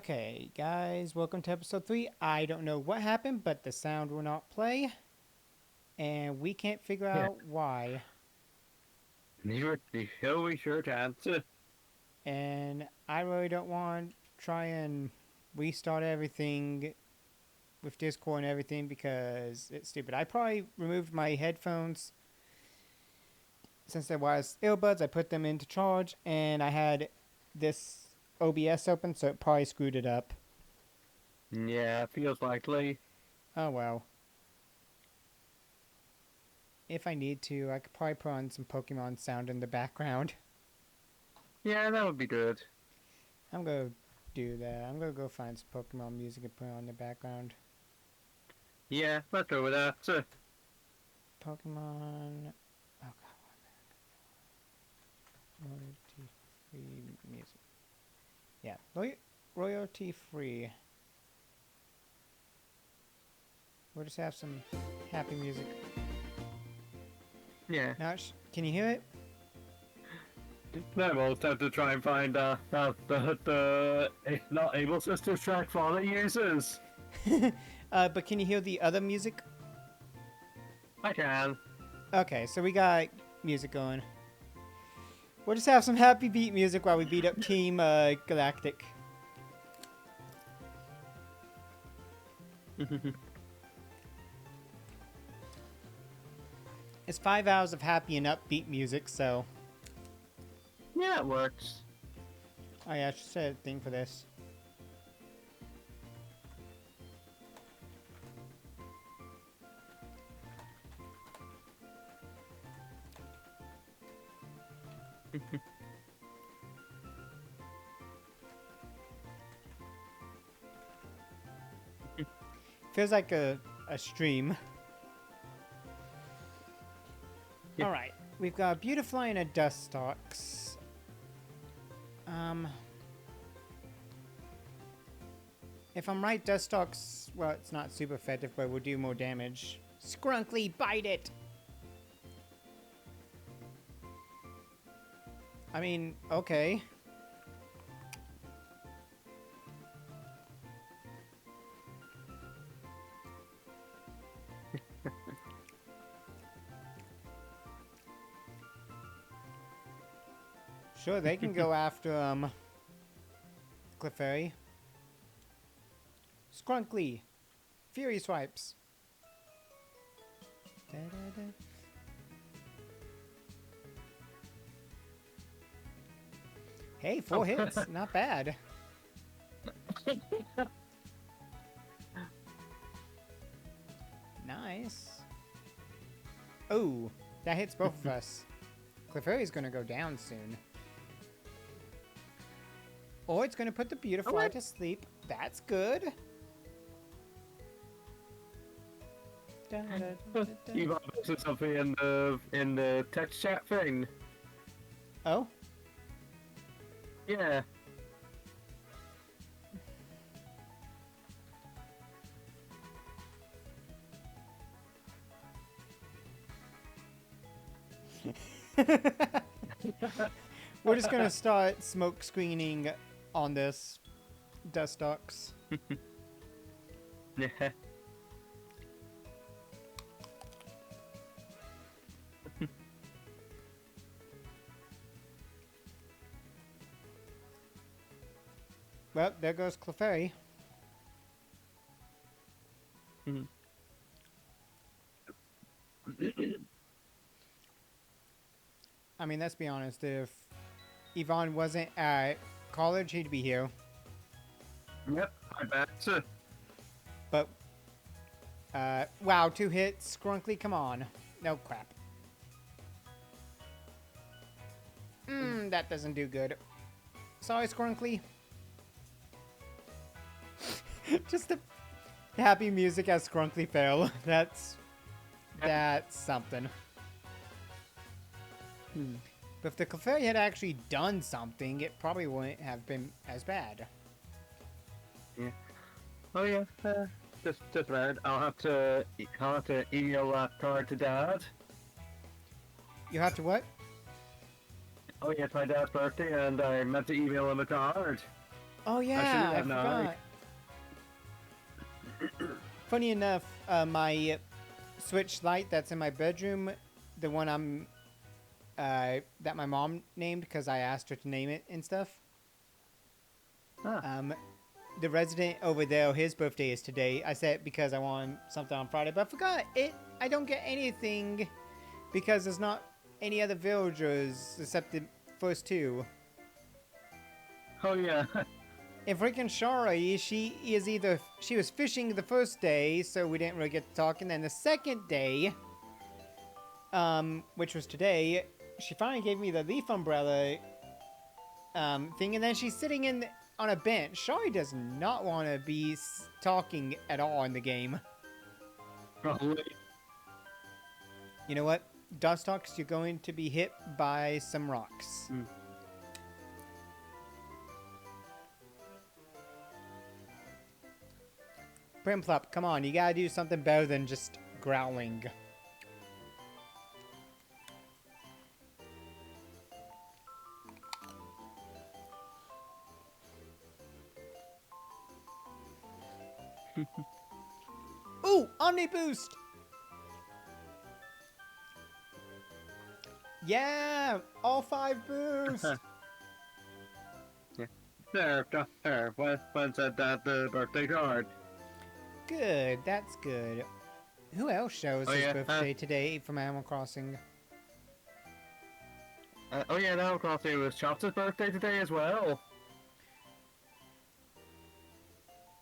Okay, guys, welcome to episode 3. I don't know what happened, but the sound will not play, and we can't figure Yeah, out why. the show we sure can't. And I really don't want to try and restart everything with Discord and everything because it's stupid. I probably removed my headphones since they was earbuds. I put them into charge, and I had this OBS open, so it probably screwed it up. Yeah, feels likely. Oh well. If I need to, I could probably put on some Pokemon sound in the background. Yeah, that would be good. I'm gonna do that. I'm gonna go find some Pokemon music and put it on the background. Yeah, let's go with that. Pokemon. Oh god, royalty free music. Yeah, royalty free. We'll just have some happy music. Yeah. Now, can you hear it? I will have to try and find the not able sister track for the users. But can you hear the other music? I can. Okay, so we got music going. We'll just have some happy beat music while we beat up Team Galactic. It's 5 hours of happy and upbeat music, so... Yeah, it works. Oh yeah, I should set a thing for this. Feels like a stream. Yeah. Alright, we've got a Beautifly and a Dustox. If I'm right, Dustox, well, it's not super effective, but will do more damage. Scrunkly, bite it! I mean, okay. Sure, they can go after, Clefairy. Scrunkly! Fury Swipes! Da, da, da. Hey, 4 hits. Not bad. Nice. Oh, that hits both of us. Clefairy's gonna go down soon. Or it's gonna put the Beautifly to sleep. That's good. You got something in the text chat thing. Oh? Yeah. We're just gonna start smoke screening on this Dustox. Yeah. Well, there goes Clefairy. I mean, let's be honest. If Yvonne wasn't at college, he'd be here. Yep, I bet. But, wow, 2 hits. Scrunkly, come on. No crap. That doesn't do good. Sorry, Scrunkly. Just the happy music as Scrunkly fell. That's something. But if the Clefairy had actually done something, it probably wouldn't have been as bad. Yeah. Oh yeah. Just right. I'll have to email that card to Dad. You have to what? Oh yeah, it's my dad's birthday, and I meant to email him a card. Oh I should do yeah, I that now. forgot. Funny enough, my Switch Lite that's in my bedroom, the one that my mom named because I asked her to name it and stuff. Ah, Um, the resident over there, his birthday is today. I said it because I want something on Friday, but I forgot it. I don't get anything because there's not any other villagers except the first two. oh yeah. And freaking Shari, she was fishing the first day, so we didn't really get to talk, and then the second day, which was today, she finally gave me the leaf umbrella thing, and then she's sitting on a bench. Shari does not want to be talking at all in the game. Probably. You know what? Dustox, you're going to be hit by some rocks. Mm. Primplop, come on, you gotta do something better than just growling. Ooh, Omni Boost! Yeah, all 5 boost! Yeah. There. When said that the birthday card? Good, that's good. Who else shows Oh his yeah. birthday today from Animal Crossing? Oh yeah. Now, of course, it was Chops' birthday today as well.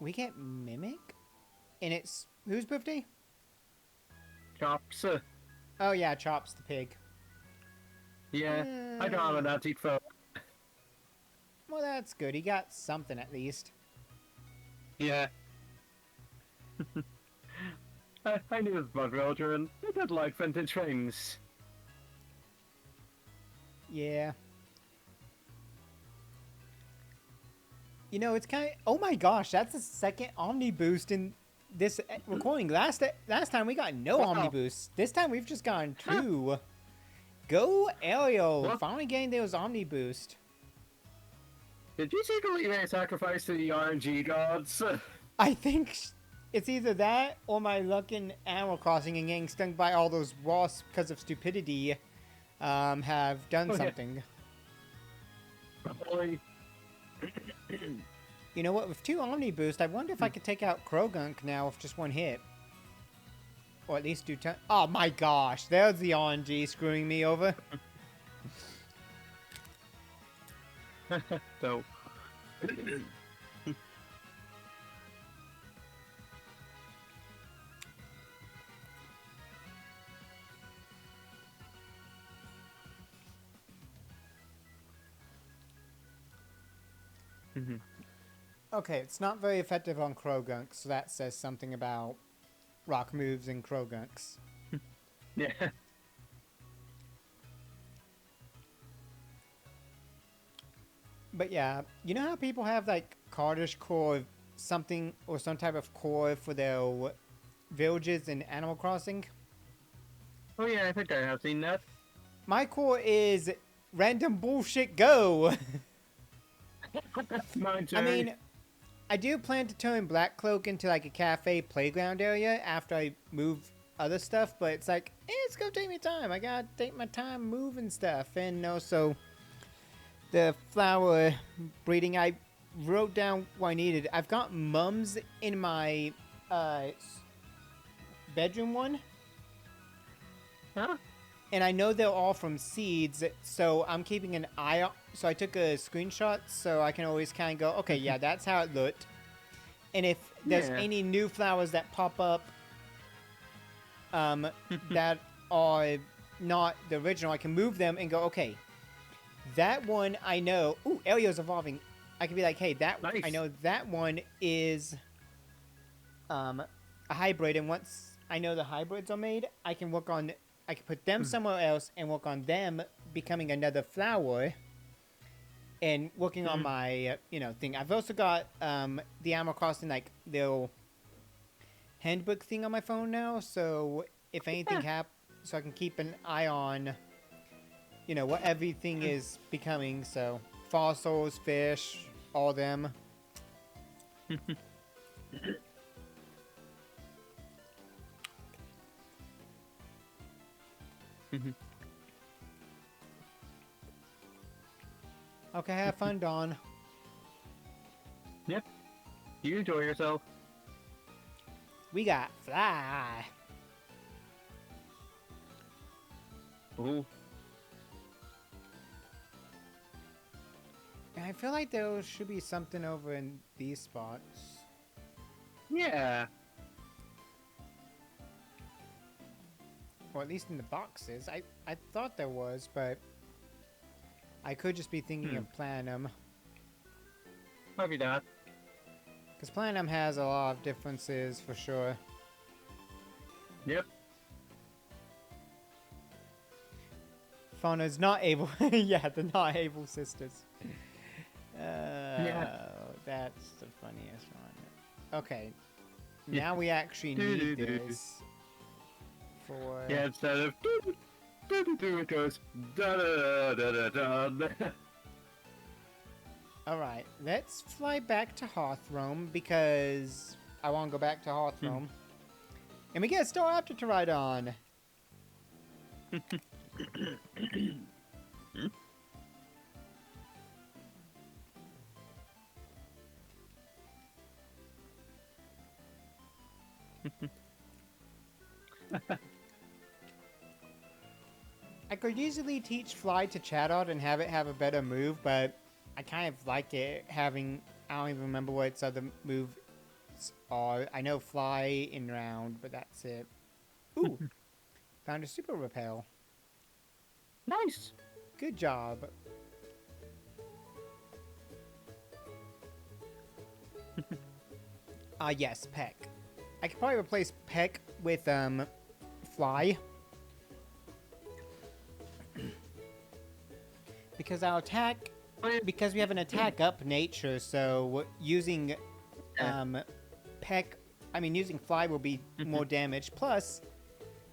We get Mimic? And it's whose birthday? Chops. Oh yeah, Chops the pig. Yeah. I don't have an antique phone. Well, that's good. He got something at least. Yeah. I knew it was about Roger and I did like vintage things. Yeah. You know, it's kind of... Oh my gosh, that's the second Omni Boost in this recording. Last time we got no Wow. Omni Boost. This time we've just gotten 2. Go Ariel! What? Finally getting those Omni Boost. Did you secretly make a sacrifice to the RNG gods? I think it's either that or my luck in Animal Crossing and getting stung by all those wasps because of stupidity have done Okay. something. Probably. You know what? With 2 Omni Boost, I wonder if I could take out Krogunk now with just 1 hit. Or at least do 10. Oh my gosh, there's the RNG screwing me over. So. Okay, it's not very effective on Krogunk, so that says something about rock moves and Krogunks. Yeah. But yeah, you know how people have like Carter's core something or some type of core for their villages in Animal Crossing? Oh yeah, I think I have seen that. My core is random bullshit go. Mine too. I mean, I do plan to turn Black Cloak into like a cafe playground area after I move other stuff, but it's like, it's gonna take me time. I gotta take my time moving stuff. And also, the flower breeding, I wrote down what I needed. I've got mums in my bedroom one, Huh? and I know they're all from seeds, so I'm keeping an eye on. So I took a screenshot so I can always kind of go, okay, yeah, that's how it looked. And if there's Yeah. any new flowers that pop up that are not the original, I can move them and go, okay, that one I know. Ooh, Elio's evolving. I can be like, hey, that Nice. I know that one is a hybrid, and once I know the hybrids are made, I can work on. I can put them somewhere else and work on them becoming another flower. And working on my, thing. I've also got the Animal Crossing, like, little handbook thing on my phone now. So if anything happens, so I can keep an eye on, what everything is becoming. So fossils, fish, all them. Okay, have fun, Dawn. Yep. You enjoy yourself. We got fly. Ooh. I feel like there should be something over in these spots. Yeah. Or at least in the boxes. I thought there was, but I could just be thinking of Platinum. Maybe not. Because Platinum has a lot of differences for sure. Yep. Fauna's not able. Yeah, the not able sisters. Yeah. That's the funniest one. Okay. Now we actually need this for. Yeah, instead of it goes da da da da da. Alright, let's fly back to Hearthrome because I want to go back to Hearthrome. And we get a Staraptor to ride on. I could easily teach Fly to Chatot and have it have a better move, but I kind of like it having... I don't even remember what its other moves are. I know Fly in round, but that's it. Ooh! Found a Super Repel. Nice. Good job. Yes, Peck. I could probably replace Peck with, Fly. Because our attack... Because we have an attack up nature, so using, Peck... I mean, using Fly will be more damage. Plus...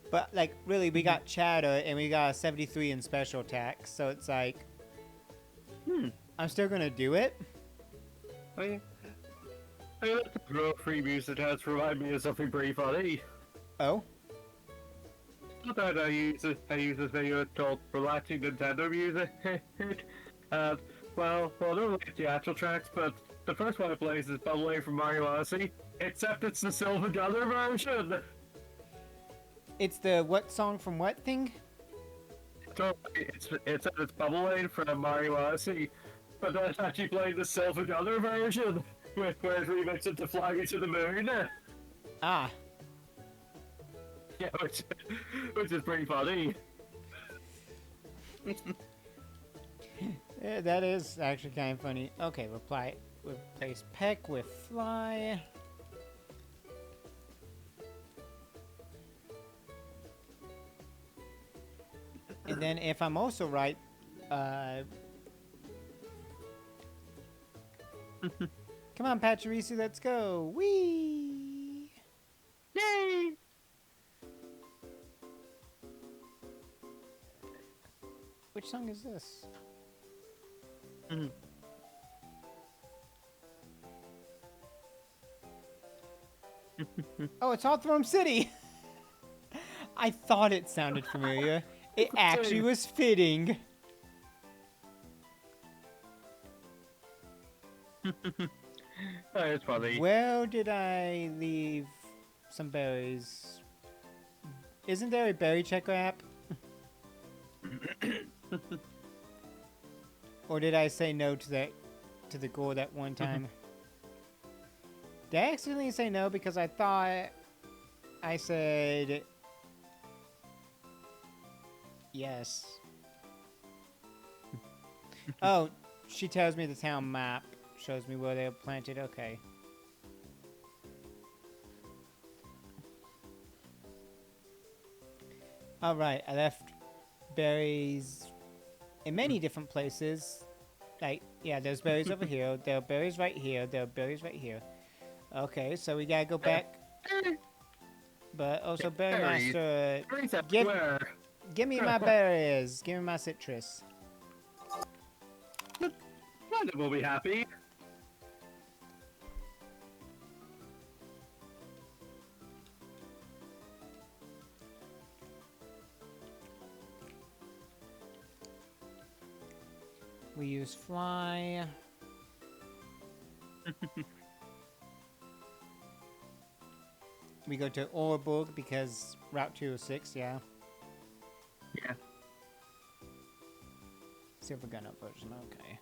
But, like, really, we got Chatter, and we got a 73 in special attack, so it's like... I'm still gonna do it. Oh, yeah. I like the pro freebies it has remind me of something pretty funny. Oh? Not that I use this video called Relaxing Nintendo Music. And, well, I don't like the actual tracks, but the first one it plays is Bubbly from Mario Odyssey, except it's the Silver Gunner version! It's the what song from what thing? So, it's Bubbly from Mario Odyssey, but that's actually playing the Silver Gunner version, where it remixed it to Fly Me to the Moon. Ah. Yeah, which is pretty funny. Yeah, that is actually kind of funny. Okay, replace Peck with Fly. And then if I'm also right, come on, Pachirisu, let's go. Whee! Yay! Which song is this? Oh, it's Hawthorne City! I thought it sounded familiar. It actually was fitting. Oh, it's funny. Where did I leave some berries? Isn't there a berry checker app? Or did I say no to the goal that one time? Did I accidentally say no because I thought I said yes. Oh, she tells me the town map. Shows me where they're planted. Okay. Alright, I left berries in many different places. Like, yeah, there's berries over here. There are berries right here. There are berries right here. Okay, so we gotta go back. But also, Berry Master, give me my berries. Give me my citrus. Wanda will be happy. We use fly. We go to Orburg because Route 206, yeah. Yeah. Silver gun up version, okay.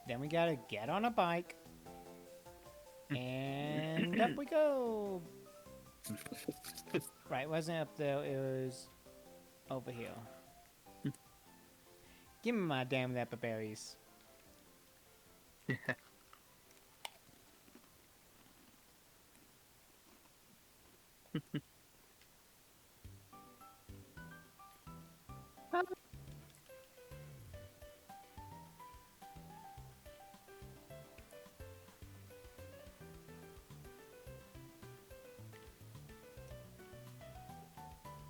Then we gotta get on a bike. And up we go! Right, it wasn't up there, it was over here. Give me my damn leopard berries.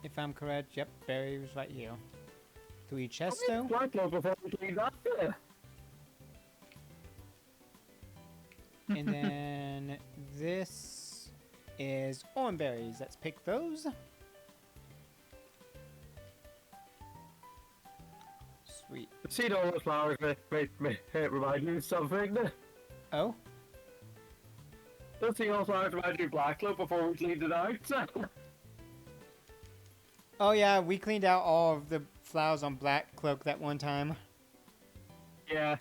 If I'm correct, yep, berries right here. 3 chests though. Black local before we cleaned up there. And then this is orange berries. Let's pick those. Sweet. See all those flowers remind you of something? Oh? Don't see all flowers remind you of Black Cloak before we cleaned it out? Oh yeah, we cleaned out all of the flowers on Black Cloak that one time. Yeah.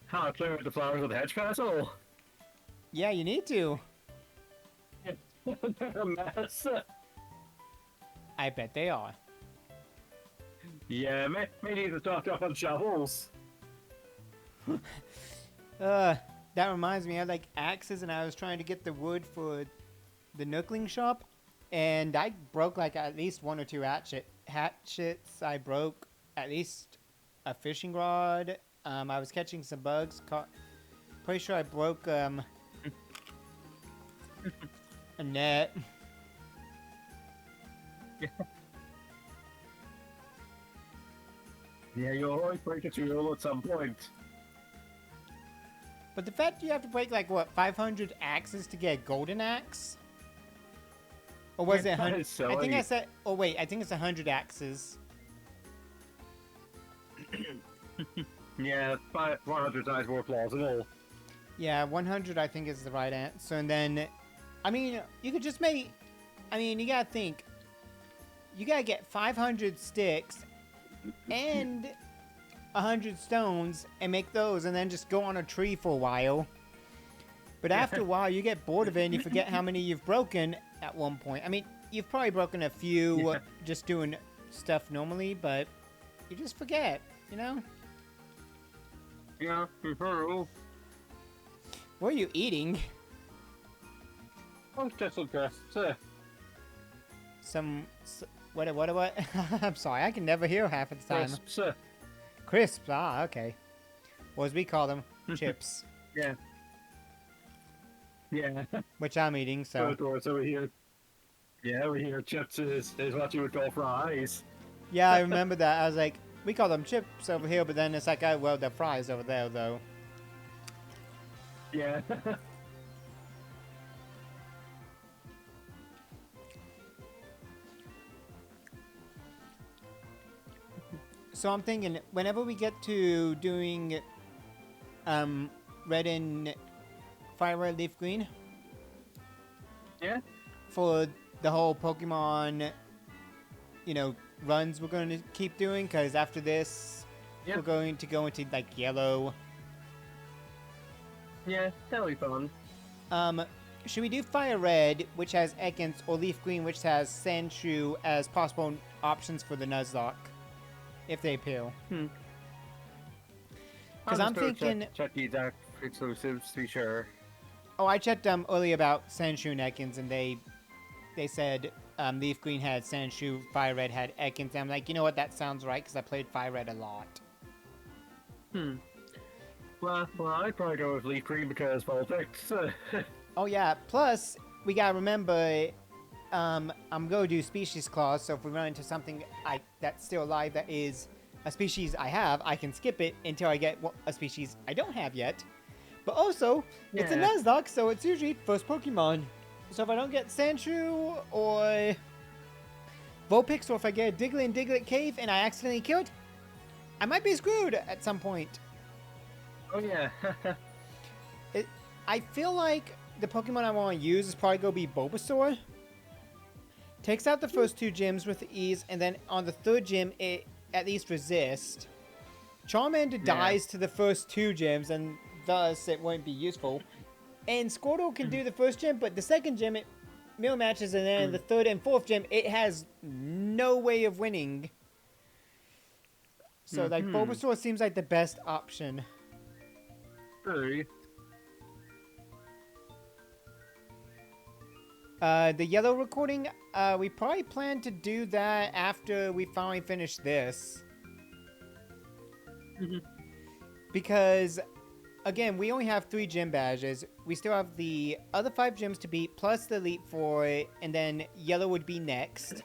How I clear out the flowers with the hedge castle? Yeah, you need to. They're a mess. I bet they are. Yeah, may need to stock up on shovels. That reminds me, I like axes and I was trying to get the wood for the Nookling shop. And I broke like at least 1 or 2 hatchets. I broke at least a fishing rod. I was catching some bugs. Pretty sure I broke a net. Yeah, you always break a tool at some point. But the fact you have to break like what 500 axes to get a golden axe? Or was it 100? I think I said. Oh wait, I think it's 100 axes. Yeah, 100 times more plausible. Yeah, 100 I think is the right answer. And then, I mean, you could just make. I mean, you gotta think. You gotta get 500 sticks and 100 stones and make those, and then just go on a tree for a while. But after a while, you get bored of it and you forget how many you've broken at one point. I mean, you've probably broken a few just doing stuff normally, but you just forget, you know? Yeah, true. What are you eating? Oh, just some crisps. What? I'm sorry, I can never hear half of the time. Crisps. Crisps, okay. Or as we call them, chips. Yeah. Yeah. Which I'm eating, so. So we hear. Yeah, we hear chips is what you would call fries. Yeah, I remember that. I was like, we call them chips over here, but then it's like, oh, well, they're fries over there, though. Yeah. So I'm thinking, whenever we get to doing red and fire red, leaf green. Yeah. For the whole Pokemon, you know, runs we're going to keep doing, because after this, we're going to go into, like, yellow. Yeah, that'll be fun. Should we do fire red, which has Ekans, or leaf green, which has Sandshrew, as possible options for the Nuzlocke, if they appeal? Because I'm thinking... Check the exact exclusives to be sure. Oh, I checked earlier about Sandshrew and Ekans, and they said Leaf Green had Sandshrew, Fire Red had Ekans. And I'm like, you know what, that sounds right, because I played Fire Red a lot. Well, I'd probably go with Leaf Green because politics. Oh yeah, plus, we gotta remember, I'm gonna do Species Clause, so if we run into something that's still alive that is a species I have, I can skip it until I get a species I don't have yet. But also, it's a Nuzlocke, so it's usually first Pokemon. So if I don't get Sandshrew or Vulpix, or if I get a Diglett in Diglett Cave and I accidentally kill it, I might be screwed at some point. Oh yeah. I feel like the Pokemon I want to use is probably going to be Bulbasaur. Takes out the first 2 gyms with ease, and then on the 3rd gym, it at least resists. Charmander dies to the first 2 gyms, and thus it won't be useful. And Squirtle can do the first gym, but the 2nd gym, it mirror matches, and then the 3rd and 4th gym, it has no way of winning. So, like, Bulbasaur seems like the best option. True. The yellow recording, we probably plan to do that after we finally finish this. Because, again, we only have 3 gym badges. We still have the other 5 gyms to beat, plus the Elite Four, and then yellow would be next.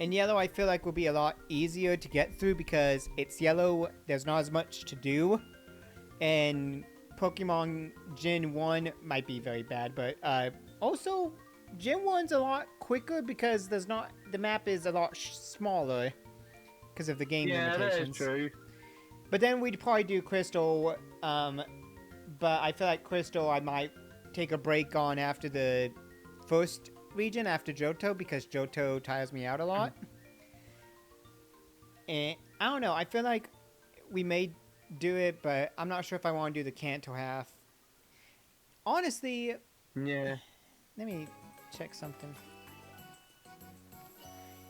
And yellow, I feel like, will be a lot easier to get through because it's yellow, there's not as much to do. And Pokemon Gen 1 might be very bad, but also Gen 1's a lot quicker because there's not, the map is a lot smaller because of the game limitations. That is true. But then we'd probably do Crystal, but I feel like Crystal I might take a break on after the first region, after Johto, because Johto tires me out a lot. And I don't know, I feel like we may do it, but I'm not sure if I want to do the Kanto half. Honestly, Yeah. let me check something.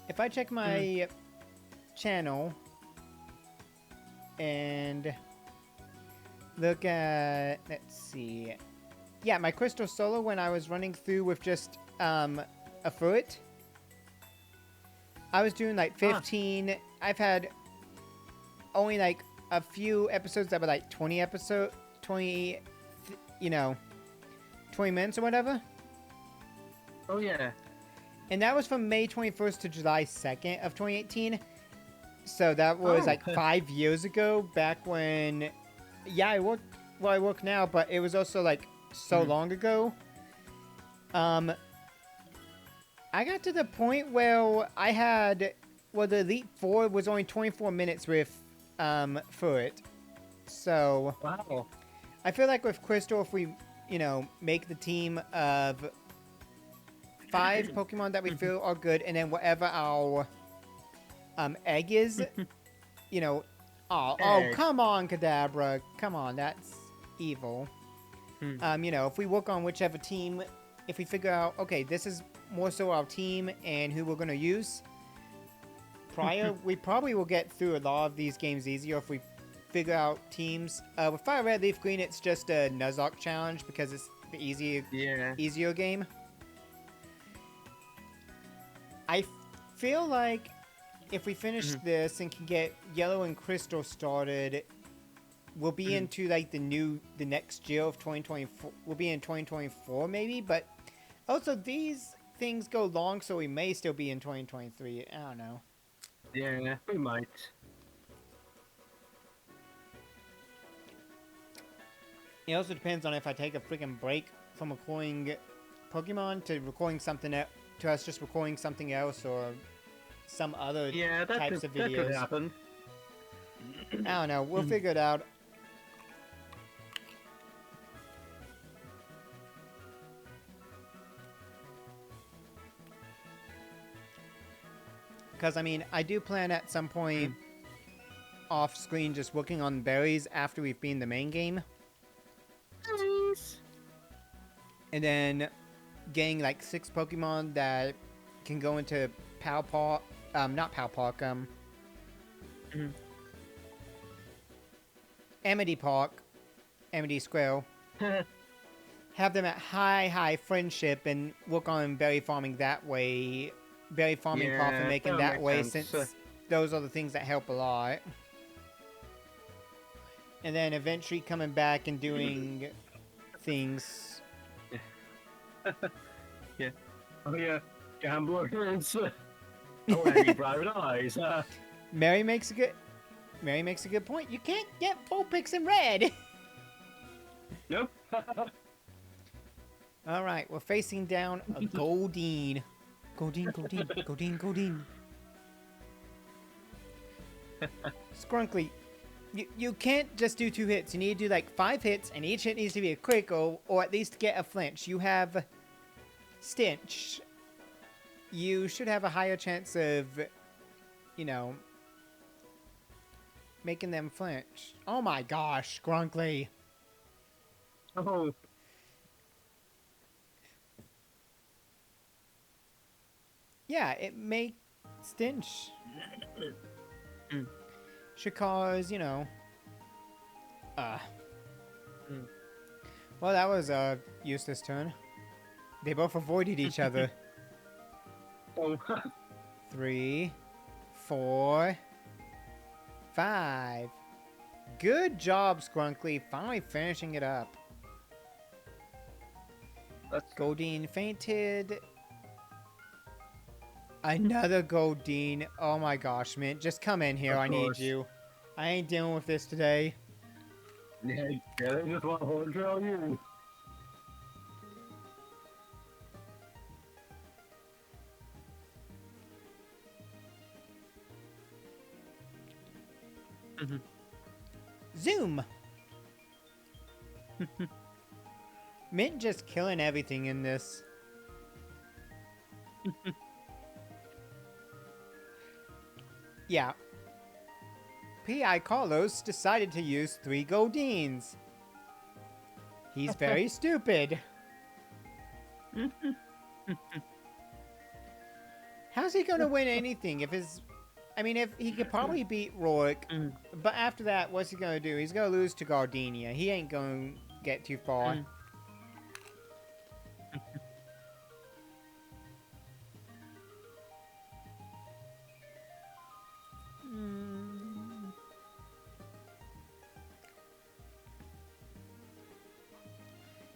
If I check my channel and look at, let's see. Yeah, my Crystal Solo when I was running through with just a foot. I was doing like 15. I've had only like a few episodes that were like 20 minutes or whatever. Oh yeah. And that was from May 21st to July 2nd of 2018. So that was like 5 years ago, back when, yeah, I work now, but it was also like so long ago. I got to the point where I had, well, the Elite Four was only 24 minutes with Foot. So Wow. I feel like with Crystal, if we, make the team of 5 Pokemon that we feel are good, and then whatever our egg is, oh, come on, Kadabra. Come on, that's evil. If we work on whichever team, if we figure out, okay, this is more so our team and who we're going to use, we probably will get through a lot of these games easier if we figure out teams. With Fire Red, Leaf Green, it's just a Nuzlocke challenge because it's the easier game. I feel like if we finish this and can get Yellow and Crystal started, we'll be into like the next year of 2024. We'll be in 2024 maybe, but also these things go long, so we may still be in 2023. I don't know. Yeah, we might. It also depends on if I take a freaking break from recording Pokemon to recording something to us just recording something else or some other types of videos. That could happen. I don't know. We'll figure it out. Because, I mean, I do plan at some point off screen just working on berries after we've beaten the main game. Nice. And then getting like 6 Pokemon that can go into Pal Park. Not Pal Park, Amity Park. Amity Square. Have them at high friendship and work on berry farming that way. Berry farming profit making that way, since those are the things that help a lot. And then eventually coming back and doing things. Yeah. Oh yeah, gamblers. Oh, any private eyes. Mary makes a good point. You can't get Vulpix in red. Nope. All right, we're facing down a Goldeen. Godine, Godine, Godine, Godine. Scrunkly, you can't just do 2 hits. You need to do like 5 hits, and each hit needs to be a critical, or at least get a flinch. You have Stench. You should have a higher chance of, you know, making them flinch. Oh my gosh, Scrunkly. Oh, Yeah, it makes Stench. Should cause, you know. Well, that was a useless turn. They both avoided each other. oh. 3, 4, 5. Good job, Scrunkly. Finally finishing it up. That's Godine fainted. Another Godine. Oh my gosh, Mint. Just come in here. Of I need course. you. I ain't dealing with this today. Yeah, they just want to hold trail you. Zoom! Mint just killing everything in this. Yeah. P.I. Carlos decided to use 3 Godines. He's very stupid. How's he gonna win anything if his... I mean, if he could probably beat Rourke, but after that, what's he gonna do? He's gonna lose to Gardenia. He ain't gonna get too far.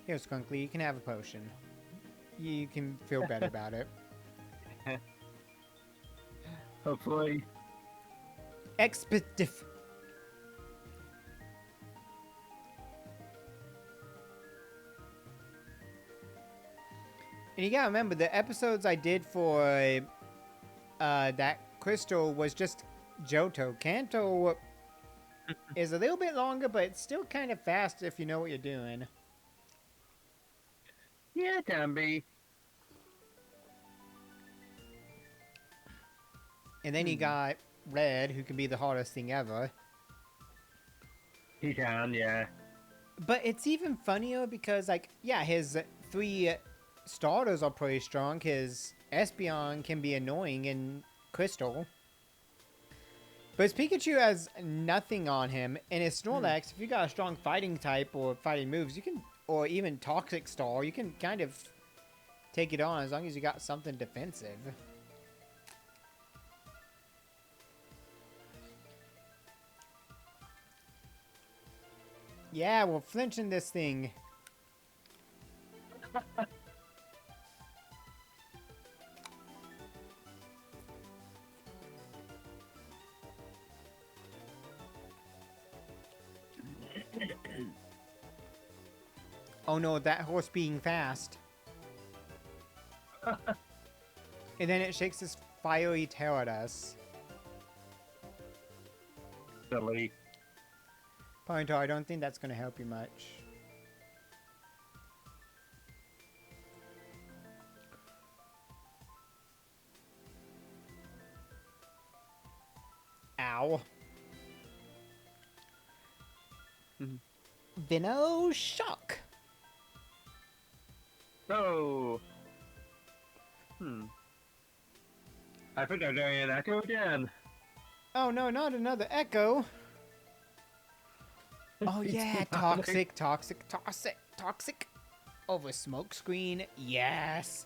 Here, Skunkly, you can have a potion. You can feel better about it. Hopefully. Expeditive. And you gotta remember, the episodes I did for that crystal was just Johto. Kanto is a little bit longer, but it's still kind of fast if you know what you're doing. Yeah, it can be. And then you got Red, who can be the hardest thing ever. He can, yeah. But it's even funnier because, like, yeah, his 3 starters are pretty strong. His Espeon can be annoying in Crystal. But his Pikachu has nothing on him. And his Snorlax, if you got a strong fighting type or fighting moves, you can, or even Toxic Star, you can kind of take it on as long as you got something defensive. Yeah, we're flinching this thing. Oh no, that horse being fast. And then it shakes its fiery tail at us. Silly. Pointer, I don't think that's going to help you much. Ow. Vino Shock. So. I think I'm doing an echo again. Oh no, not another Echo. Oh yeah, toxic, toxic, toxic, toxic. Over smokescreen, yes.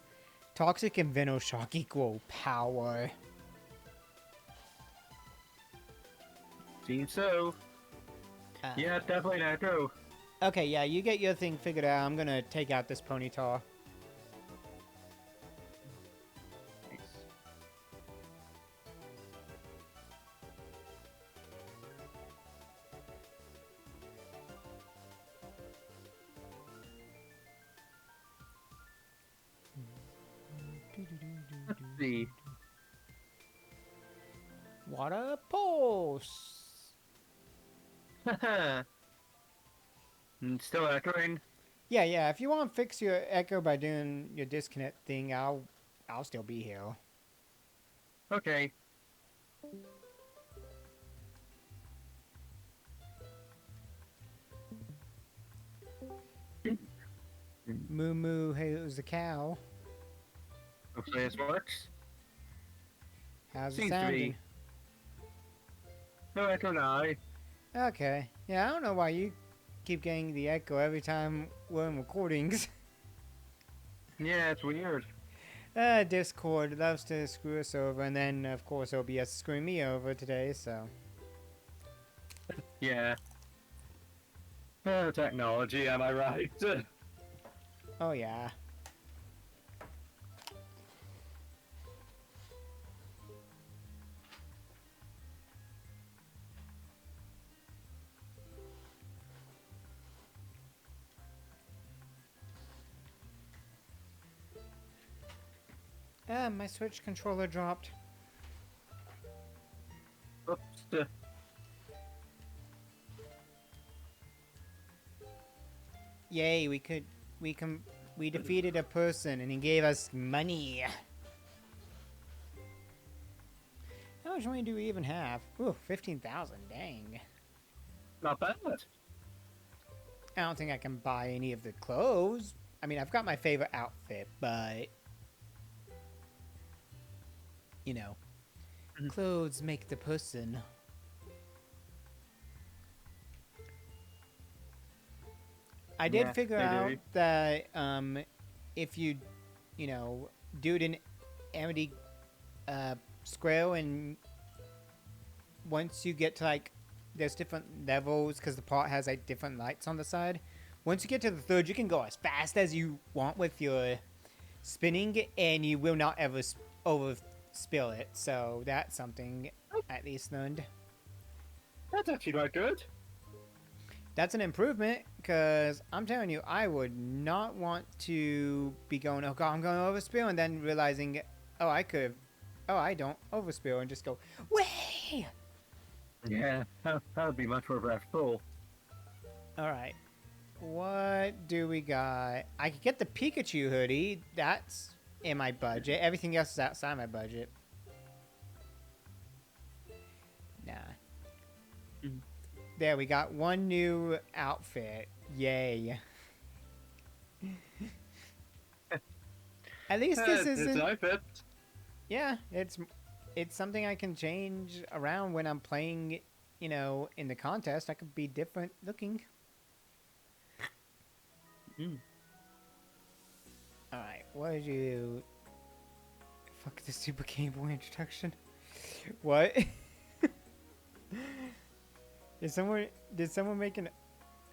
Toxic and Venoshock equal power. Seems so. Yeah, definitely an echo. Okay, yeah, you get your thing figured out. I'm gonna take out this Ponyta. Nice. see. Water pulse. Haha. Still echoing. Yeah. If you want to fix your echo by doing your disconnect thing, I'll still be here. Okay. Moo moo, who's the cow? Hopefully this works. How's it Seems to sounding? be. No echo now. Okay. Yeah, I don't know why you keep getting the echo every time we're in recordings. Yeah, it's weird. Discord loves to screw us over, and then, of course, OBS screwing me over today, so. Yeah. Technology, am I right? Oh, yeah. My Switch controller dropped. Oops. Yay, we defeated a person, and he gave us money. How much money do we even have? Ooh, 15,000, dang. Not bad. I don't think I can buy any of the clothes. I mean, I've got my favorite outfit, but... You know, clothes make the person. I did Yeah, figure they out do. that if you do it in Amity Square, and once you get to like, there's different levels because the part has like different lights on the side. Once you get to the third, you can go as fast as you want with your spinning, and you will not ever overspill it. So that's something I at least learned. That's actually quite good. That's an improvement, because I'm telling you, I would not want to be going, oh god, I'm going to overspill, and then realizing, oh, I don't overspill, and just go, way! Yeah, that would be much more restful. Alright, what do we got? I could get the Pikachu hoodie, that's in my budget. Everything else is outside my budget. Nah. There, we got one new outfit. Yay. At least this It's isn't... outfit. Yeah, it's something I can change around when I'm playing, in the contest. I could be different looking. Alright, what did you... Fuck the Super Game Boy introduction. What? Did someone make an...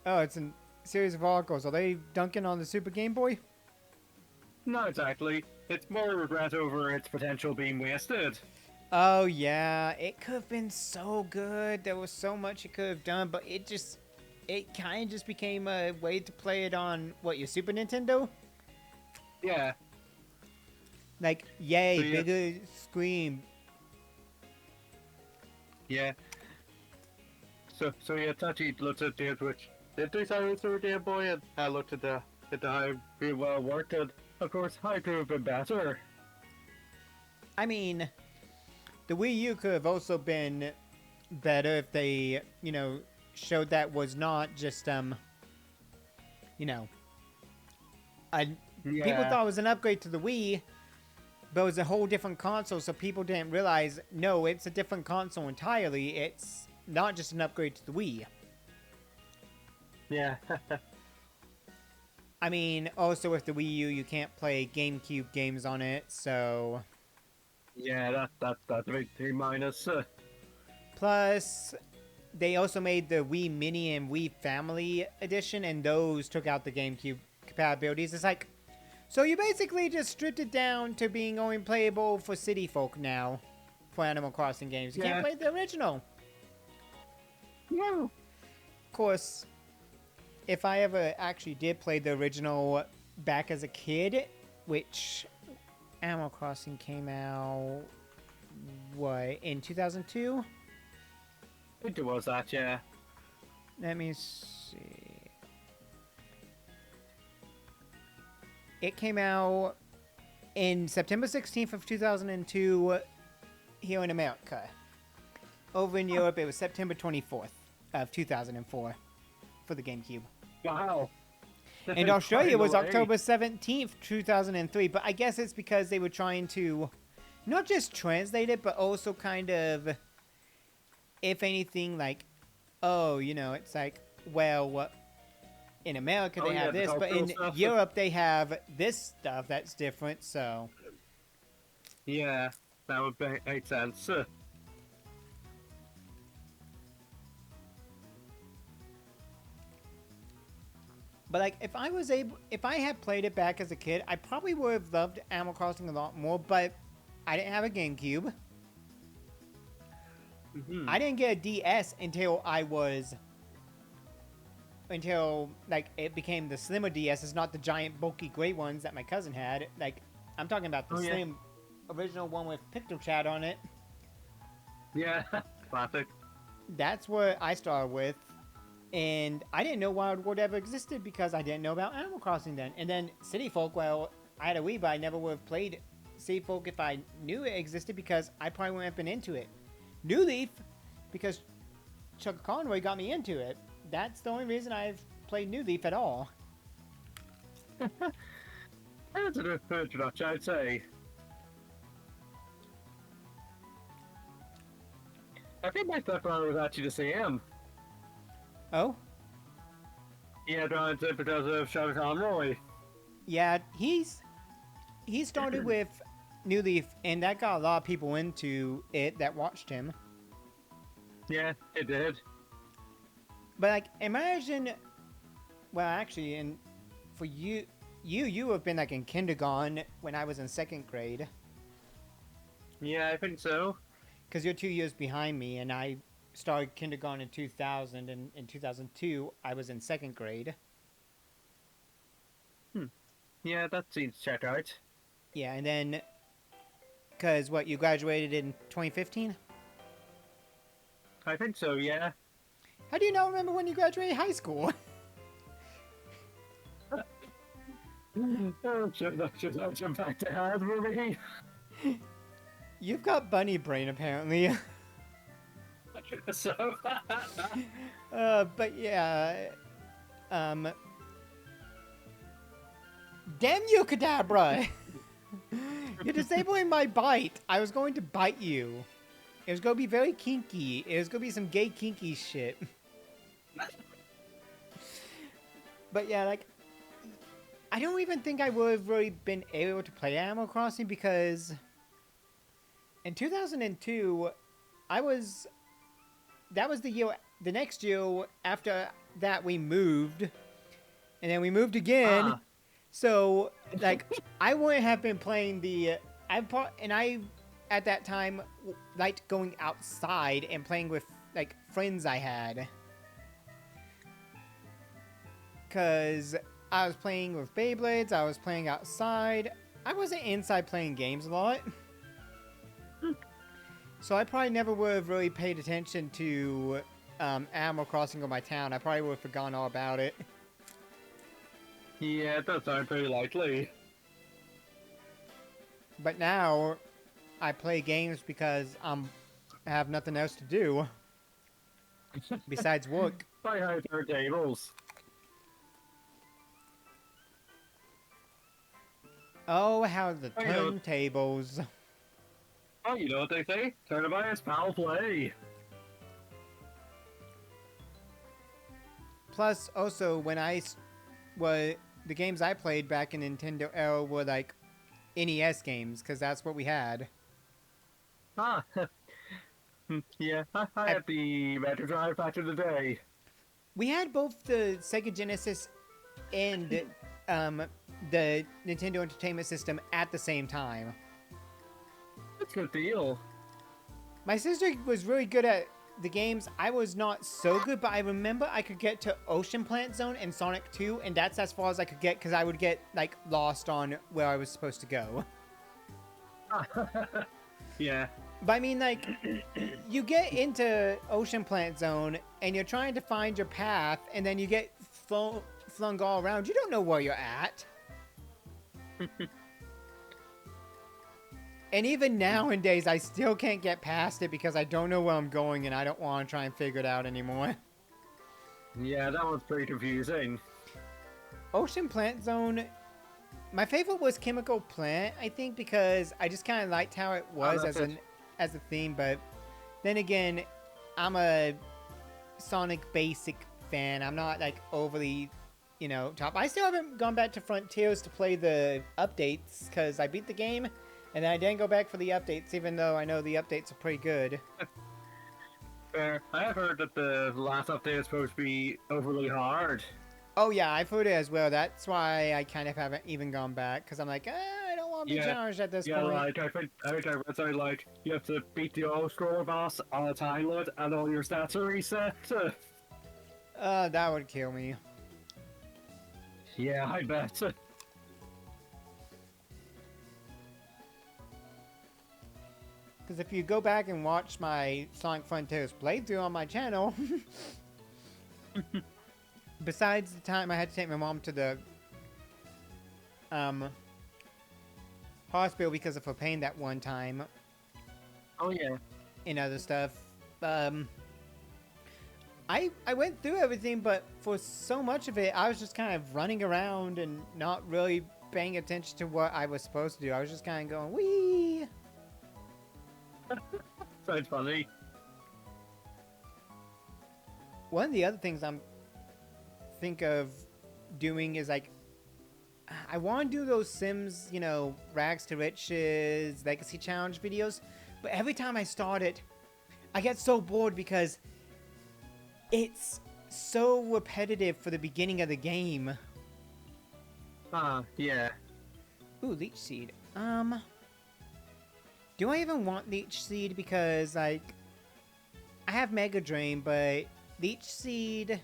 Oh, it's a series of articles. Are they dunking on the Super Game Boy? Not exactly. It's more regret over its potential being wasted. Oh, yeah. It could have been so good. There was so much it could have done, but it kind of just became a way to play it on, what, your Super Nintendo? Yeah. Like, yay, So, yeah. bigger screen. Yeah. So yeah, Tachi looked at the Switch. Did they say it's a Game Boy? And I looked at how it well worked, and of course, how could have been better. I mean, the Wii U could have also been better if they, showed that was not just, people Yeah. thought it was an upgrade to the Wii, but it was a whole different console, so people didn't realize, no, it's a different console entirely. It's not just an upgrade to the Wii. Yeah. I mean, also with the Wii U, you can't play GameCube games on it, so... Yeah, that's a big thing minus. Plus, they also made the Wii Mini and Wii Family Edition, and those took out the GameCube compatibilities. It's like, so you basically just stripped it down to being only playable for city folk now for Animal Crossing games. You can't play the original. No. Of course, if I ever actually did play the original back as a kid, which Animal Crossing came out, what, in 2002? I think it was that, yeah. Let me see. It came out in September 16th of 2002 here in America. Over in Europe, it was September 24th of 2004 for the GameCube. Wow. And Australia was Quite a October 17th, 2003, but I guess it's because they were trying to not just translate it, but also kind of, if anything, like, oh, you know, it's like, well, in America they have the this, but cultural in stuff. Europe they have this stuff that's different, so. Yeah, that would make sense. But like, if I had played it back as a kid, I probably would have loved Animal Crossing a lot more. But I didn't have a GameCube. Mm-hmm. I didn't get a DS until like it became the slimmer DS. It's not the giant bulky gray ones that my cousin had. Like, I'm talking about the slim original one with Picto Chat on it. Yeah, classic. That's what I started with. And I didn't know Wild World ever existed because I didn't know about Animal Crossing then. And then City Folk, well, I had a Wii, but I never would have played City Folk if I knew it existed because I probably wouldn't have been into it. New Leaf, because Chuck Conroy got me into it. That's the only reason I've played New Leaf at all. That's an introduction, I'd say. I think my stepbrother was actually the same. Oh? Yeah, drawn to because of Chuck Conroy. Yeah, he started with New Leaf, and that got a lot of people into it that watched him. Yeah, it did. But like, imagine, well, actually, and for you have been like in kindergarten when I was in 2nd grade. Yeah, I think so. Because you're 2 years behind me, and I started kindergarten in 2000, and in 2002, I was in 2nd grade. Yeah, that seems to check out. Yeah, and then, because what, you graduated in 2015? I think so, yeah. How do you not remember when you graduated high school? Oh, should jump back to hard for me. You've got bunny brain, apparently. So, But yeah, damn you, Kadabra! You're disabling my bite. I was going to bite you. It was going to be very kinky. It was going to be some gay kinky shit. But yeah, like, I don't even think I would have really been able to play Animal Crossing because in 2002, that was the next year after that we moved, and then we moved again. So, like, I wouldn't have been playing I at that time liked going outside and playing with like friends I had, cause I was playing with Beyblades. I was playing outside. I wasn't inside playing games a lot. So I probably never would have really paid attention to Animal Crossing on my town. I probably would have forgotten all about it. yeah, it does sound pretty likely. But now, I play games because I have nothing else to do besides work. I heard turntables. Oh, how the turntables. Oh, you know what they say? Turnabout's foul play. Plus, also, when the games I played back in Nintendo era were like NES games, because that's what we had. Ah, yeah, I had the Mega Drive back in the day. We had both the Sega Genesis and the Nintendo Entertainment System at the same time. That's a good deal. My sister was really good at the games. I was not so good, but I remember I could get to Ocean Plant Zone and Sonic 2, and that's as far as I could get because I would get like lost on where I was supposed to go. Yeah. But I mean, like, you get into Ocean Plant Zone and you're trying to find your path, and then you get flung all around. You don't know where you're at. And even nowadays, I still can't get past it because I don't know where I'm going, and I don't want to try and figure it out anymore. Yeah, that was pretty confusing. Ocean Plant Zone, my favorite was Chemical Plant, I think, because I just kind of liked how it was that's it. as a theme. But then again, I'm a Sonic Basic fan. I'm not like overly, top. I still haven't gone back to Frontiers to play the updates because I beat the game, and then I didn't go back for the updates, even though I know the updates are pretty good. Fair. I have heard that the last update is supposed to be overly hard. Oh yeah, I've heard it as well. That's why I kind of haven't even gone back because I'm like, I don't want to be Yeah. challenged at this Yeah, point. like I think I read something like you have to beat the old scroll boss on a time limit and all your stats are reset. That would kill me. Yeah, I bet. Because if you go back and watch my Sonic Frontiers playthrough on my channel, besides the time I had to take my mom to the hospital because of her pain that one time, Oh yeah. and other stuff, I went through everything, but for so much of it, I was just kind of running around and not really paying attention to what I was supposed to do. I was just kind of going, wee. Sounds funny. One of the other things I'm think of doing is like I want to do those Sims, rags to riches, legacy challenge videos, but every time I start it, I get so bored because it's so repetitive for the beginning of the game. Yeah. Ooh, leech seed. Do I even want leech seed? Because like I have Mega Drain, but leech seed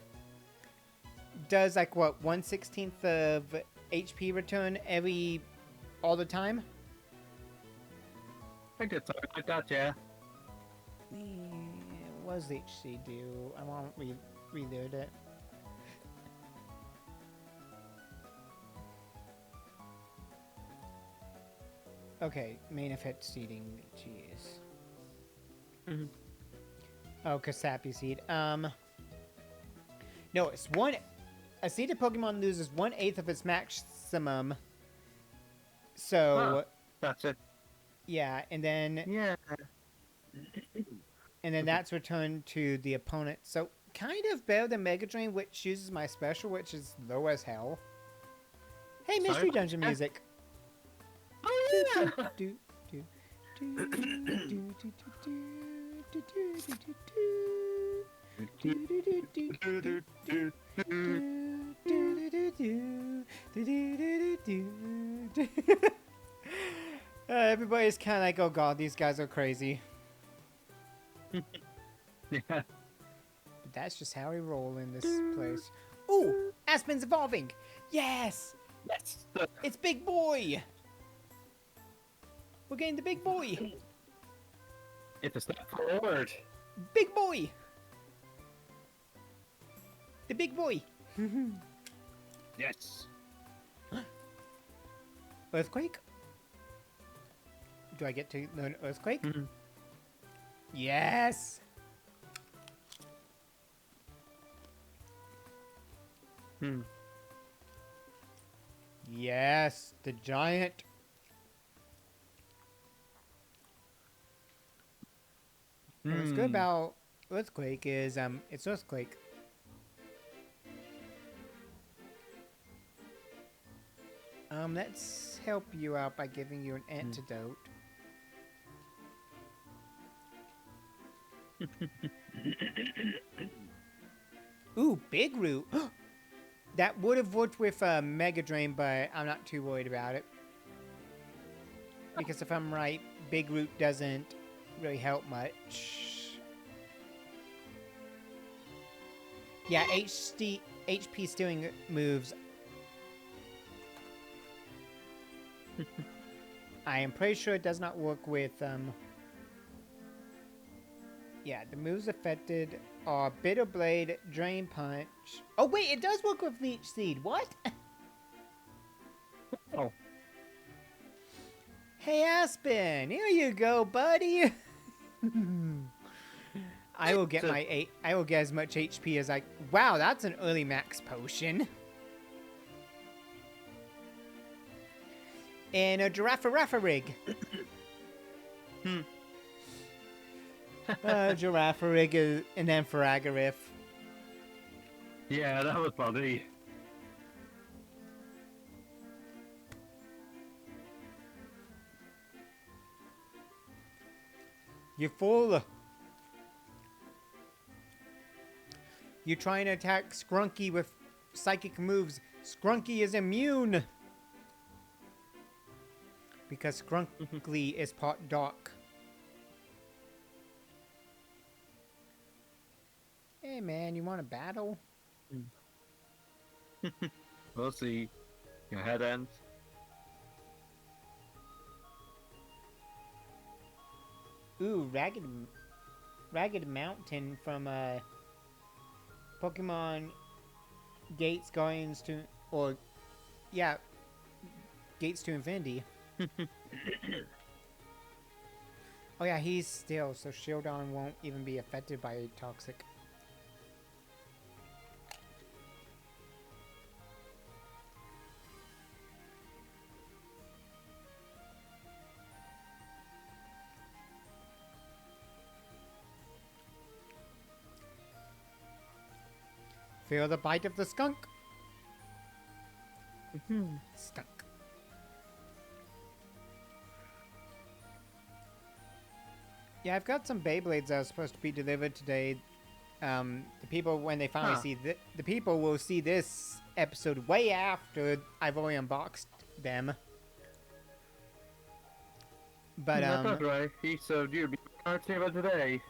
does like what 1/16 of HP return all the time. I think it's something like that, yeah. What does leech seed do? I won't reload it. Okay, main effect seeding. Jeez. Mm-hmm. Oh, Kasapi seed. No, it's one. A seeded Pokemon loses 1/8 of its maximum. So, That's it. yeah, and then Yeah. that's returned to the opponent. So, kind of better than Mega Drain, which uses my special, which is low as hell. Hey, Mystery Dungeon music. Oh yeah. Everybody's kind of like, oh god, these guys are crazy. Yeah. But that's just how we roll in this place. Ooh, Aspen's evolving. Yes, Yes. it's Big Boy. We're getting the Big Boy. It's a step forward. Big Boy. The Big Boy. Yes. Earthquake? Do I get to learn Earthquake? Mm-hmm. Yes! Hmm. Yes, the giant. And what's good about Earthquake is it's Earthquake. Let's help you out by giving you an antidote. Ooh, Big Root. That would have worked with Mega Drain, but I'm not too worried about it. Because if I'm right, Big Root doesn't really help much. Yeah, HP stealing moves. I am pretty sure it does not work with, yeah, the moves affected are Bitter Blade, Drain Punch. Oh, wait, it does work with Leech Seed. What? Oh, Hey, Aspen, here you go, buddy. I will get I will get as much HP as I. Wow, that's an early max potion. And a Giraffe rig. Giraffe rig and then Faragariff. yeah, that was funny. You fool. You trying to attack Skrunky with psychic moves. Skrunky is immune. Because Skrunkly is part dark. Hey man, you want a battle? We'll see. Your head ends. Ooh, Ragged Mountain from Pokemon Gates Guardians to, or yeah, Gates to Infinity. Oh yeah, he's still, so Shieldon won't even be affected by Toxic. Feel the bite of the skunk. Skunk. Yeah, I've got some Beyblades that are supposed to be delivered today. The people, when they finally see the people will see this episode way after I've already unboxed them. But that's right. He said you'd be starting about today.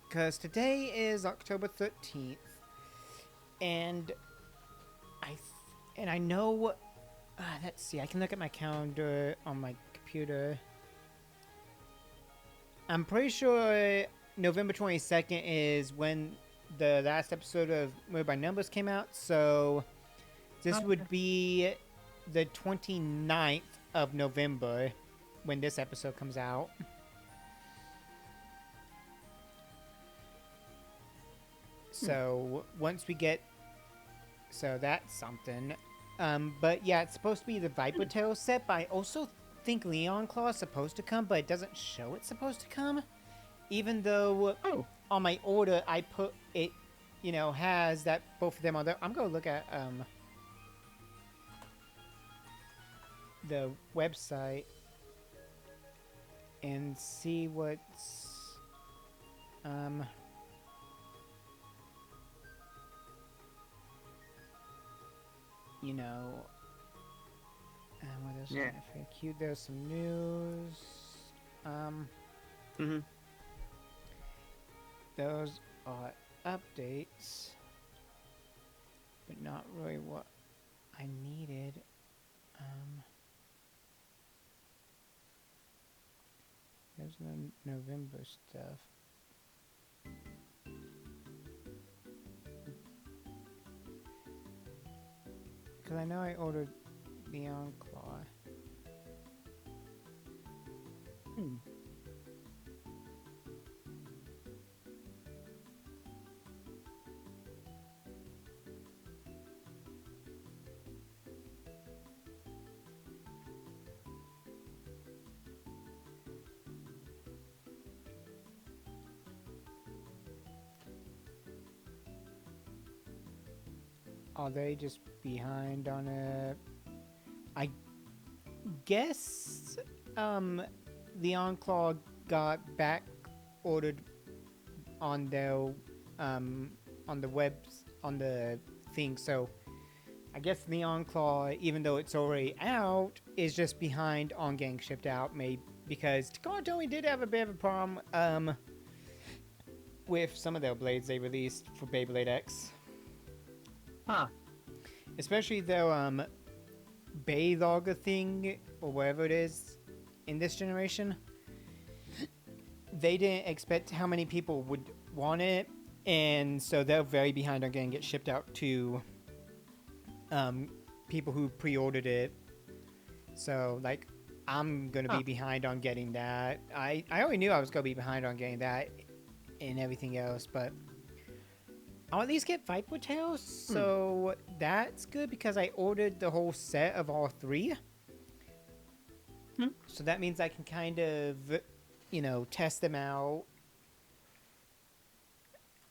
Because today is October 13th, and I know. Let's see. I can look at my calendar on my computer. I'm pretty sure November 22nd is when the last episode of Move by Numbers came out, so this would be the 29th of November when this episode comes out. So once we get, so that's something. But yeah, it's supposed to be the Viper Tail set, but I also think Leon Claw is supposed to come, but it doesn't show it's supposed to come. Even though on my order I put it, you know, has that both of them are there. I'm gonna look at the website and see what's you know, what is Yeah. FAQ? There's some news. Those are updates, but not really what I needed. There's no November stuff. Because I know I ordered Leon Claw. Are they just behind on it? I guess Leon Claw got back ordered on their on the webs on the thing, so I guess Leon Claw, even though it's already out, is just behind on getting shipped out, maybe because Takatomi did have a bit of a problem with some of their blades they released for Beyblade X. Especially their Baylogger thing, or whatever it is, in this generation. They didn't expect how many people would want it, and so they're very behind on getting it shipped out to people who pre-ordered it. So, like, I'm going to be behind on getting that. I already knew I was going to be behind on getting that and everything else, but I'll at least get Viper Tails, so that's good because I ordered the whole set of all 3. So that means I can kind of, test them out.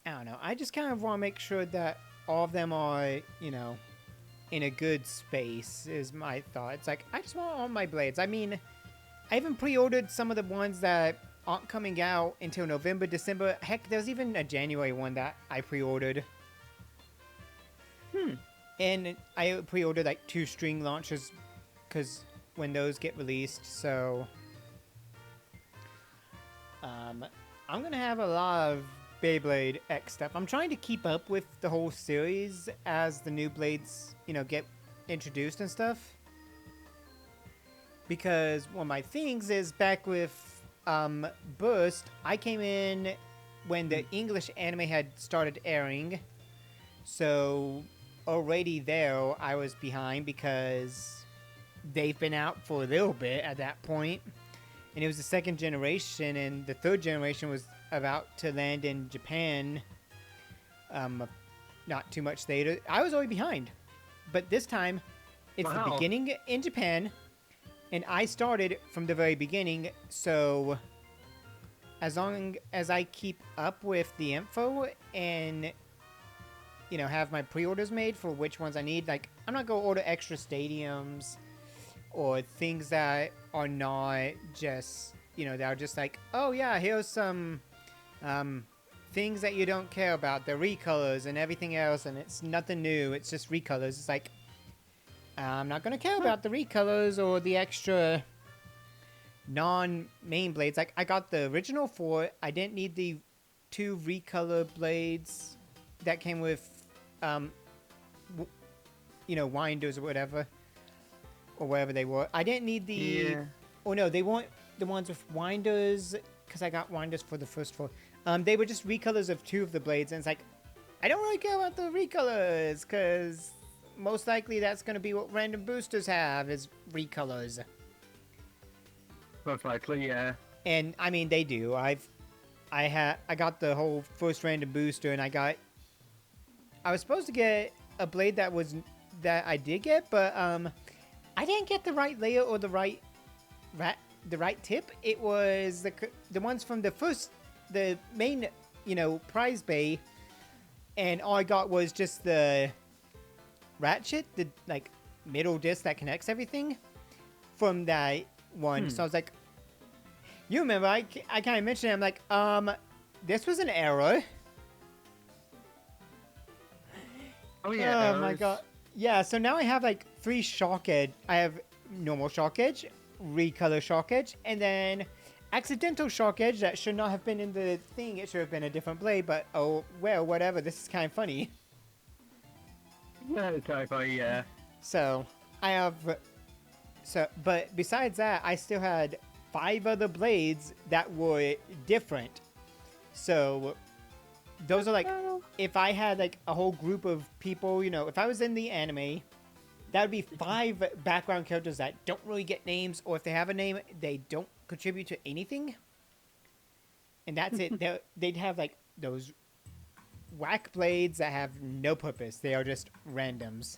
I don't know. I just kind of want to make sure that all of them are, in a good space is my thought. It's like, I just want all my blades. I mean, I even pre-ordered some of the ones that aren't coming out until November, December. Heck, there's even a January one that I pre-ordered. And I pre-ordered like 2 string launchers because when those get released, so I'm gonna have a lot of Beyblade X stuff. I'm trying to keep up with the whole series as the new blades, get introduced and stuff. Because one of my things is back with Burst, I came in when the English anime had started airing. So already there, I was behind because they've been out for a little bit at that point. And it was the 2nd generation, and the 3rd generation was about to land in Japan not too much later. I was already behind. But this time, it's the beginning in Japan, and I started from the very beginning, so as long as I keep up with the info and, have my pre-orders made for which ones I need, like, I'm not going to order extra stadiums or things that are not just, that are just like, oh yeah, here's some things that you don't care about, the recolors and everything else, and it's nothing new, it's just recolors. It's like, I'm not going to care about the recolors or the extra non-main blades. Like, I got the original 4, I didn't need the 2 recolor blades that came with, winders or whatever. Or wherever they were. I didn't need the... Yeah. Oh, no, they weren't the ones with winders, because I got winders for the first 4. They were just recolors of 2 of the blades, and it's like, I don't really care about the recolors, because most likely that's going to be what random boosters have, is recolors. Most likely, yeah. And, I mean, they do. I got the whole first random booster, and I was supposed to get a blade that I did get, but, I didn't get the right layer or the right tip. It was the ones from the main, prize bay, and all I got was just the ratchet, the like middle disc that connects everything from that one. So I was like, you remember I kind of mentioned it, I'm like, this was an error. Oh yeah. Oh my god. Yeah, so now I have like 3 shock edge. I have normal shock edge, recolor shock edge, and then accidental shock edge that should not have been in the thing. It should have been a different blade, but oh well, whatever. This is kind of funny. Yeah, it's kind of funny, yeah. So I have, but besides that, I still had 5 other blades that were different. So those are like, if I had like a whole group of people, if I was in the anime, that would be 5 background characters that don't really get names, or if they have a name, they don't contribute to anything. And that's it. They'd have like those whack blades that have no purpose. They are just randoms.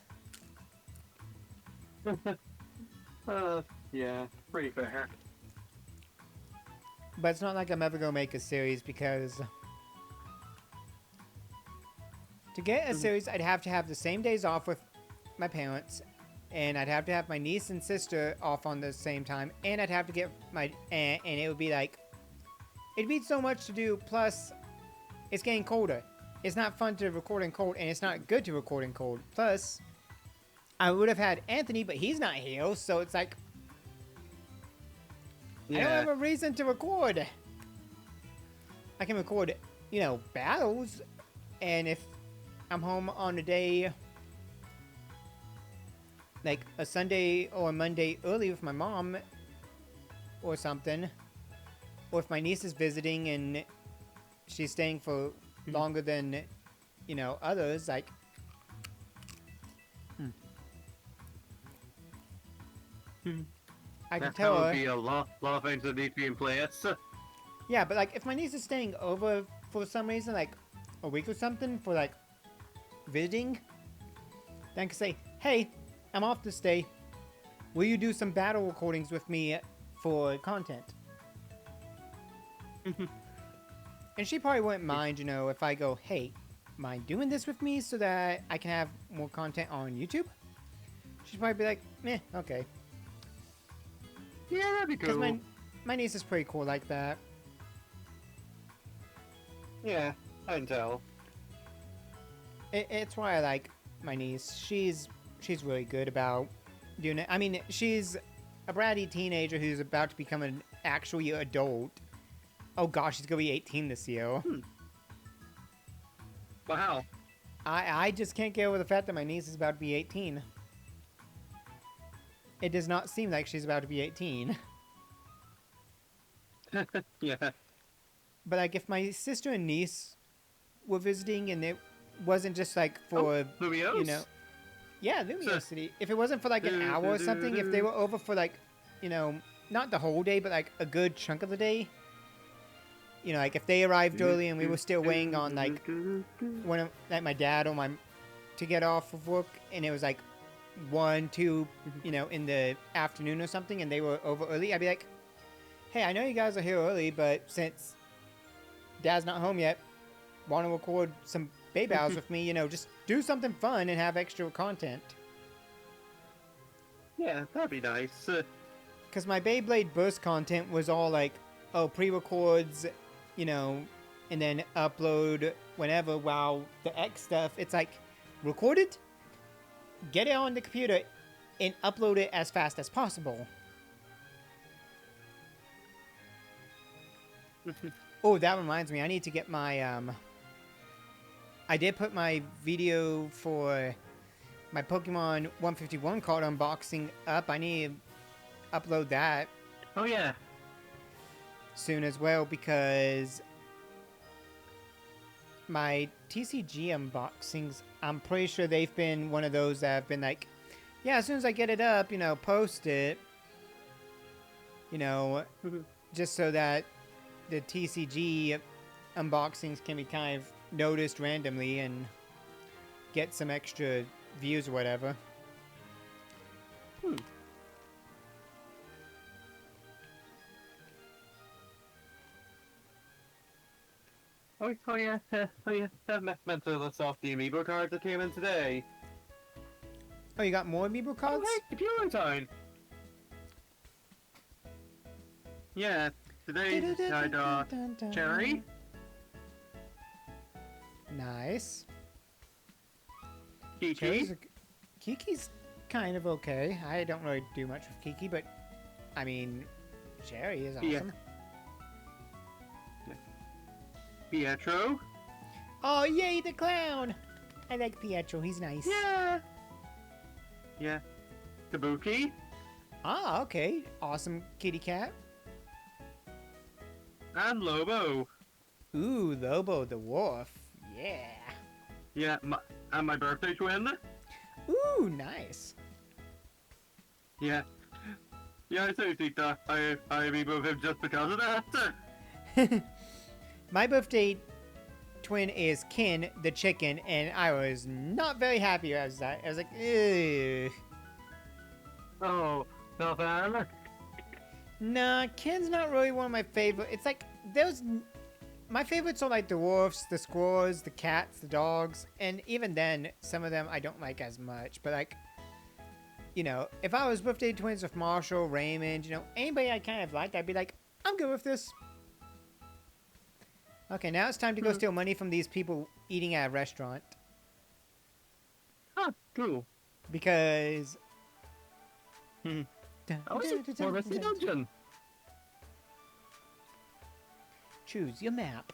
Yeah, pretty fair. But it's not like I'm ever gonna make a series because to get a series, I'd have to have the same days off with my parents, and I'd have to have my niece and sister off on the same time, and I'd have to get my aunt, and it would be like, it'd be so much to do, plus it's getting colder. It's not fun to record in cold, and it's not good to record in cold. Plus, I would have had Anthony, but he's not here, so it's like, I don't have a reason to record. I can record, battles, and if I'm home on a day, like a Sunday or a Monday early with my mom, or something, or if my niece is visiting and she's staying for longer than, you know, others, like, I can That tell would her. be a lot of things that need to be in place. Yeah, but like if my niece is staying over for some reason, like a week or something for like visiting, then I can say, hey, I'm off to stay. Will you do some battle recordings with me for content? And she probably wouldn't mind, you know, if I go, hey, mind doing this with me so that I can have more content on YouTube? She'd probably be like, meh, okay. Yeah, that'd be Because cool. my niece is pretty cool like that. Yeah, I can tell. It's why I like my niece. She's really good about doing it. I mean, she's a bratty teenager who's about to become an actual adult. Oh gosh, she's gonna be 18 this year. Wow. I just can't get over the fact that my niece is about to be 18. It does not seem like she's about to be 18. Yeah. But like, if my sister and niece were visiting and it wasn't just like for, Lumios? you know, yeah, Lumio City. If it wasn't for like an hour or something, if they were over for like, you know, not the whole day, but like a good chunk of the day, you know, like if they arrived early and we were still waiting on like one of like my dad or my to get off of work, and it was like 1, 2, you know, in the afternoon or something, and they were over early, I'd be like, hey, I know you guys are here early, but since Dad's not home yet, want to record some baby hours with me, you know, just do something fun and have extra content. Yeah, that'd be nice. Because my Beyblade Burst content was all like, oh, pre-records, you know, and then upload whenever, while the X stuff, it's like, record it, get it on the computer, and upload it as fast as possible. Oh, that reminds me, I need to get my, I did put my video for my Pokemon 151 card unboxing up. I need to upload that Oh yeah. soon as well, because my TCG unboxings, I'm pretty sure they've been one of those that have been like, yeah, as soon as I get it up, you know, post it, you know, just so that the TCG unboxings can be kind of noticed randomly and get some extra views or whatever. Oh yeah. Oh yeah. That meant to list off the amiibo cards that came in today. Oh, you got more amiibo cards? Oh hey, computer time. Yeah. Today I got Cherry. Nice. Kiki. Kiki's kind of okay. I don't really do much with Kiki, but I mean, Cherry is awesome. Yeah. Pietro. Oh, yay, the clown! I like Pietro. He's nice. Yeah. Yeah. Kabuki. Ah, okay. Awesome kitty cat. And Lobo. Ooh, Lobo the wolf. Yeah. Yeah, and my birthday twin. Ooh, nice. Yeah. Yeah, I do think that I amiibo him just because of that. My birthday twin is Kin the chicken, and I was not very happy as that. I was like, ugh. Oh, not bad. Nah, Kin's not really one of my favorite. It's like, my favorites are like the wolves, the squirrels, the cats, the dogs, and even then, some of them I don't like as much. But like, you know, if I was birthday twins with Marshall, Raymond, you know, anybody I kind of liked, I'd be like, I'm good with this. Okay, now it's time to go steal money from these people eating at a restaurant. Huh, cool. Because... I was more of a dungeon. Choose your map.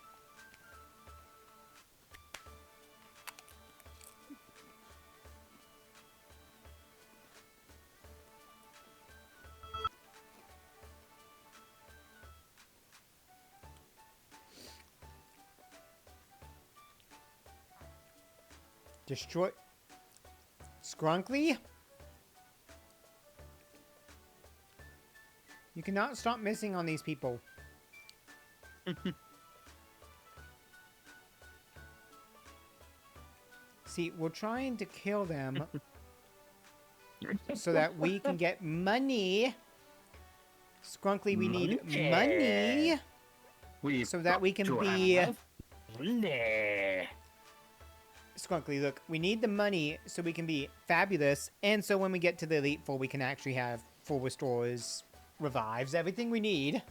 Destroy. Skrunkly? You cannot stop missing on these people. See, we're trying to kill them so that we can get money. Skrunkly, we need money so that we can be... Skrunkly, look, we need the money so we can be fabulous, and so when we get to the Elite Four, we can actually have full restores, revives, everything we need.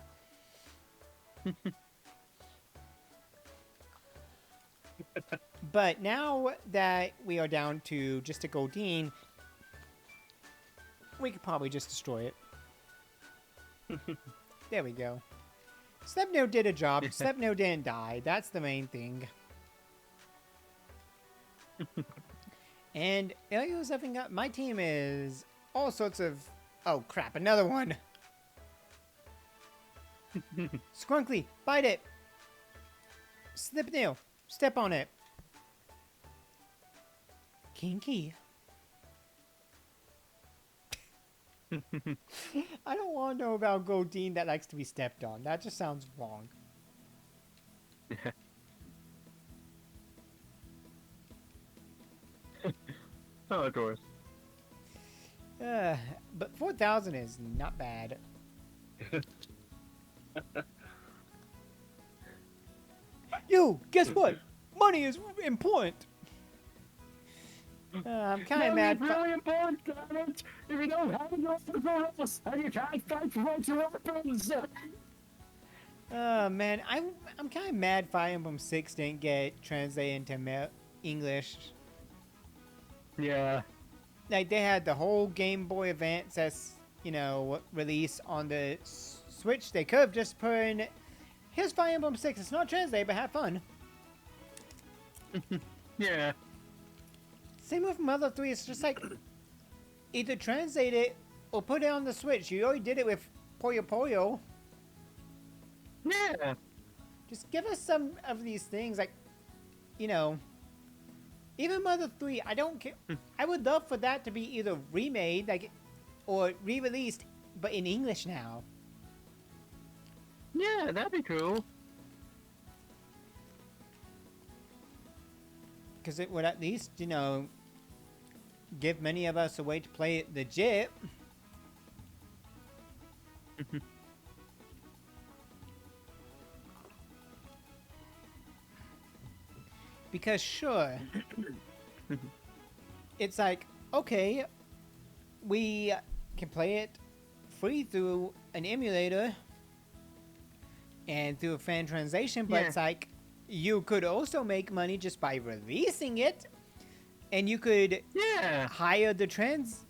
But now that we are down to just a Goldeen, we could probably just destroy it. There we go. Slepno did a job. Slepno didn't die. That's the main thing. And Elio's having up. My team is all sorts of... Oh, crap. Another one. Skrunkly, bite it. Slipnail, step on it. Kinky. I don't want to know about Goldeen that likes to be stepped on. That just sounds wrong. Oh, of course. But 4,000 is not bad. Yo, guess what? Money is important. I'm kind of mad. It's really important, damn it! If you don't have it, you're the else, and you can't fight for what your weapons. Man, I'm kind of mad Fire Emblem 6 didn't get translated into English. Yeah. Like, they had the whole Game Boy Advance as, you know, release on the Switch. They could have just put in, here's Fire Emblem 6. It's not translated, but have fun. Yeah. Same with Mother 3. It's just like, either translate it or put it on the Switch. You already did it with Puyo Puyo. Yeah. Just give us some of these things, like, you know, even Mother 3, I don't care. I would love for that to be either remade, like, or re-released, but in English now. Yeah, that'd be cool. Because it would at least, you know, give many of us a way to play it legit. Because sure, it's like, okay, we can play it free through an emulator and through a fan translation, but Yeah. it's like, you could also make money just by releasing it, and you could Yeah. hire the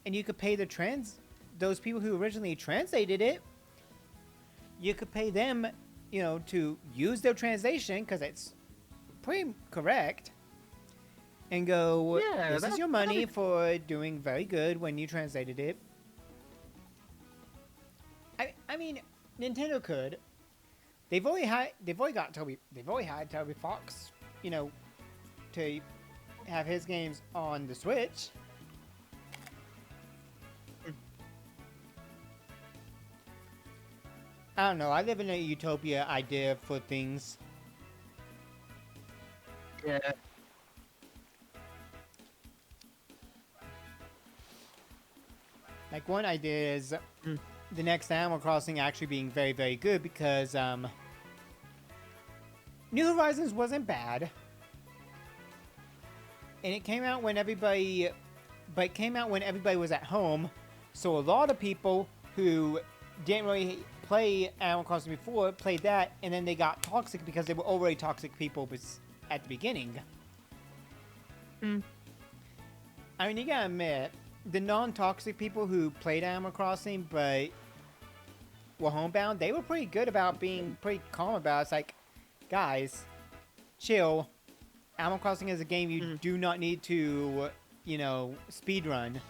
and you could pay those people who originally translated it, you could pay them, you know, to use their translation, because it's pretty correct, and go, Yeah, this is your money for doing very good when you translated it. I mean, Nintendo could. They've already had Toby Fox, you know, to have his games on the Switch. I don't know. I live in a utopia idea for things. Yeah. Like, one idea is the next Animal Crossing actually being very, very good, because New Horizons wasn't bad, and it came out when everybody was at home, so a lot of people who didn't really play Animal Crossing before played that, and then they got toxic because they were already toxic people at the beginning. I mean, you gotta admit, the non-toxic people who played Animal Crossing but were homebound, they were pretty good about being pretty calm about it. It's like, guys, chill. Animal Crossing is a game you do not need to, you know, speedrun.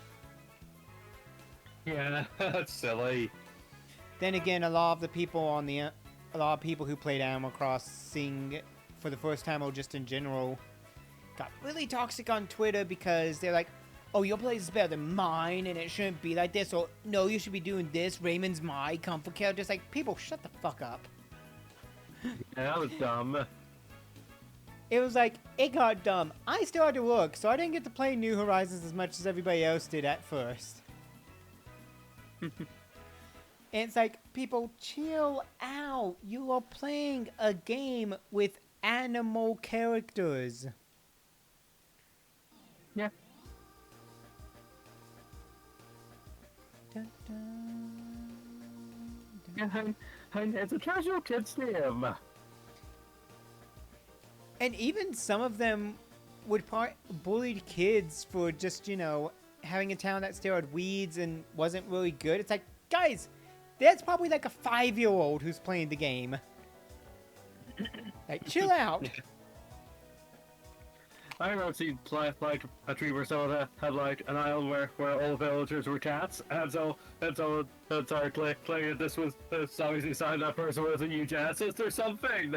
Yeah, that's silly. Then again, a lot of people who played Animal Crossing for the first time, or just in general, got really toxic on Twitter because they're like, oh, your place is better than mine and it shouldn't be like this, or no, you should be doing this. Raymond's my comfort character. It's like, people, shut the fuck up. Yeah, that was dumb. It was like, it got dumb. I still had to work, so I didn't get to play New Horizons as much as everybody else did at first. And it's like, people, chill out. You are playing a game with animal characters. Yeah. Dun, dun, dun. Yeah, and it's a casual kids game. And even some of them would bullied kids for just, you know, having a town that still had weeds and wasn't really good. It's like, guys, that's probably like a 5-year-old who's playing the game. Like, chill out. I remember seeing like a tree where someone had like an island where all villagers were cats, and someone started claiming this was obviously signed that person was a eugenicist or something.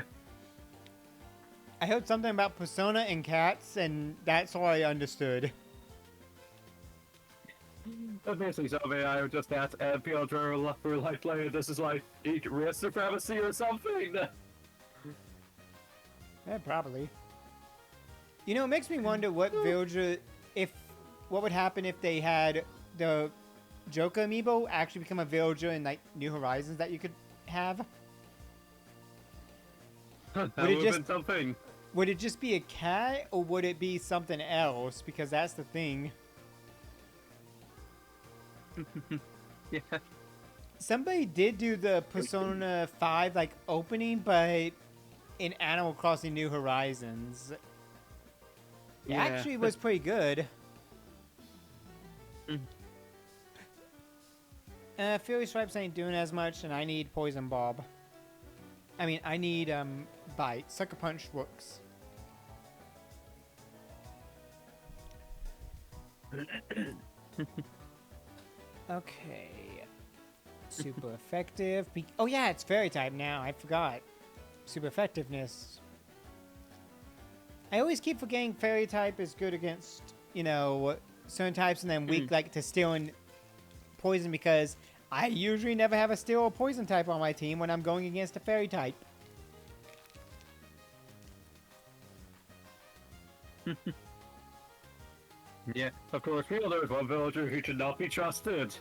I heard something about Persona and cats, and that's all I understood. That's basically something I would just ask, and people were like playing this is like race supremacy or something. Yeah, probably. You know, it makes me wonder what villager, what would happen if they had the Joker amiibo actually become a villager in like New Horizons that you could have. That would have been something. Would it just be a cat, or would it be something else? Because that's the thing. Yeah. Somebody did do the Persona 5 like opening, but in Animal Crossing New Horizons. It actually was pretty good. Fury Stripes ain't doing as much, and I need Poison Bob. I mean, I need Bite. Sucker Punch works. Okay. Super effective. Oh yeah, it's fairy type now. I forgot. Super effectiveness. I always keep forgetting fairy type is good against, you know, certain types, and then weak like to steel and poison, because I usually never have a steel or poison type on my team when I'm going against a fairy type. Yeah, of course, we know there's one villager who should not be trusted.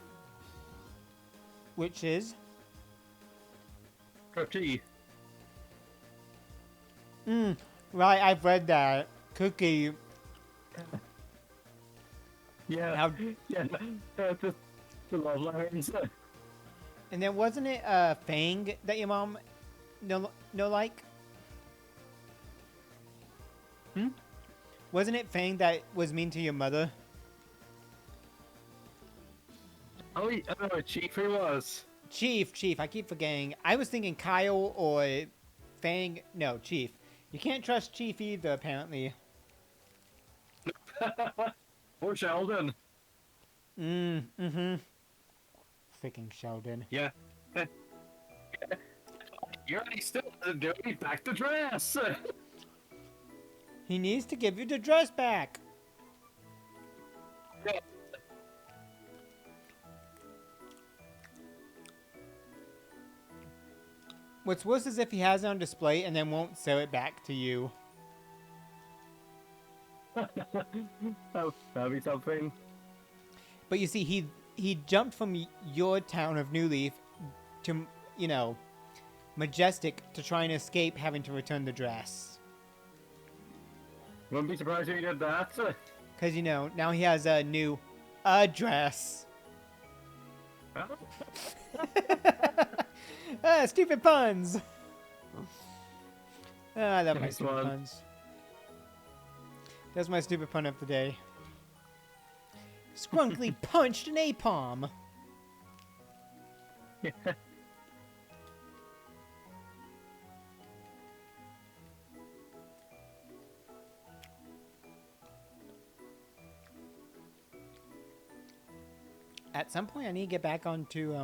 Which is? Cookie. Right, I've read that. Cookie. Yeah. How... Yeah, the love letters. And then wasn't it Fang that your mom no like? Wasn't it Fang that was mean to your mother? Oh, Chief he was. Chief. I keep forgetting. I was thinking Kyle or Fang. No, Chief. You can't trust Chief either, apparently. Or Sheldon. Mm-hmm. Freaking Sheldon. Yeah. You already still doing back to dress. He needs to give you the dress back. Yeah. What's worse is if he has it on display and then won't sell it back to you. That'd be something. But you see, he jumped from your town of New Leaf to, you know, Majestic to try and escape having to return the dress. Wouldn't be surprised if he did that. Because, you know, now he has a new address. Stupid puns. I love my stupid puns. That's my stupid pun of the day. Scrunkly punched an napalm. Yeah. At some point, I need to get back onto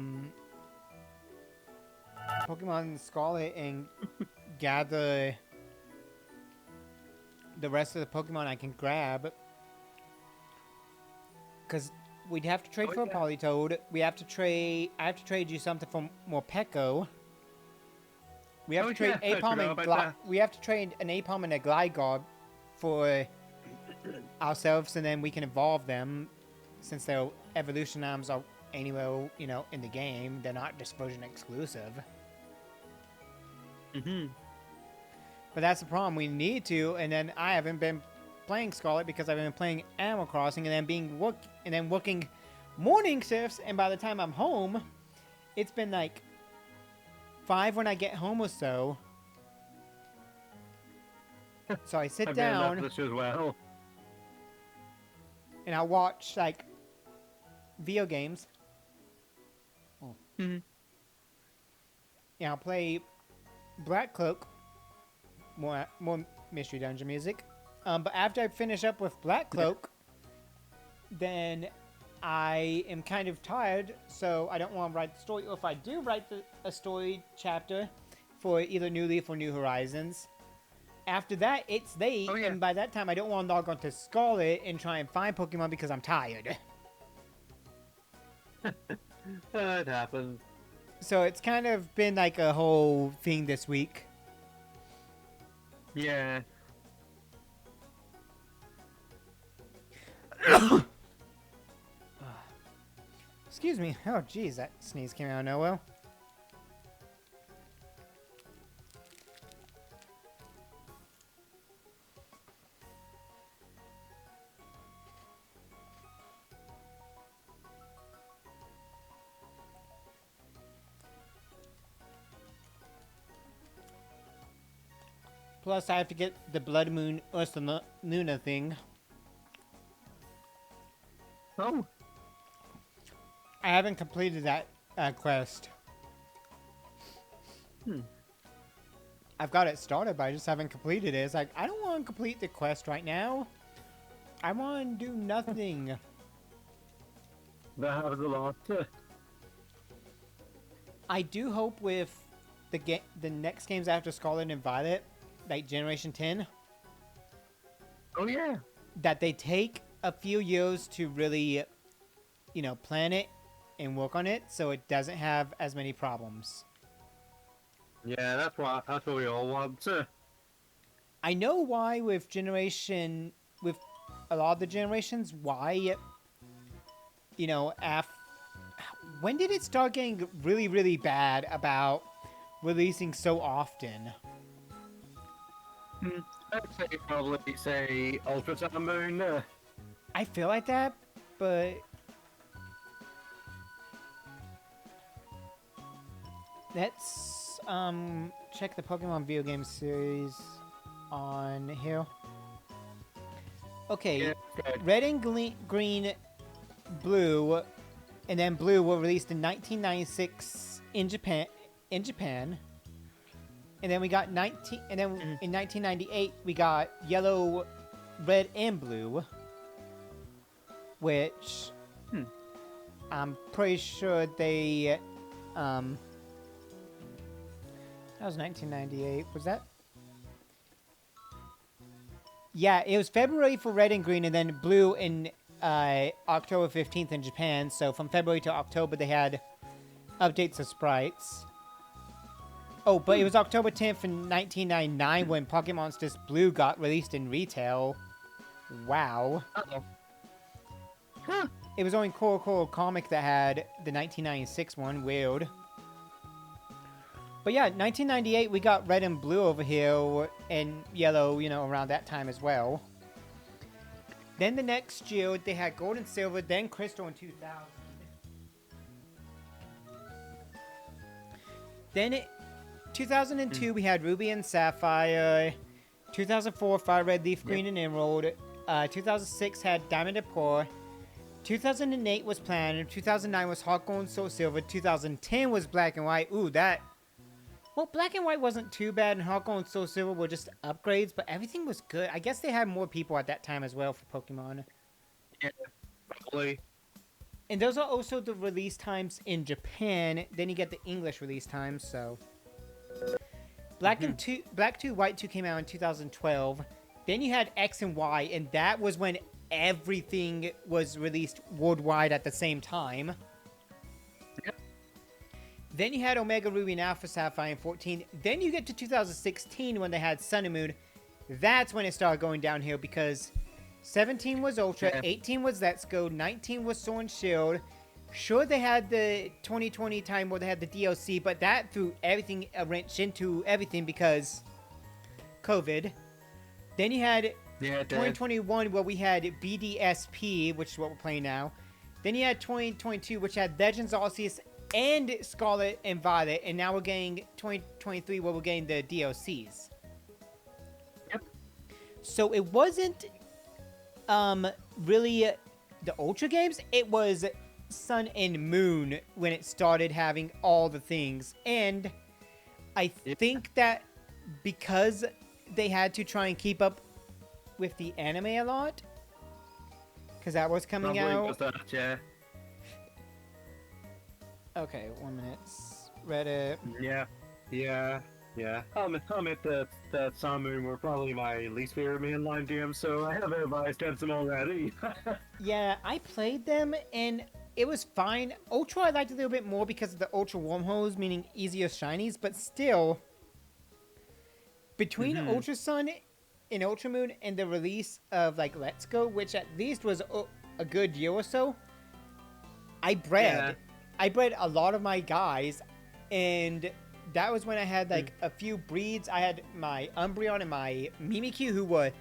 Pokemon Scarlet and gather the rest of the Pokemon I can grab. Because we'd have to trade for a Politoed. I have to trade you something for Morpeko. We have to trade Apom and we have to trade an Apom and a Gligar for ourselves, and then we can evolve them since their evolution arms are anywhere, in the game. They're not just version exclusive. But that's the problem. We need to, and then I haven't been playing Scarlet because I've been playing Animal Crossing and then working morning shifts, and by the time I'm home, it's been like 5 when I get home or so. So I sit down as well. and I watch like video games. Yeah, I'll play Black Cloak, more Mystery Dungeon music. But after I finish up with Black Cloak, then I am kind of tired, so I don't want to write the story. Or if I do write a story chapter for either New Leaf or New Horizons, after that, it's late, and by that time, I don't want to log on to Scarlet and try and find Pokemon because I'm tired. It happens. So it's kind of been like a whole thing this week. Yeah. Excuse me. Oh, jeez, that sneeze came out of nowhere. Plus, I have to get the Blood Moon Ursa Luna thing. Oh. I haven't completed that quest. I've got it started, but I just haven't completed it. It's like, I don't want to complete the quest right now. I want to do nothing. That happens a lot. I do hope with the next games after Scarlet and Violet, like Generation 10. Oh, yeah. That they take a few years to really, plan it and work on it so it doesn't have as many problems. Yeah, that's what we all want. I know why with a lot of the generations, why, when did it start getting really, really bad about releasing so often? I'd probably say Ultra Sun Moon. I feel like that, but let's check the Pokemon video game series on here. Okay, Red and Green, Blue, and then Blue were released in 1996 in Japan. And then we got in 1998 we got Yellow, Red, and Blue, which I'm pretty sure they that was 1998. Was that? Yeah, it was February for Red and Green, and then Blue in October 15th in Japan. So from February to October they had updates of sprites. Oh, but it was October 10th in 1999 when Pocket Monsters Blue got released in retail. Wow. Uh-oh. Huh. It was only Coco Comic that had the 1996 one. Weird. But yeah, 1998 we got Red and Blue over here, and Yellow, around that time as well. Then the next year they had Gold and Silver, then Crystal in 2000. Then 2002 we had Ruby and Sapphire. 2004 Fire Red, Leaf Green, and Emerald. 2006 had Diamond and Pearl. 2008 was Platinum. 2009 was Heart Gold and Soul Silver. 2010 was Black and White. Ooh, that... Well, Black and White wasn't too bad, and Heart Gold and Soul Silver were just upgrades, but everything was good. I guess they had more people at that time as well for Pokemon. Yeah, probably. And those are also the release times in Japan. Then you get the English release times, so... Black 2, White 2 came out in 2012. Then you had X and Y, and that was when everything was released worldwide at the same time. Yep. Then you had Omega Ruby and Alpha Sapphire in 14. Then you get to 2016 when they had Sun and Moon. That's when it started going downhill because 17 was Ultra, Yeah. 18 was Let's Go, 19 was Sword and Shield. Sure, they had the 2020 time where they had the DLC, but that threw everything a wrench into everything because COVID. Then you had Yeah, it did. 2021 where we had BDSP, which is what we're playing now. Then you had 2022, which had Legends Arceus and Scarlet and Violet, and now we're getting 2023 where we're getting the DLCs. Yep. So it wasn't really the Ultra games, it was Sun and Moon when it started having all the things. And I Yep. think that because they had to try and keep up with the anime a lot, because that was coming Probably out. was that, yeah. Okay, 1 minute. Reddit. Yeah. I'll admit that Sun Moon were probably my least favorite mainline games, so I have advised against them already. Yeah, I played them and it was fine. Ultra I liked a little bit more because of the Ultra wormholes, meaning easier shinies, but still, between Ultra Sun and Ultra Moon and the release of like Let's Go, which at least was a good year or so, I bred a lot of my guys, and that was when I had like a few breeds. I had my Umbreon and my Mimikyu who were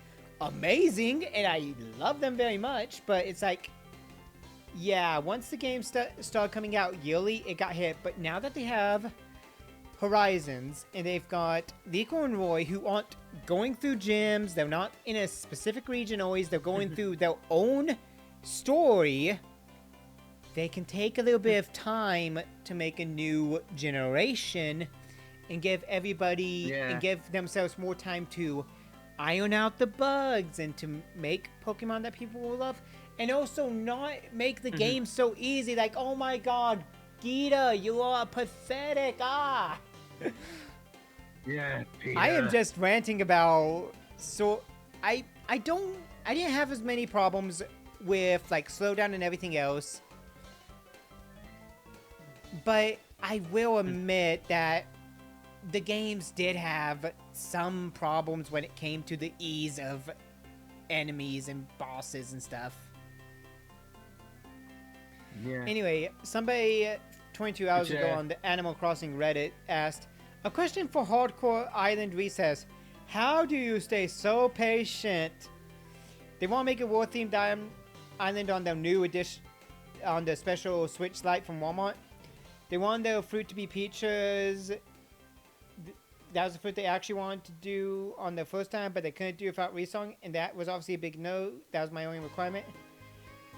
amazing, and I love them very much, but it's like, yeah, once the game started coming out yearly, it got hit, but now that they have Horizons, and they've got Liko and Roy, who aren't going through gyms, they're not in a specific region always, they're going through their own story, they can take a little bit of time to make a new generation and give everybody and give themselves more time to iron out the bugs and to make Pokemon that people will love, and also not make the game so easy, like, oh my god, Gita, you are pathetic, Yeah, Peter. I am just ranting about, so I didn't have as many problems with like slowdown and everything else, but I will admit that the games did have some problems when it came to the ease of enemies and bosses and stuff. Yeah. Anyway, somebody 22 hours ago Yeah. on the Animal Crossing Reddit asked, a question for Hardcore Island Recess. How do you stay so patient? They want to make a war-themed island on their new edition, on the special Switch Lite from Walmart. They want their fruit to be peaches. That was the fruit they actually wanted to do on the first time, but they couldn't do it without resong, and that was obviously a big no. That was my only requirement.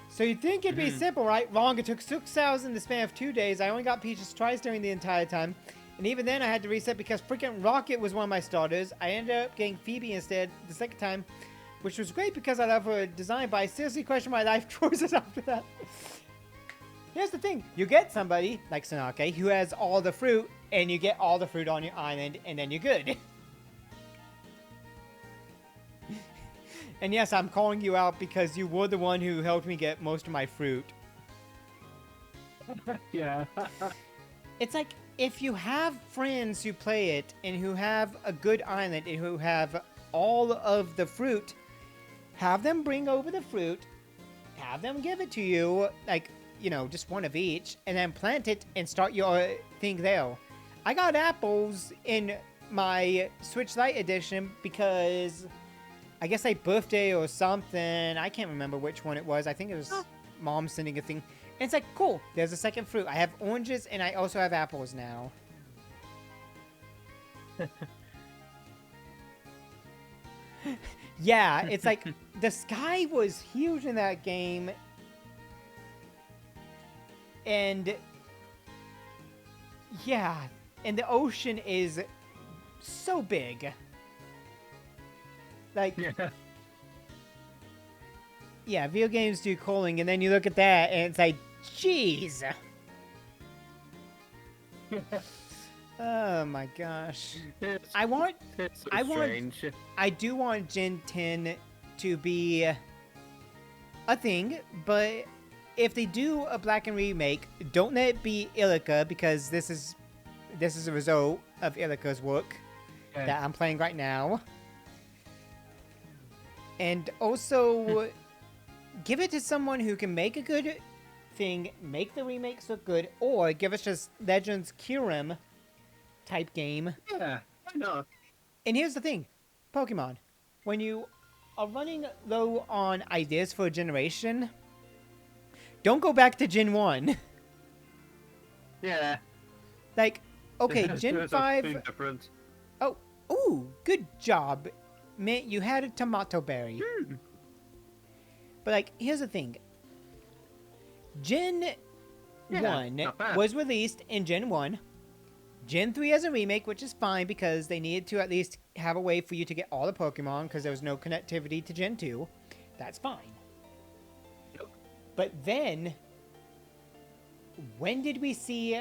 So you'd think it'd be simple, right? Wrong. It took 6 hours in the span of 2 days. I only got peaches twice during the entire time. And even then I had to reset because freaking Rocket was one of my starters. I ended up getting Phoebe instead the second time, which was great because I love her design, but I seriously question my life choices after that. Here's the thing. You get somebody, like Sanake, who has all the fruit, and you get all the fruit on your island, and then you're good. And yes, I'm calling you out because you were the one who helped me get most of my fruit. Yeah. It's like, if you have friends who play it, and who have a good island, and who have all of the fruit, have them bring over the fruit, have them give it to you, like, you know, just one of each, and then plant it and start your thing there. I got apples in my Switch Lite edition because I guess like birthday or something. I can't remember which one it was. I think it was mom sending a thing. And it's like, cool, there's a second fruit. I have oranges and I also have apples now. Yeah, it's like the sky was huge in that game. And yeah, and the ocean is so big. Like, yeah, video games do cooling, and then you look at that, and it's like, jeez. Oh my gosh. It's, I want, it's so I want, strange. I do want Gen 10 to be a thing, but if they do a Black and remake, don't let it be Illica because this is a result of Illica's work Yeah. that I'm playing right now. And also give it to someone who can make a good thing, make the remakes look good, or give us just Legends Kyurem type game. Yeah, I know. And here's the thing, Pokemon, when you are running low on ideas for a generation, don't go back to Gen 1. Yeah. Like, okay, There's Gen a 5... big difference. Oh, ooh, good job. Man, you had a tomato berry. But, like, here's the thing. Gen Yeah, 1 not bad. was released in Gen 1. Gen 3 as a remake, which is fine because they needed to at least have a way for you to get all the Pokemon because there was no connectivity to Gen 2. That's fine. Yep. But then, when did we see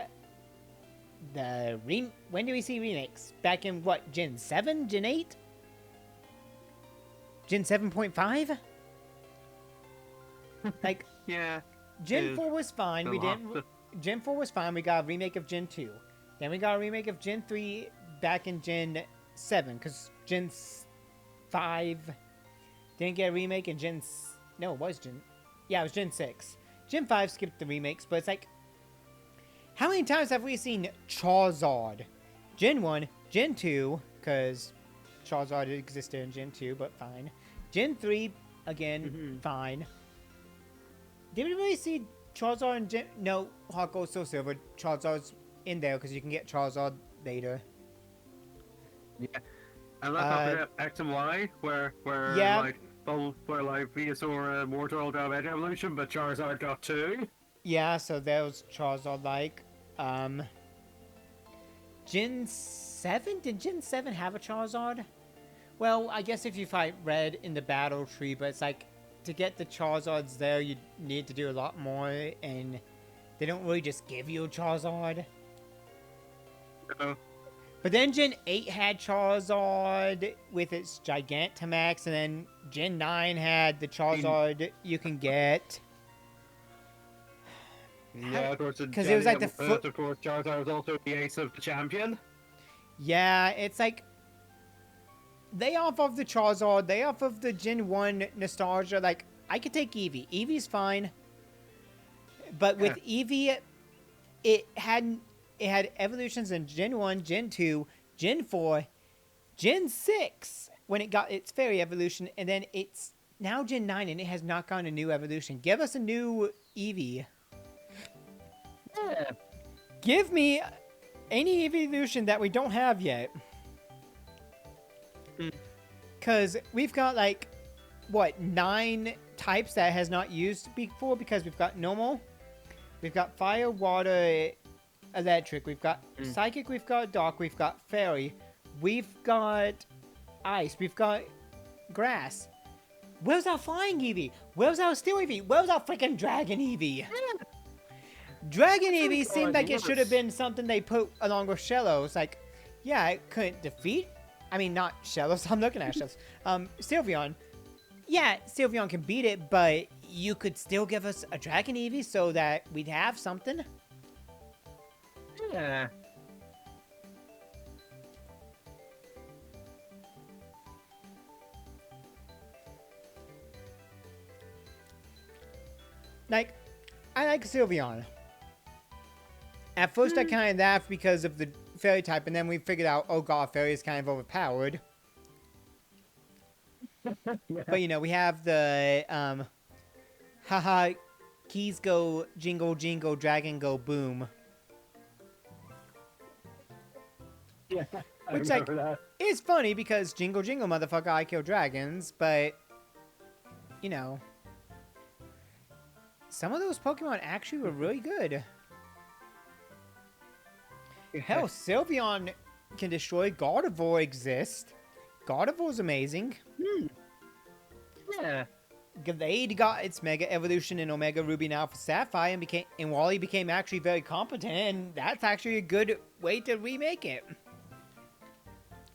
when did we see remakes? Back in what, Gen 7? Gen 8? Gen 7.5? Like, Yeah. Gen Is 4 was fine. We still didn't. hot. Gen 4 was fine. We got a remake of Gen 2. Then we got a remake of Gen 3 back in Gen 7. Because Gen 5 didn't get a remake. And no, it was Gen... Yeah, it was Gen 6. Gen 5 skipped the remakes. But it's like... How many times have we seen Charizard? Gen 1, Gen 2, because Charizard existed in Gen 2, but fine. Gen 3, again, fine. Did we really see Charizard in Gen... No, Heart Gold, Soul Silver. Charizard's in there, because you can get Charizard later. Yeah. And let's not forget X and Y, where Yeah. like both where like Venusaur and Mortal got Mega Evolution, but Charizard got 2. Yeah, so there was Charizard-like. Gen 7? Did Gen 7 have a Charizard? Well, I guess if you fight Red in the battle tree, but it's like, to get the Charizards there, you need to do a lot more, and they don't really just give you a Charizard. No. But then Gen 8 had Charizard with its Gigantamax, and then Gen 9 had the Charizard you can get. Yeah, of course. 'Cause it was like the of course, Charizard was also the ace of the champion. Yeah, it's like, they off of the Charizard, they off of the Gen 1 nostalgia. Like, I could take Eevee. Eevee's fine. But with Eevee, it had evolutions in Gen 1, Gen 2, Gen 4, Gen 6 when it got its fairy evolution, and then it's now Gen 9 and it has not gotten a new evolution. Give us a new Eevee. Yeah. Give me any evolution that we don't have yet. Because we've got, like, what, 9 types that has not used before, because we've got normal, we've got fire, water, electric, we've got psychic, we've got dark, we've got fairy, we've got ice, we've got grass. Where's our flying Eevee? Where's our steel Eevee? Where's our freaking dragon Eevee? Dragon Eevee seemed like it should have been something they put along with Shellos. Like, yeah, it couldn't defeat... I mean, not Shellos. I'm looking at Shellos. Sylveon. Yeah, Sylveon can beat it, but you could still give us a Dragon Eevee so that we'd have something. Yeah. Like, I like Sylveon. At first, I kind of laughed because of the fairy type, and then we figured out, oh god, fairy is kind of overpowered. Yeah. But, you know, we have the, haha, keys go jingle jingle, dragon go boom. Yeah. I Which, like, remember that. it's funny because jingle jingle, motherfucker, I kill dragons, but, you know, some of those Pokemon actually were really good. Hell, Sylveon can destroy. Gardevoir exists. Gardevoir's amazing. Yeah. Glade got its Mega Evolution in Omega Ruby and Alpha Sapphire, and Wally became actually very competent, and that's actually a good way to remake it.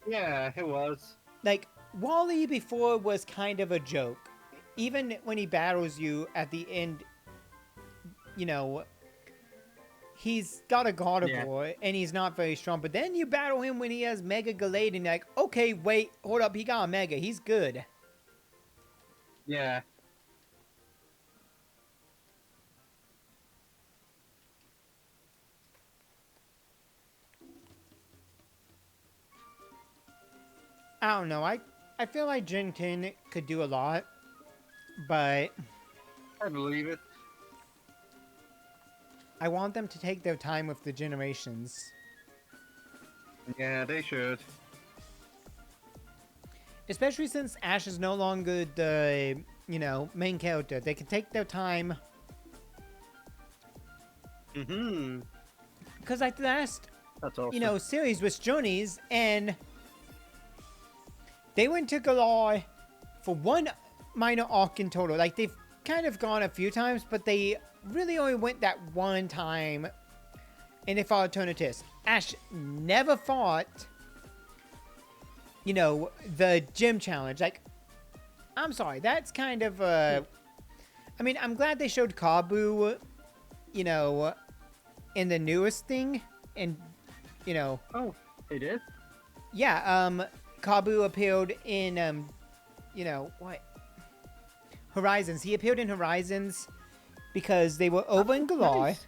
Yeah, it was. Like, Wally before was kind of a joke. Even when he battles you at the end, you know, he's got a Gardevoir, and he's not very strong. But then you battle him when he has Mega Glade, and you're like, okay, wait, hold up, he got a Mega, he's good. Yeah. I don't know, I feel like Gen 10 could do a lot, but I believe it. I want them to take their time with the generations. Yeah, they should. Especially since Ash is no longer the, you know, main character. They can take their time. Mm-hmm. Because like the last, That's awesome. you know, series was Journeys, and they went to Galar for one minor arc in total. Like, they've kind of gone a few times, but they really only went that one time, and they fought Eternatus. Ash never fought, you know, the gym challenge. Like, I'm sorry, that's kind of I mean, I'm glad they showed Kabu, you know, in the newest thing, and, you know... Oh, they did? Yeah, Kabu appeared in, you know, what? Horizons. He appeared in Horizons because they were over in Galar, Nice.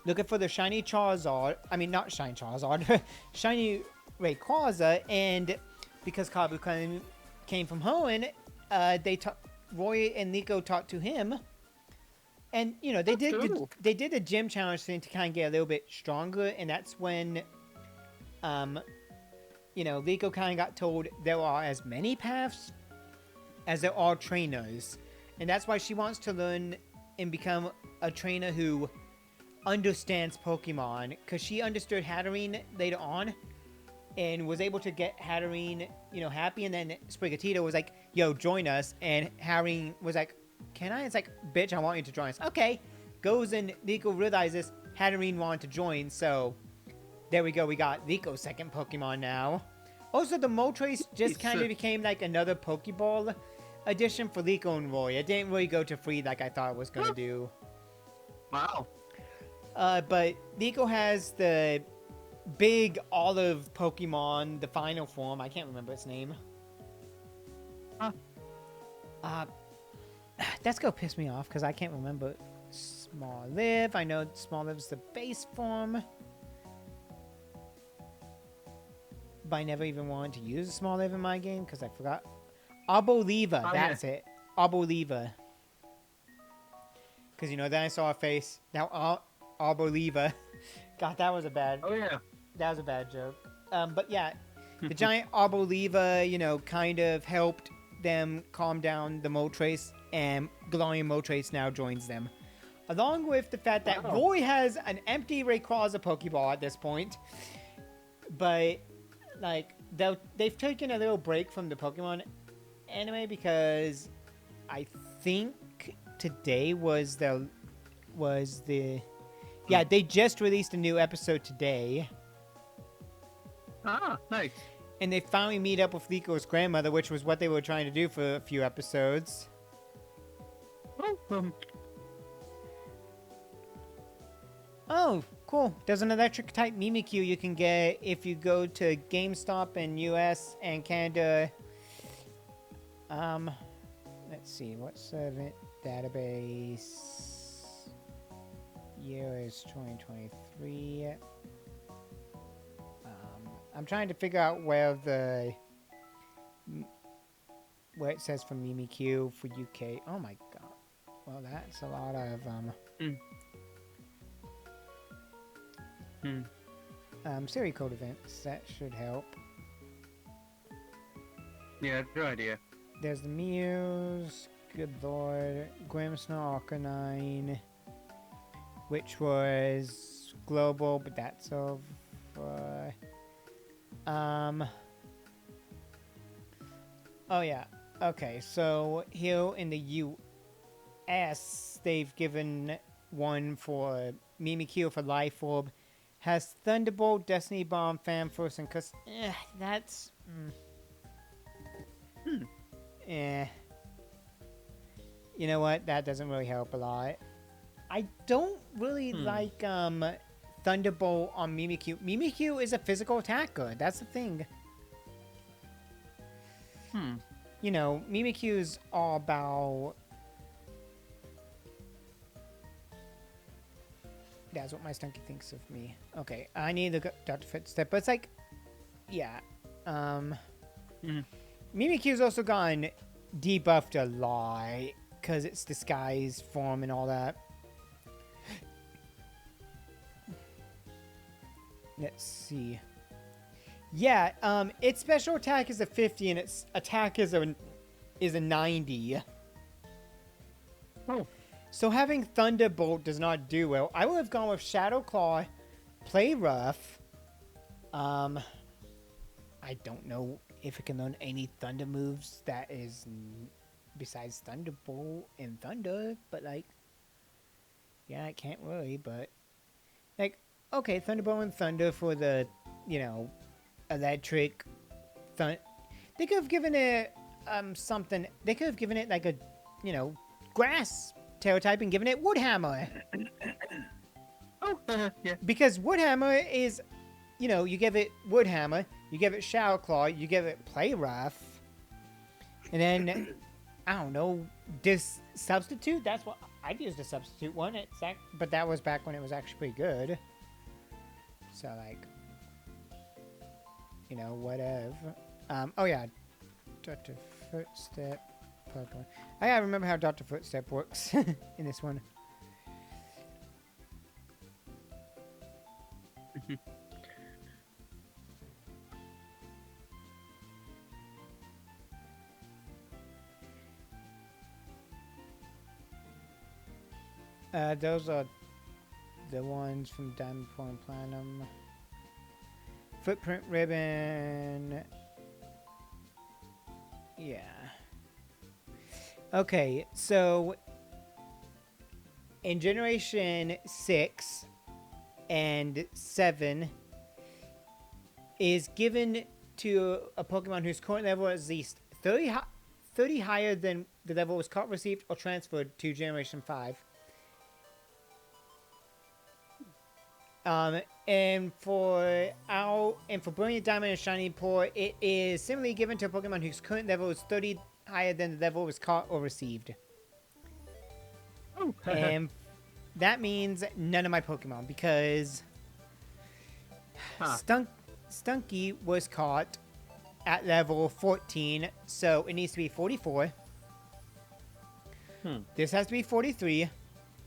looking for the shiny Charizard. I mean, not shiny Charizard, shiny Rayquaza, and because Kabu came from Hoenn, Roy and Nico talked to him, and you know they cool. they did a gym challenge thing to kind of get a little bit stronger, and that's when, you know, Nico kind of got told there are as many paths as there are trainers, and that's why she wants to learn and become a trainer who understands Pokemon, because she understood Hatterene later on and was able to get Hatterene, you know, happy, and then Sprigatito was like, yo, join us, and Hatterene was like, can I? It's like, bitch, I want you to join us. Okay, goes, and Nico realizes Hatterene wanted to join, so there we go, we got Nico's second Pokemon now. Also, the Moltres just kind of became like another Pokeball addition for Nico and Roy. It didn't really go to free like I thought it was going to do. Wow. But Nico has the big olive Pokemon, the final form. I can't remember its name. Huh. That's gonna piss me off because I can't remember. Smoliv. I know Smoliv's the base form. But I never even wanted to use a Smoliv in my game because I forgot. Arboliva. Oh, That's it. Arboliva. Because, you know, then I saw a face. Now, Arboliva. God, that was a bad... Oh, yeah. That was a bad joke. But yeah, the giant Arboliva, you know, kind of helped them calm down the Moltres, and Galarian Moltres now joins them. Along with the fact that Roy has an empty Rayquaza Pokeball at this point. But, like, they've taken a little break from the Pokemon anime because I think today was the... Yeah, they just released a new episode today. Ah, nice. And they finally meet up with Nico's grandmother, which was what they were trying to do for a few episodes. Oh, cool. There's an electric type Mimikyu you can get if you go to GameStop in US and Canada. Let's see, what's the database? Year is 2023. I'm trying to figure out where it says for Mimikyu for UK. Oh my god. Well, that's a lot of Siri code events. That should help. Yeah, good idea. There's the Muse, good lord, Grimmsnarl Arcanine, which was global, but that's over. Oh yeah. Okay, so here in the U.S., they've given one for Mimikyu for Life Orb. Has Thunderbolt, Destiny Bomb, Fan Force, and that's Hmm. eh. You know what? That doesn't really help a lot. I don't really like Thunderbolt on Mimikyu. Mimikyu is a physical attacker. That's the thing. Hmm. You know, Mimikyu's all about. That's what my stunky thinks of me. Okay, I need the Dr. Footstep, but it's like, yeah. Mimikyu's also gotten debuffed a lot because it's disguise form and all that. Let's see. Yeah, its special attack is a 50 and its attack is a 90. Oh. So having Thunderbolt does not do well. I would have gone with Shadow Claw, Play Rough. I don't know if it can learn any Thunder moves that is besides Thunderbolt and Thunder, but like, yeah, it can't really. But like, okay, Thunderbolt and Thunder for the, you know, electric. They could have given it something. They could have given it like a, you know, grass tail type and given it Woodhammer. Oh, yeah. Because Woodhammer is, you know, you give it Woodhammer, you give it Shadow Claw, you give it Play Rough, and then I don't know, this substitute. That's what I've used a substitute one. But that was back when it was actually pretty good. So like, you know, whatever. Oh yeah, Dr. Footstep. Pokemon. I gotta remember how Dr. Footstep works in this one. Those are the ones from Diamond, Pearl, and Platinum. Footprint Ribbon. Yeah. Okay, so in Generation 6 and 7 is given to a Pokemon whose current level is at least 30 higher than the level was caught, received, or transferred to Generation 5. And for Brilliant Diamond and Shining Pearl, it is similarly given to a Pokemon whose current level is 30 higher than the level was caught or received. Oh. And that means none of my Pokemon, because Stunky was caught at level 14, so it needs to be 44. This has to be 43.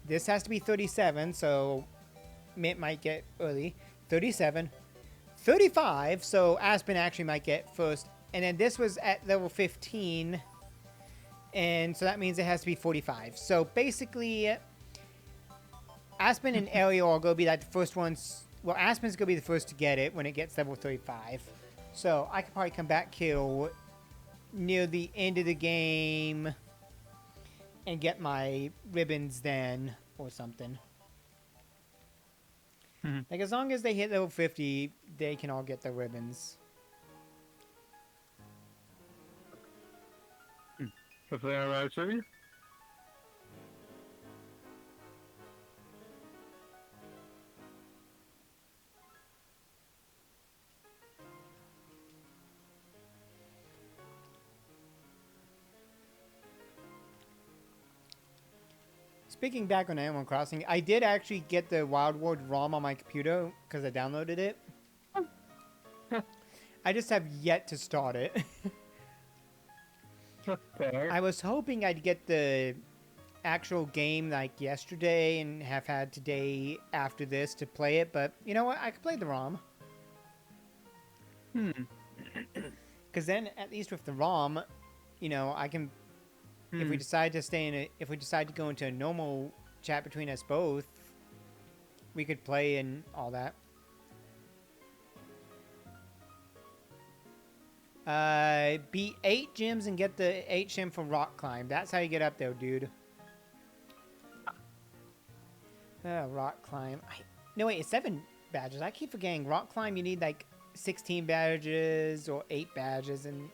This has to be 37, so Mint might get early. 37. 35, so Aspen actually might get first. And then this was at level 15, and so that means it has to be 45. So basically, Aspen and Ariel are going to be like the first ones. Well, Aspen's going to be the first to get it when it gets level 35. So I could probably come back here near the end of the game and get my ribbons then or something. Like, as long as they hit level 50, they can all get their ribbons. If they are out to you. Speaking back on Animal Crossing, I did actually get the Wild World ROM on my computer because I downloaded it. I just have yet to start it. Fair. I was hoping I'd get the actual game like yesterday and have had today after this to play it, but you know what? I could play the ROM. Because then, at least with the ROM, you know, I can. If we decide to if we decide to go into a normal chat between us both, we could play and all that. Beat 8 gyms and get the 8 shim from rock climb. That's how you get up there, dude. Rock climb. No, wait, it's 7 badges. I keep forgetting. Rock climb, you need like 16 badges or 8 badges. And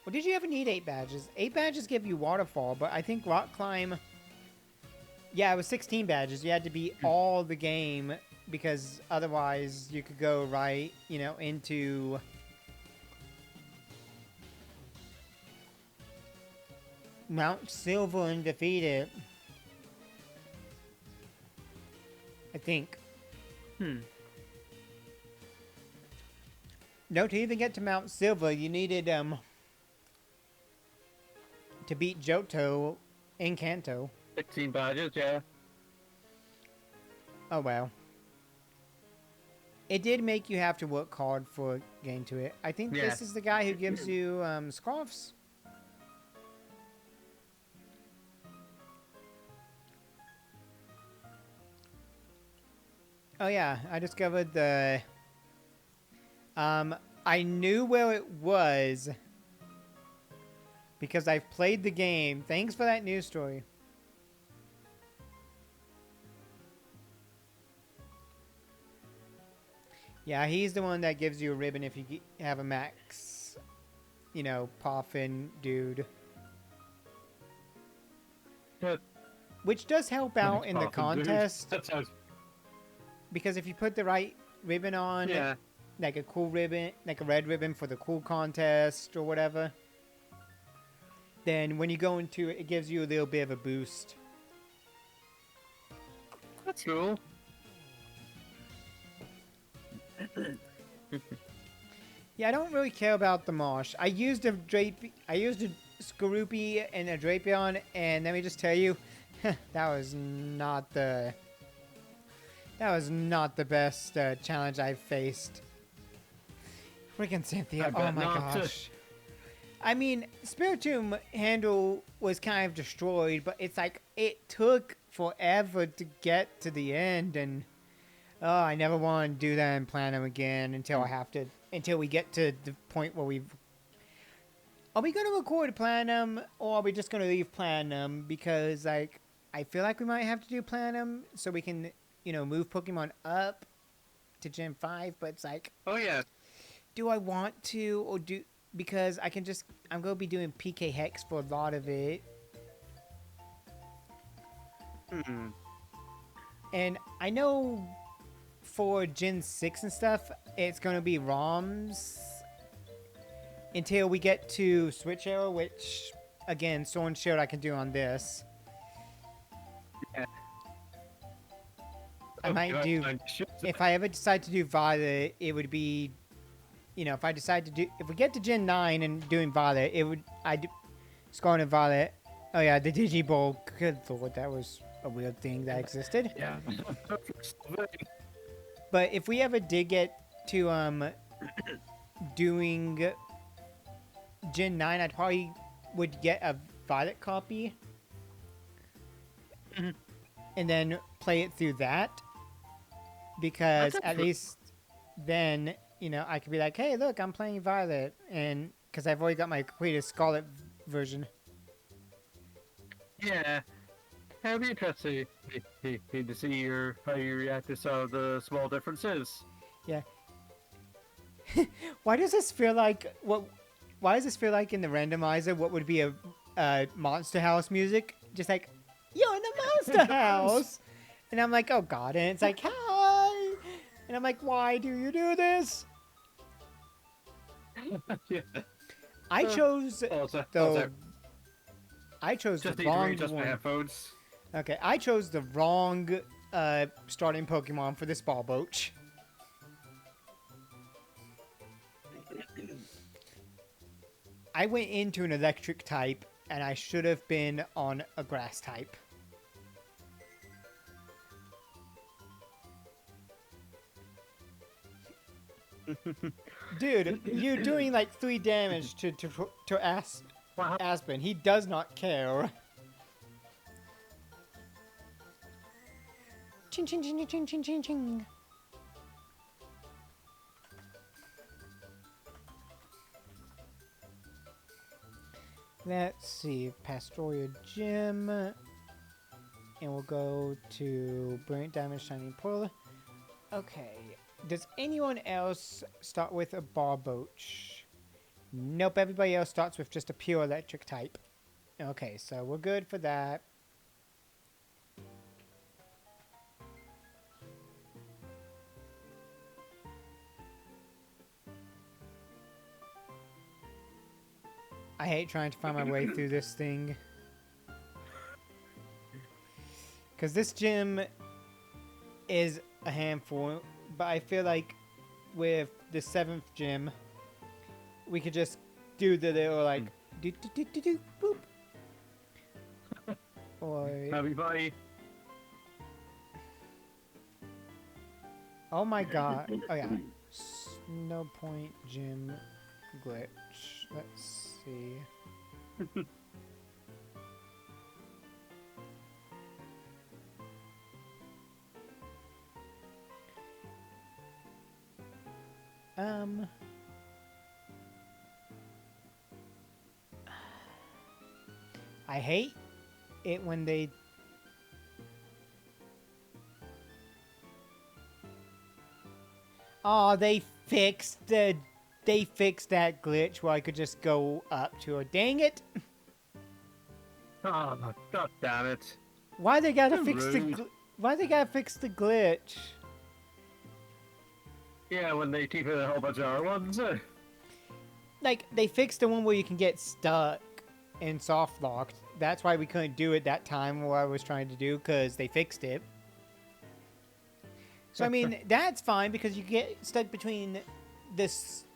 well, did you ever need 8 badges? 8 badges give you waterfall, but I think rock climb. Yeah, it was 16 badges. You had to beat all the game because otherwise you could go right, into Mount Silver and defeat it. I think. No, to even get to Mount Silver, you needed to beat Johto in Kanto. 16 badges, yeah. Oh well. It did make you have to work hard for getting to it. I think this is the guy who gives you scarves. Oh yeah, I discovered the... I knew where it was because I've played the game. Thanks for that news story. Yeah, he's the one that gives you a ribbon if you have a max, Poffin dude. Which does help out in the contest. That sounds... Because if you put the right ribbon on, like a cool ribbon, like a red ribbon for the cool contest or whatever, then when you go into it, it gives you a little bit of a boost. That's cool. Yeah, I don't really care about the Mosh. I used a Skorupi and a Drapion, and let me just tell you, that was not the best challenge I've faced. Freaking Cynthia! Oh my gosh. I mean, Spiritomb handle was kind of destroyed, but it's like it took forever to get to the end, and I never want to do that in Platinum again until we get to the point where we've... Are we going to record Platinum, or are we just going to leave Platinum? Because, like, I feel like we might have to do Platinum so we can, move Pokemon up to Gen 5, but it's like... Oh, yeah. Do I want to, or do... Because I'm going to be doing PK Hex for a lot of it. And I know... For Gen 6 and stuff, it's going to be ROMs until we get to Switch Era, which, again, Sword and Shield I can do on this. Yeah. I might do... If I ever decide to do Violet, it would be... if I decide to do... If we get to Gen 9 and doing Violet, it would... Scarlet and Violet... Oh yeah, the Digiball. Good lord, that was a weird thing that existed. Yeah. But if we ever did get to doing Gen 9, I probably would get a Violet copy. And then play it through that. Because at least then, I could be like, hey, look, I'm playing Violet. And because I've already got my completed Scarlet version. Yeah. It'd be interesting to see how you react to some of the small differences. Yeah. Why does this feel like Why does this feel like in the randomizer? What would be a Monster House music? Just like, you're in the Monster House, and I'm like, oh god, and it's like, hi, and I'm like, why do you do this? Yeah. I chose I chose just the need to wrong readjust my one. headphones. Okay, I chose the wrong starting Pokemon for this ball boach. I went into an electric type, and I should have been on a grass type. Dude, you're doing like 3 damage to Aspen. He does not care. Ching ching ching ching ching ching ching. Let's see, Pastoria Gym, and we'll go to Brilliant Diamond Shining Pearl. Okay, does anyone else start with a Barboach? Nope, everybody else starts with just a pure electric type. Okay, so we're good for that. I hate trying to find my way through this thing. Because this gym is a handful, but I feel like with the 7th gym, we could just do the little, like, do do do do do boop. Or, Everybody. oh my god. Oh yeah. Snow Point Gym glitch. Let's see. I hate it when they they fixed that glitch where I could just go up to her. Dang it. Oh, god damn it. Why they gotta So fix rude. why they gotta fix the glitch? Yeah, when they keep it a whole bunch of other ones. Like they fixed the one where you can get stuck and soft locked. That's why we couldn't do it that time what I was trying to do, because they fixed it. So I mean that's fine because you get stuck between the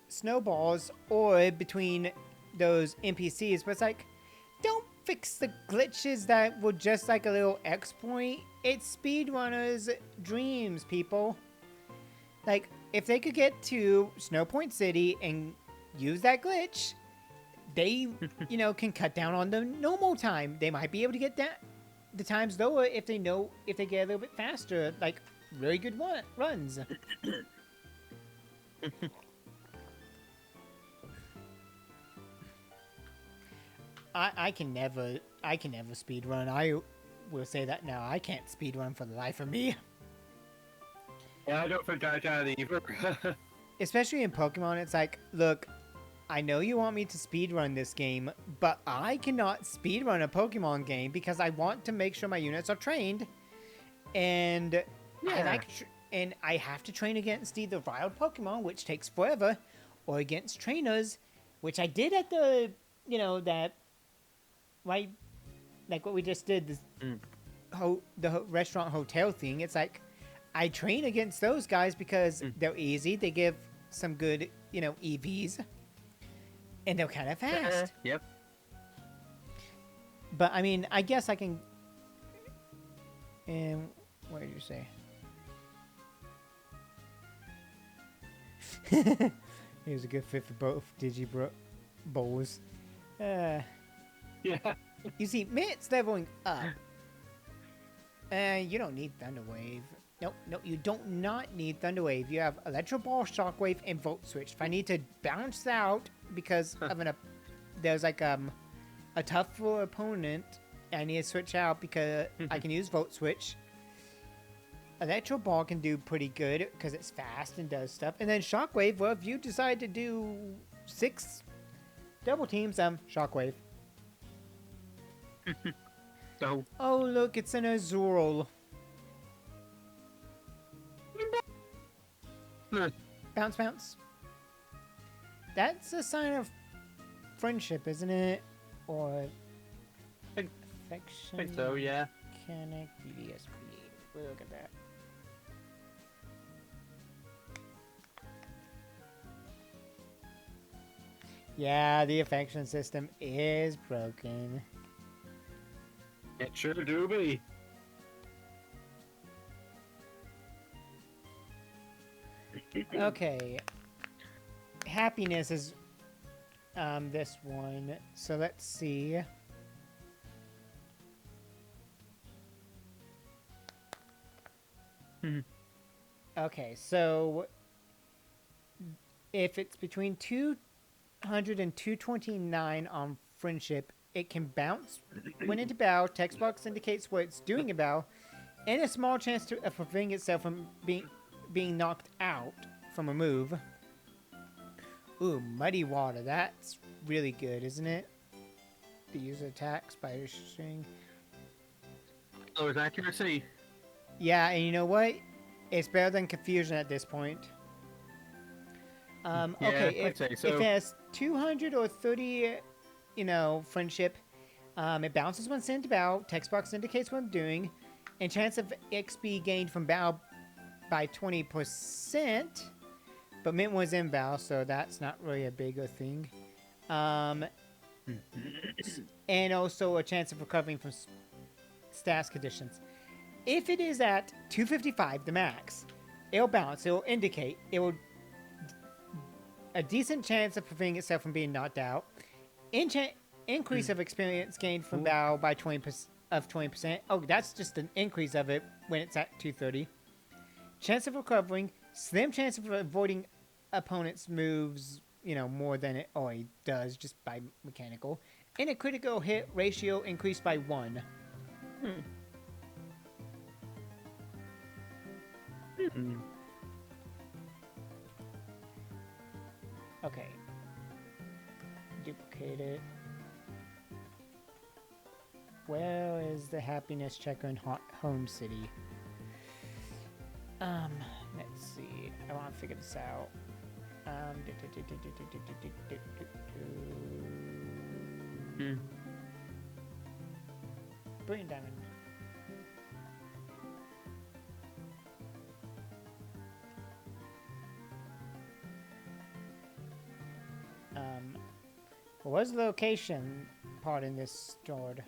snowballs or between those NPCs, but it's like, don't fix the glitches that were just like a little exploit. It's speedrunners' dreams, people. Like, if they could get to Snowpoint City and use that glitch, they, you know, can cut down on the normal time. They might be able to get that the times lower if they get a little bit faster. Like, really good runs. I can never speed run. I will say that now. I can't speed run for the life of me. Yeah, I don't think I can either. Especially in Pokemon, it's like, look, I know you want me to speedrun this game, but I cannot speedrun a Pokemon game because I want to make sure my units are trained, and Yeah. and I have to train against either wild Pokemon, which takes forever, or against trainers, which I did at the, you know, that, right, like what we just did, this, the restaurant hotel thing. It's like, I train against those guys because they're easy. They give some good, you know, EVs. And they're kind of fast. Yep. But, I mean, I guess I can... what did you say? He was a good fit for both Digibowls. Yeah. You see, Mitt's leveling up. You don't need Thunder Wave. Nope, you don't not need Thunder Wave. You have Electro Ball, Shockwave, and Volt Switch. If I need to bounce out because of there's like a tougher opponent, I need to switch out because I can use Volt Switch. Electro Ball can do pretty good because it's fast and does stuff. And then Shockwave, well, if you decide to do 6 double teams, Shockwave. So. Oh, look, it's an Azurill. Bounce, bounce. That's a sign of friendship, isn't it? Or I affection. think so, yeah. Mechanic, BDSP. We'll look at that. Yeah, the affection system is broken. It sure do be. Okay. Happiness is this one. So let's see. Okay, so if it's between 200 and 229 on friendship, it can bounce when into battle. Text box indicates what it's doing in battle, and a small chance of preventing itself from being knocked out from a move. Ooh, muddy water. That's really good, isn't it? The user attack, spider string. Oh, is accuracy? Yeah, and you know what? It's better than confusion at this point. Yeah, Okay, I'd say if so. it has 200 or 30, friendship, it bounces when sent to battle. Text box indicates what I'm doing. And chance of XP gained from battle by 20%. But Mint was in battle, so that's not really a bigger thing. And also a chance of recovering from status conditions. If it is at 255, the max, it'll bounce. It'll indicate. It will a decent chance of preventing itself from being knocked out. Increase of experience gained from battle by 20%. Oh, that's just an increase of it when it's at 230. Chance of recovering. Slim chance of avoiding opponent's moves, more than it already does just by mechanical. And a critical hit ratio increased by 1. Okay. Duplicate it. Where is the happiness checker in home city? Let's see. I want to figure this out. Brilliant diamond. What was the location part in this stored?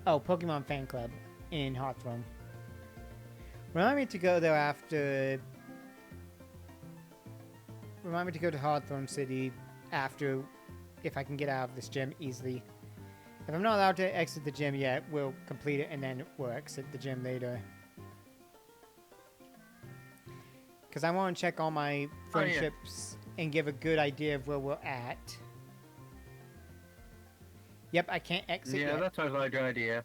Oh, Pokemon Fan Club in Hawthorne. Remind me to go there after. Remind me to go to Hawthorne City after, if I can get out of this gym easily. If I'm not allowed to exit the gym yet, we'll complete it and then we'll exit the gym later. Because I want to check all my friendships and give a good idea of where we're at. Yep, I can't exit yet. Yeah, that sounds like a good idea.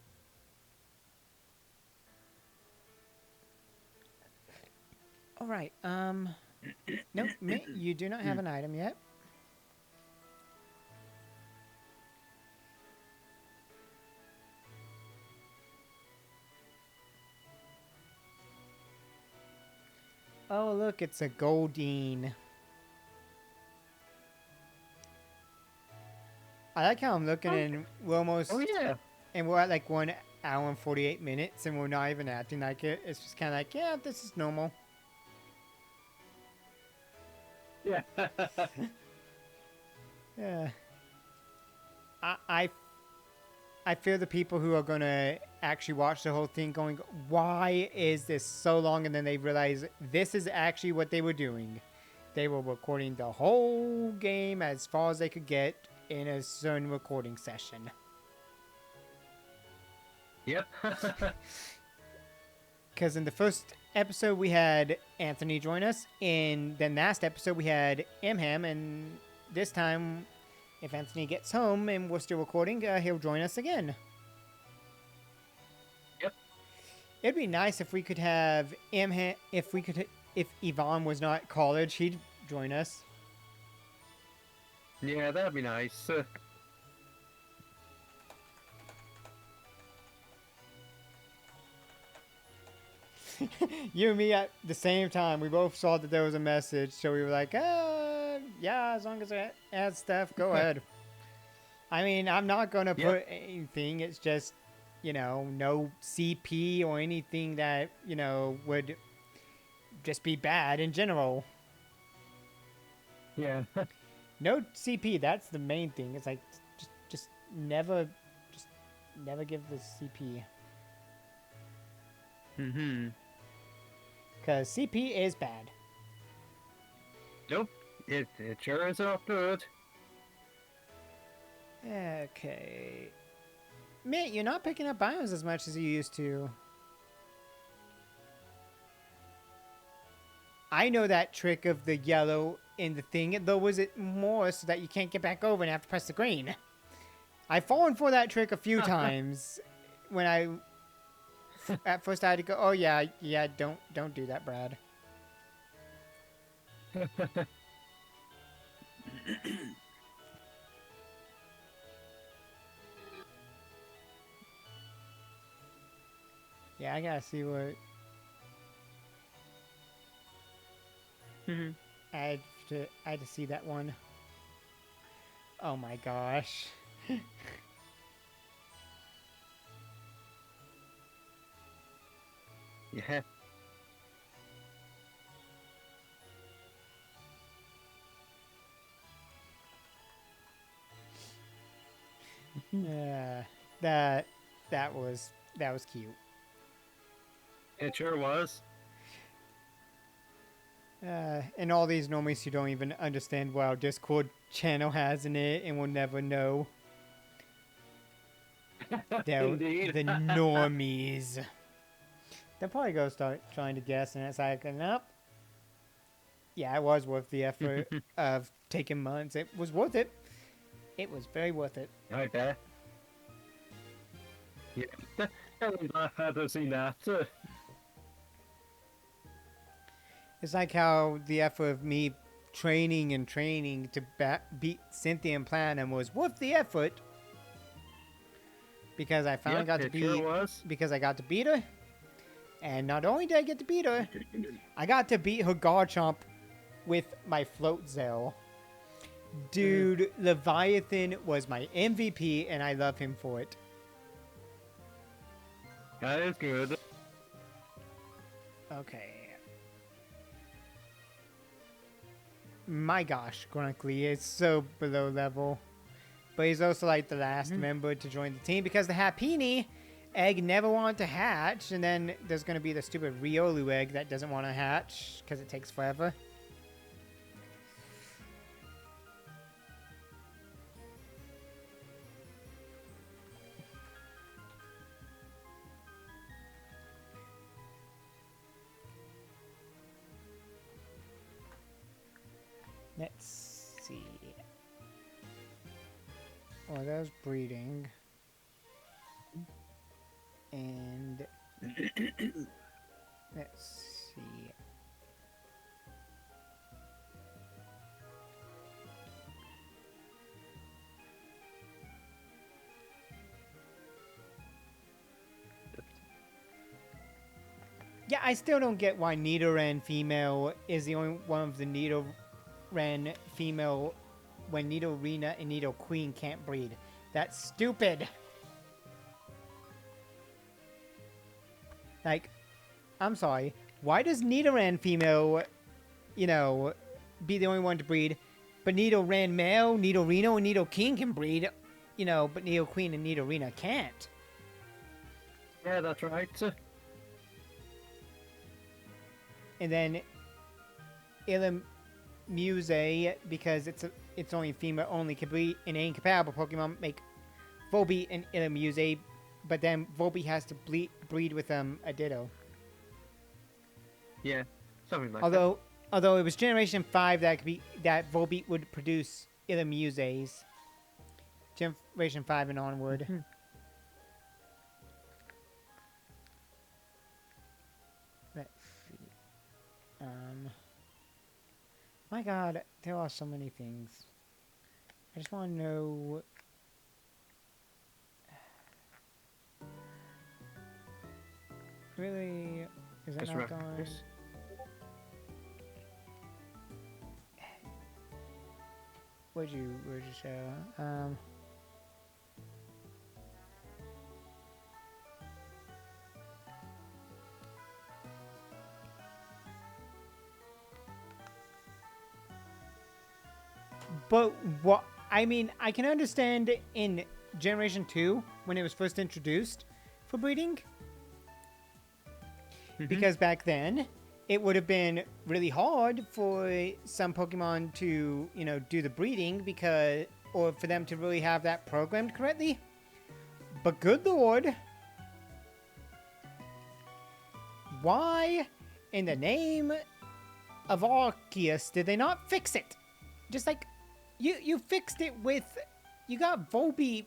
Alright, nope, you do not have an item yet. Oh, look, it's a Goldeen. I like how I'm looking and we're almost... Oh, yeah. And we're at like 1 hour and 48 minutes and we're not even acting like it. It's just kind of like, yeah, this is normal. Yeah. Yeah. I fear the people who are going to actually watch the whole thing going, why is this so long? And then they realize this is actually what they were doing. They were recording the whole game as far as they could get in a certain recording session. Yep. Because in the first episode, we had Anthony join us. In the last episode, we had Imham. And this time, if Anthony gets home and we're still recording, he'll join us again. Yep. It'd be nice if we could have Imham. If Yvonne was not at college, he'd join us. Yeah, that'd be nice. You and me at the same time, we both saw that there was a message, so we were like, yeah, as long as it adds stuff, go ahead. I mean, I'm not going to put anything, it's just, no CP or anything that, would just be bad in general. Yeah. No CP, that's the main thing. It's like, just never give the CP. Mm-hmm. Because CP is bad. Nope. It sure is not good. Okay. Mitt, you're not picking up biomes as much as you used to. I know that trick of the yellow in the thing, though was it more so that you can't get back over and have to press the green? I've fallen for that trick a few times when at first I had to go, oh yeah, don't do that, Brad. Yeah, I gotta see what Mhm. I had to see that one. Oh my gosh. Yeah. Yeah, that that was cute. It sure was. And all these normies who don't even understand what our Discord channel has in it and will never know. They're Indeed. the normies. They'll probably go start trying to guess, and it's like, nope. Yeah, it was worth the effort of taking months. It was worth it. It was very worth it. I bet. Yeah. I'm glad to see that. It's like how the effort of me training and training to beat Cynthia and Platinum was worth the effort. Because I finally got to it beat. sure was. Because I got to beat her. And not only did I get to beat her, I got to beat her Garchomp with my Float Zell. Dude, Leviathan was my MVP, and I love him for it. That is good. Okay. My gosh, Grunkly is so below level. But he's also like the last member to join the team because the Happini egg never wanted to hatch, and then there's going to be the stupid Riolu egg that doesn't want to hatch because it takes forever. Let's see. Oh, that was breeding. And let's see. Yeah, I still don't get why Nidoran female is the only one of the Nidoran female when Nidorina and Nidoqueen can't breed. That's stupid. Like, I'm sorry. Why does Nidoran female, be the only one to breed, but Nidoran male, Nidorino, and Nidoking can breed, but Nidoqueen and Nidorina can't? Yeah, that's right. And then Muse, because it's only female only, can breed an incompatible Pokemon, make Volbeat and Illamuse, but then Volbeat has to breed with a Ditto. Yeah, something like Although it was Generation 5 that Volbeat would produce Illamuses. Generation 5 and onward. Let's see. My god, there are so many things. I just want to know... Really? Is that not going? Where'd you show? But what I mean, I can understand in Generation 2 when it was first introduced for breeding. Because back then, it would have been really hard for some Pokemon to, do the breeding or for them to really have that programmed correctly. But good lord, why in the name of Arceus did they not fix it? Just like you fixed it with you got Volby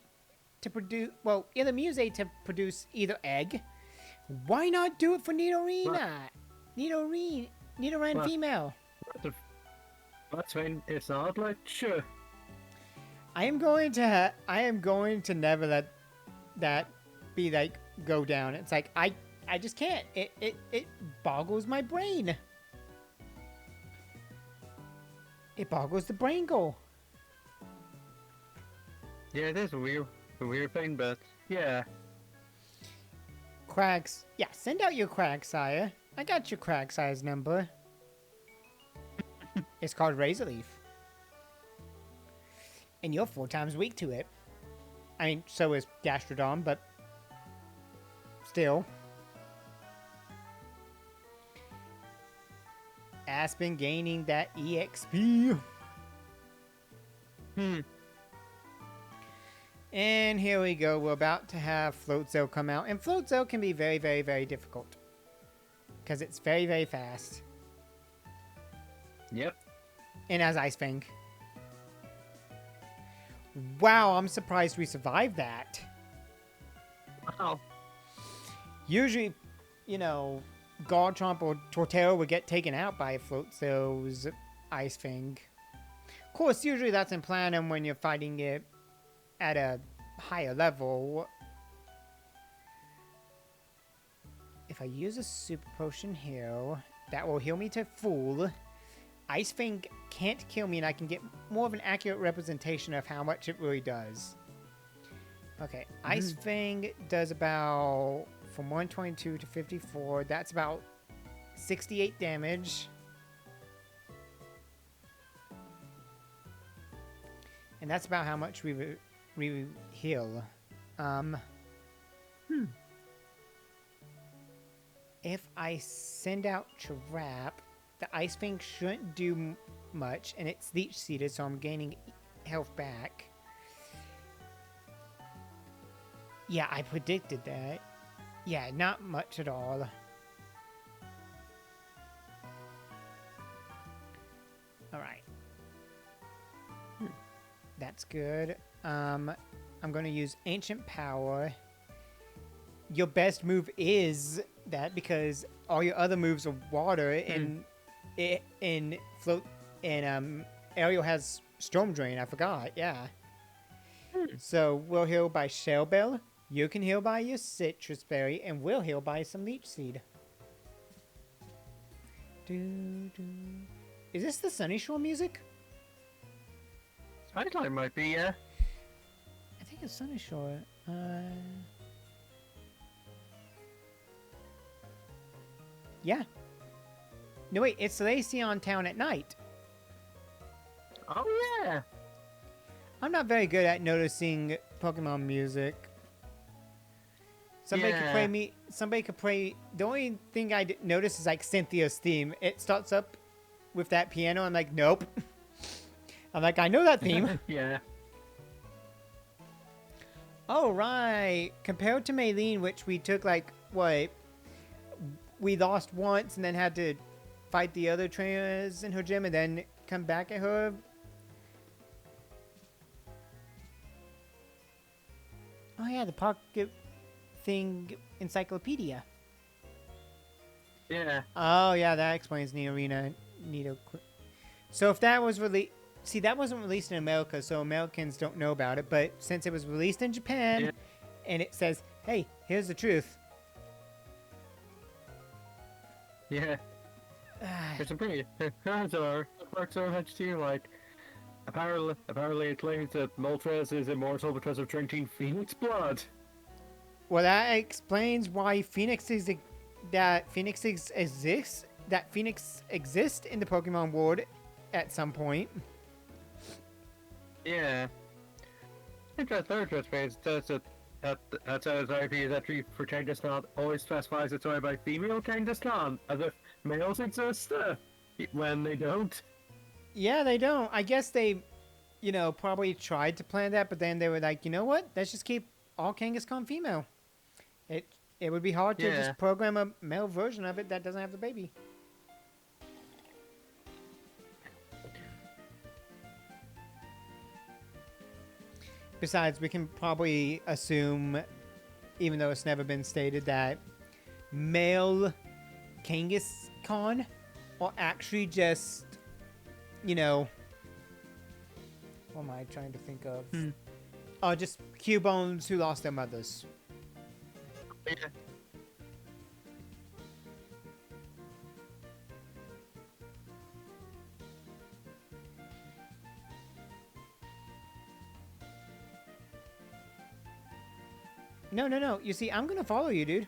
to produce either Muse to produce either egg. Why not do it for Nidorina? Nidoran What? female. That's when it's not like sure. I am going to never let that be like go down. It's like I just can't. It boggles my brain. It boggles the brain goal. Yeah, it is a weird thing, but yeah. Crags. Yeah, send out your Quagsire. I got your Quagsire's number. It's called Razor Leaf. And you're 4 times weak to it. I mean, so is Gastrodon, but still. Aspen gaining that EXP. And here we go. We're about to have Floatzel come out. And Floatzel can be very, very, very difficult. Because it's very, very fast. Yep. And has Ice Fang. Wow, I'm surprised we survived that. Wow. Usually, Garchomp or Torterra would get taken out by Floatzel's Ice Fang. Of course, usually that's in Platinum when you're fighting it at a higher level. If I use a Super Potion here, that will heal me to full. Ice Fang can't kill me, and I can get more of an accurate representation of how much it really does. Okay, Ice Fang does about, from 122 to 54, that's about 68 damage. And that's about how much we heal. If I send out Trap, the Ice Fang shouldn't do much, and it's leech seeded, so I'm gaining health back. Yeah, I predicted that. Yeah, not much at all. Alright. That's good. I'm going to use Ancient Power. Your best move is that because all your other moves are water, and Float, and Ariel has Storm Drain. I forgot. Yeah. So we'll heal by Shell Bell. You can heal by your Citrus Berry, and we'll heal by some Leech Seed. Is this the Sunny Shore music? I might be, yeah. I think it's Sunny Shore. Yeah. No, wait, it's Laceon Town at night. Oh, yeah. I'm not very good at noticing Pokemon music. Somebody could play. The only thing I notice is like Cynthia's theme. It starts up with that piano. I'm like, nope. I'm like, I know that theme. Yeah. Oh, right. Compared to Maylene, which we took like, what? We lost once and then had to fight the other trainers in her gym and then come back at her. Oh, yeah, the pocket thing encyclopedia. Yeah. Oh, yeah, that explains Nidorina. So if that was released... See, that wasn't released in America, so Americans don't know about it. But since it was released in Japan, and it says, hey, here's the truth. Yeah. It's a pretty... So, Mark Zorvich too, like... Apparently it claims that Moltres is immortal because of drinking Phoenix blood. Well, that explains why Phoenix exists in the Pokemon world at some point. Yeah. I think that third phase says that says IP is actually for Kangaskhan always specifies it's only by female Kangaskhan, as if males exist when they don't. Yeah, they don't. I guess they, probably tried to plan that, but then they were like, you know what? Let's just keep all Kangaskhan female. It would be hard to just program a male version of it that doesn't have the baby. Besides, we can probably assume, even though it's never been stated, that male Kangaskhan are actually just, you know, what am I trying to think of? Just Cubones who lost their mothers. Yeah. No, no, no. You see, I'm gonna follow you, dude.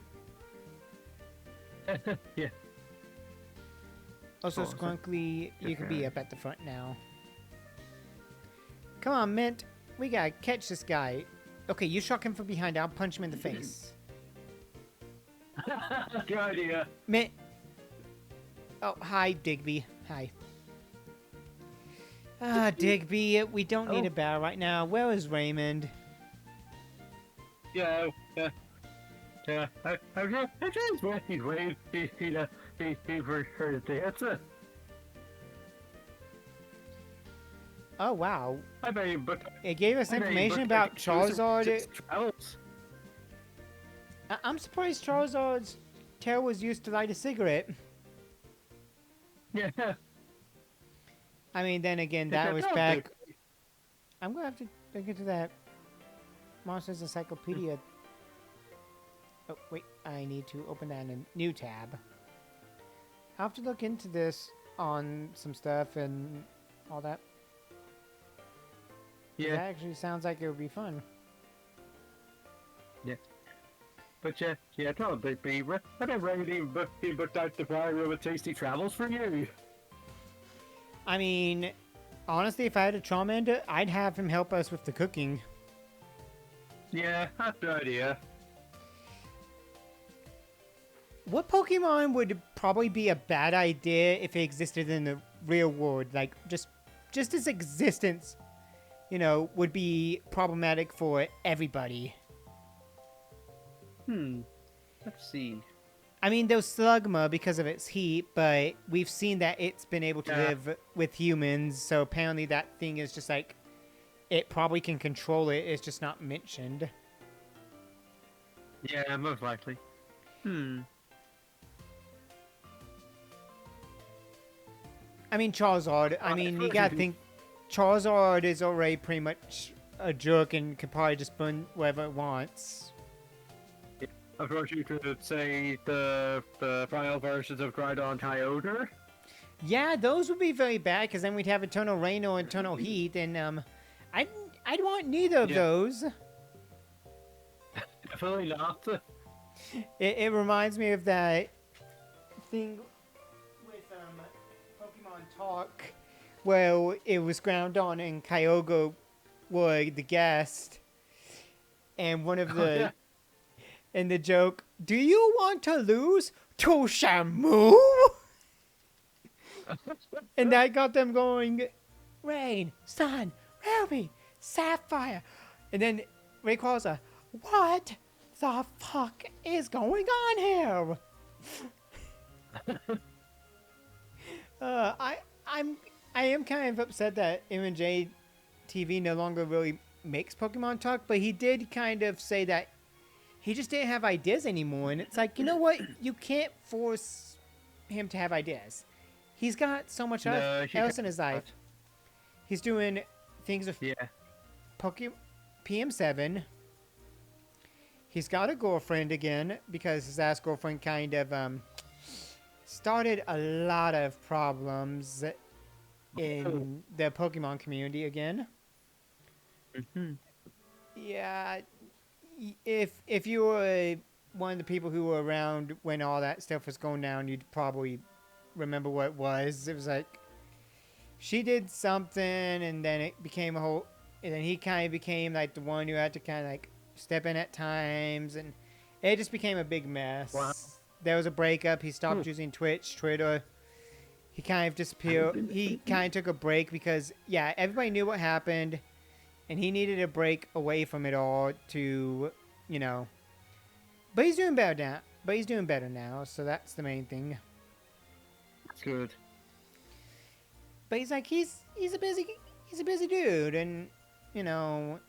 Yeah. Also, Oh, so- Skrunkly, you can be okay. up at the front now. Come on, Mint. We gotta catch this guy. Okay, you shock him from behind. I'll punch him in the face. Good idea. Mint. Oh, hi, Digby. Hi. Ah, Digby, we don't need Oh. a battle right now. Where is Raymond? Yeah, yeah. Yeah, I'm just waiting. He for her to answer. Oh, wow. I mean, but It gave us information about Charizard. Travels. I'm surprised Charizard's tail was used to light a cigarette. Yeah. I mean, then again, that was back. I'm gonna have to look into that Monsters Encyclopedia. Oh, wait, I need to open that in a new tab. I'll have to look into this on some stuff and all that. That Yeah, actually sounds like it would be fun. but no, baby, I never anything but that the fire with tasty travels for you. I mean, honestly, if I had a Charmander, I'd have him help us with the cooking. Yeah, that's the idea. What Pokemon would probably be a bad idea if it existed in the real world? Like, just its existence, you know, would be problematic for everybody. Let's see. I mean, there's Slugma because of its heat, but we've seen that it's been able to Yeah. live with humans, so apparently that thing is just like, it probably can control it, it's just not mentioned. Yeah, most likely. I mean, Charizard, I Well, mean, it's you really gotta good. think, Charizard is already pretty much a jerk and can probably just burn whatever it wants. Of course, you could say the final versions of Groudon Kyogre. Yeah, those would be very bad, because then we'd have Eternal Rain or Eternal Heat, and, I'd want neither of Yeah. those. Definitely not. It reminds me of that thing with Pokemon Talk, where it was Groundon and Kyogre were the guest, and one of the yeah. and the joke, "Do you want to lose to Shamu?" And that got them going, Rain, Sun, Ruby, Sapphire, and then Rayquaza, what the fuck is going on here? I am kind of upset that M&J TV no longer really makes Pokemon Talk, but he did kind of say that he just didn't have ideas anymore, and it's like, you know what? You can't force him to have ideas. He's got so much No, else he in can't. his life. He's doing things with Yeah. PM7. He's got a girlfriend again because his last girlfriend kind of started a lot of problems in the Pokemon community again. Yeah, if you were one of the people who were around when all that stuff was going down, you'd probably remember what it was. It was like she did something, and then it became a whole. And then he kind of became like the one who had to kind of like step in at times, and it just became a big mess. Wow. There was a breakup. He stopped using Twitch, Twitter. He kind of disappeared. He kind of took a break because, yeah, everybody knew what happened, and he needed a break away from it all to, you know. But he's doing better now. But he's doing better now, so that's the main thing. Good. But he's like he's a busy dude, and you know,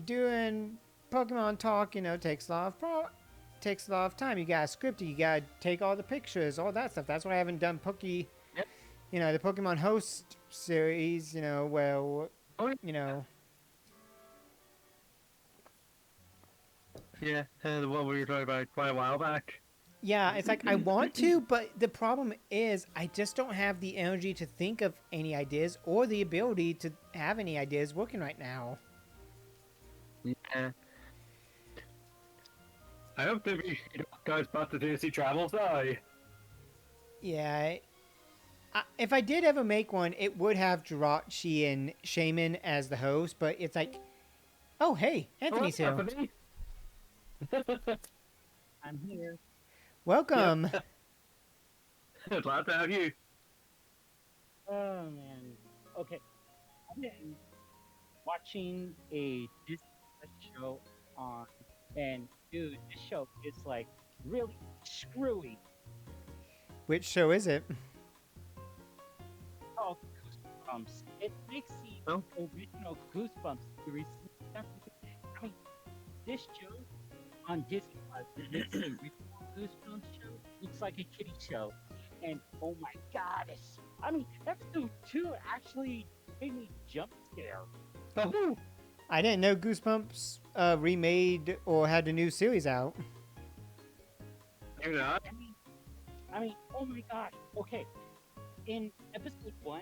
doing Pokemon talk, takes a lot of takes a lot of time. You gotta script it. You gotta take all the pictures, all that stuff. That's why I haven't done Yep. The Pokemon Host series. Where Oh, you know, yeah, the one we were talking about quite a while back. yeah, it's like I want to, but the problem is I just don't have the energy to think of any ideas or the ability to have any ideas working right now. Yeah. I hope that we guys about the Disney travels die. Yeah, if I did ever make one, it would have Jirachi and Shaman as the host, but it's like, oh, hey, Hello, Anthony's here. Stephanie. I'm here. Yep. Welcome. Glad to have you. Oh man. Okay. I've been watching a Disney Plus show on, and dude, this show is like really screwy. Which show is it? Called Goosebumps. It makes the Oh. original Goosebumps series. I mean, this show on Disney Plus makes the original Goosebumps show looks like a kiddie show. And oh my god, episode 2 actually made me jump scare. Oh, I didn't know Goosebumps remade or had a new series out. you're not. Oh my gosh. Okay, in episode 1,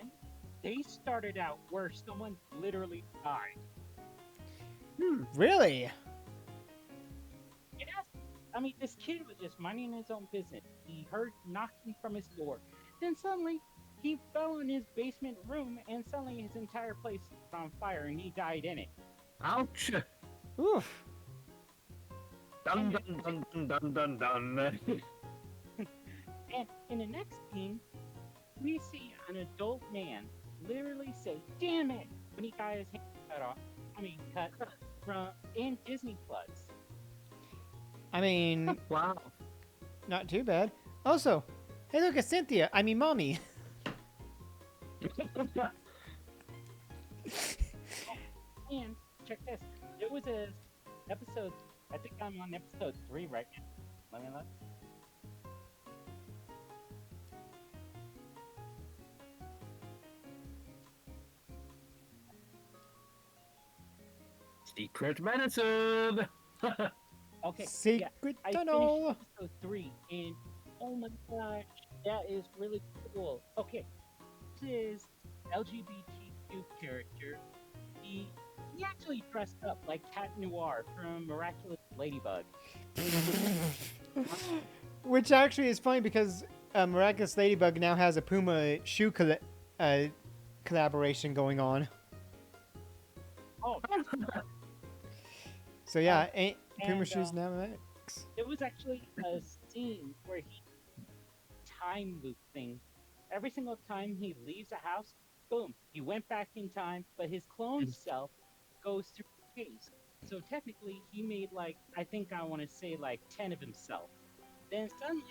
they started out where someone literally died. Really? Yes. This kid was just minding his own business. He heard knocking from his door. Then suddenly, he fell in his basement room, and suddenly his entire place was on fire, and he died in it. Ouch. Oof. Dun dun dun dun dun dun dun. And in the next scene, we see an adult man literally say, "Damn it!" when he got his hand cut from in Disney Plus. I mean, Wow. not too bad. Also, hey, look at Cynthia. I mean, Mommy. And check this. There was a episode. I think I'm on episode 3 right now. Let me look. Secret medicine. Okay. Secret I tunnel. finished episode 3, and oh my gosh, that is really cool. Okay, this is LGBTQ character. He actually dressed up like Cat Noir from Miraculous Ladybug. Which actually is funny because Miraculous Ladybug now has a Puma shoe collaboration going on. Oh, So yeah, Puma and, shoes now Max. it was actually a scene where he time loop thing. Every single time he leaves a house, boom, he went back in time, but his clone self goes through space. So technically, he made I want to say 10 of himself. Then suddenly,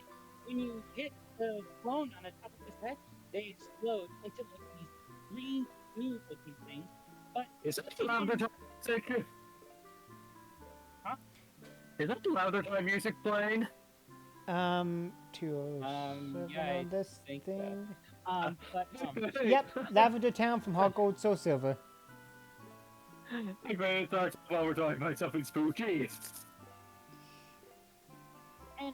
when you hit the clone on the top of his head, they explode into these green, blue-looking things. But Is that the louder time music? Huh? Is that the louder time music playing? 207 yeah, I on this think so. thing. Yep. Yep, Lavender Town from Hot Gold Soul Silver. I'm going to talk while we're talking about something spooky. And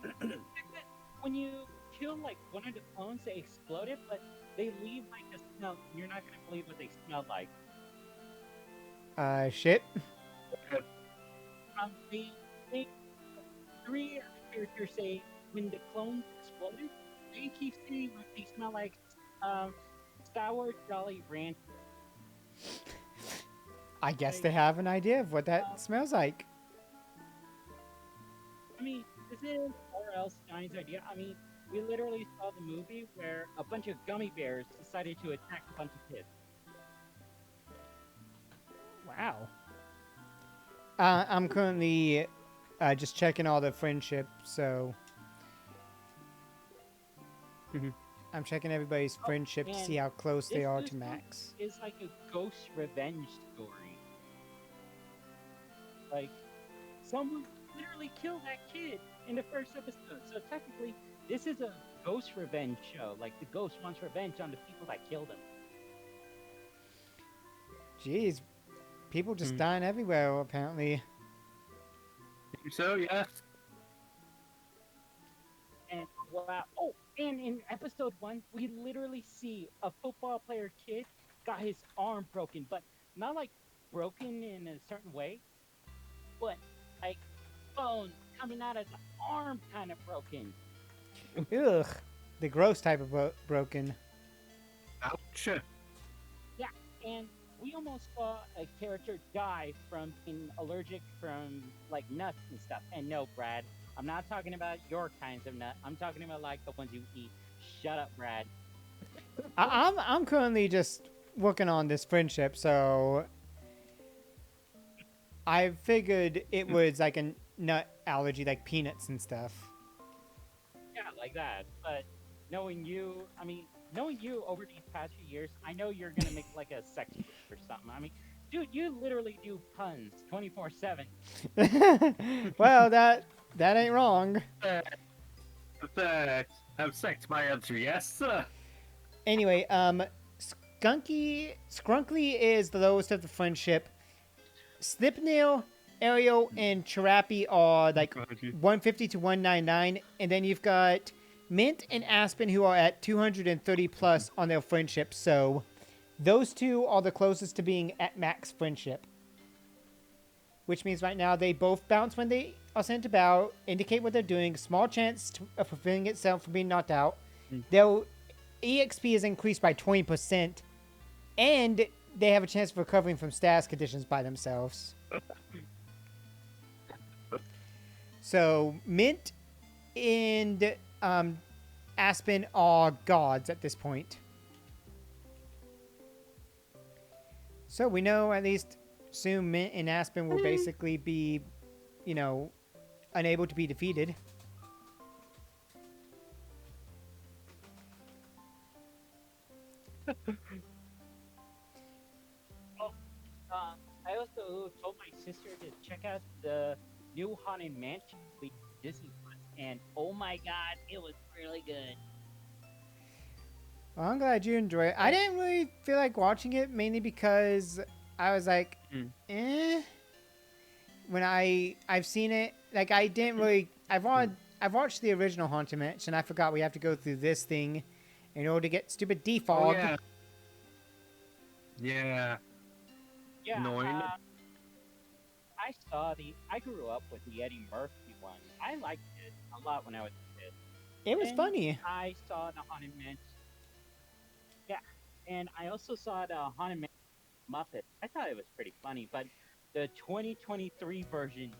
when you kill one of the clones, they exploded, but they leave a smell. You're not gonna believe what they smell like. Shit. They 3 characters say when the clones exploded, they keep saying they smell like sour Jolly Rancher. I guess they have an idea of what that smells like. This is R.L. Stein's idea. We literally saw the movie where a bunch of gummy bears decided to attack a bunch of kids. Wow. I'm currently just checking all the friendship, so I'm checking everybody's friendship to and see how close they this are to Goosebumps Max. It's like a ghost revenge story. Like, someone literally killed that kid in the first episode. So technically, this is a ghost revenge show. Like, the ghost wants revenge on the people that killed him. Jeez, people just Hmm. dying everywhere, apparently. So, yes. And wow. Oh, and in episode 1, we literally see a football player kid got his arm broken, but not like broken in a certain way, but like bone coming out of the arm kind of broken. Ugh, the gross type of broken. Ouch. Yeah, and we almost saw a character die from being allergic from like nuts and stuff. And no, Brad, I'm not talking about your kinds of nut. I'm talking about like the ones you eat. Shut up, Brad. I'm currently just working on this friendship, so I figured it was like a nut allergy, like peanuts and stuff. Yeah, like that. But knowing you over these past few years, I know you're gonna make like a sex group or something. I mean, dude, you literally do puns 24/7. Well, that ain't wrong. Have sex, my answer, yes. Anyway, Skrunkly is the lowest of the friendship. Slipnail, Ariel, and Chirappy are like 150 to 199, and then you've got Mint and Aspen who are at 230 plus on their friendship. So those two are the closest to being at max friendship, which means right now they both bounce when they are sent about, indicate what they're doing, small chance of fulfilling itself from being knocked out. Their EXP is increased by 20%, and they have a chance of recovering from status conditions by themselves. So Mint and Aspen are gods at this point. So we know at least soon Mint and Aspen will basically be, unable to be defeated. I also told my sister to check out the new Haunted Mansion with Disney Plus, and oh my god, it was really good. Well, I'm glad you enjoy it. I didn't really feel like watching it, mainly because I was like, eh. When I've seen it, like I didn't really. I've watched the original Haunted Mansion. I forgot we have to go through this thing in order to get stupid defog. Oh, yeah. Yeah. Yeah, Annoying. I grew up with the Eddie Murphy one. I liked it a lot when I was a kid. It was And funny. I saw the Haunted Mansion. Yeah, and I also saw the Haunted Mansion Muppet. I thought it was pretty funny, but the 2023 version,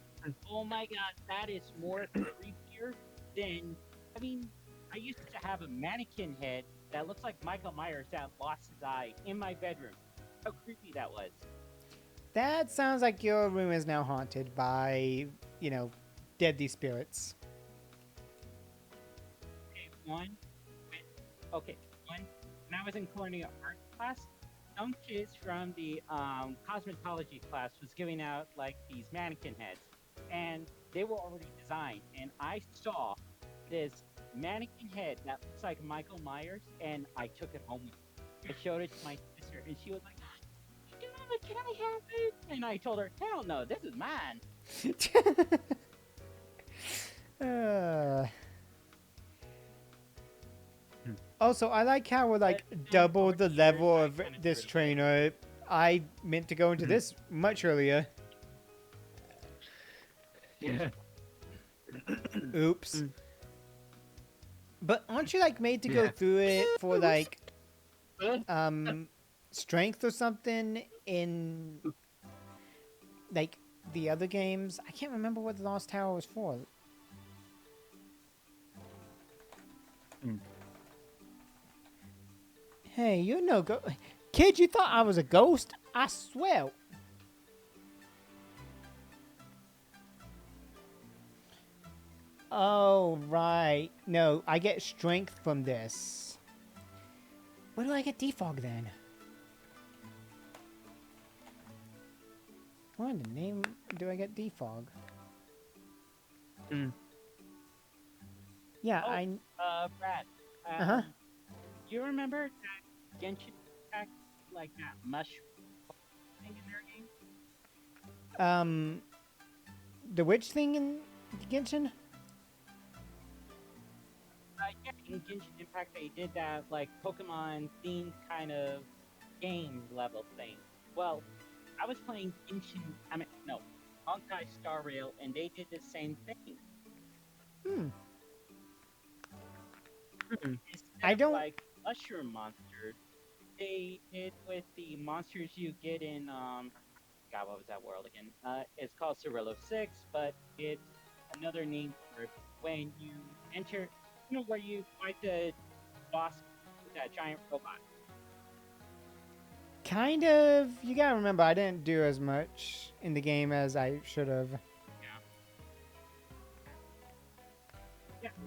oh my god, that is more creepier than. I mean, I used to have a mannequin head that looks like Michael Myers that lost his eye in my bedroom. How creepy that was. That sounds like your room is now haunted by, deadly spirits. One, when I was in culinary arts class, some kids from the cosmetology class was giving out like these mannequin heads, and they were already designed. And I saw this mannequin head that looks like Michael Myers, and I took it home with me. I showed it to my sister, and she was like, "Dad, can I have it?" And I told her, "Hell no, this is mine." Also, I like how we're like double the level of this trainer. I meant to go into this much earlier. Yeah. Oops. But aren't you like made to go Yeah. through it for like strength or something in like the other games? I can't remember what the Lost Tower was for. Hey, you know, kid, you thought I was a ghost? I swear. Oh, right. No, I get strength from this. Where do I get defog then? What in the name do I get defog? Hmm. Yeah, Brad. Uh-huh. You remember that Genshin Impact, like that mushroom thing in their game? The witch thing in Genshin? Yeah, in Genshin Impact, they did that like Pokemon themed kind of game level thing. Well, I was playing Genshin. I mean, no, Honkai Star Rail, and they did the same thing. Hmm. Hmm. I Instead of don't. like mushroom monsters, they did with the monsters you get in God, what was that world again? It's called Cirillo 6, but it's another name for when you enter, where you fight the boss with that giant robot. Kind of. You gotta remember, I didn't do as much in the game as I should have.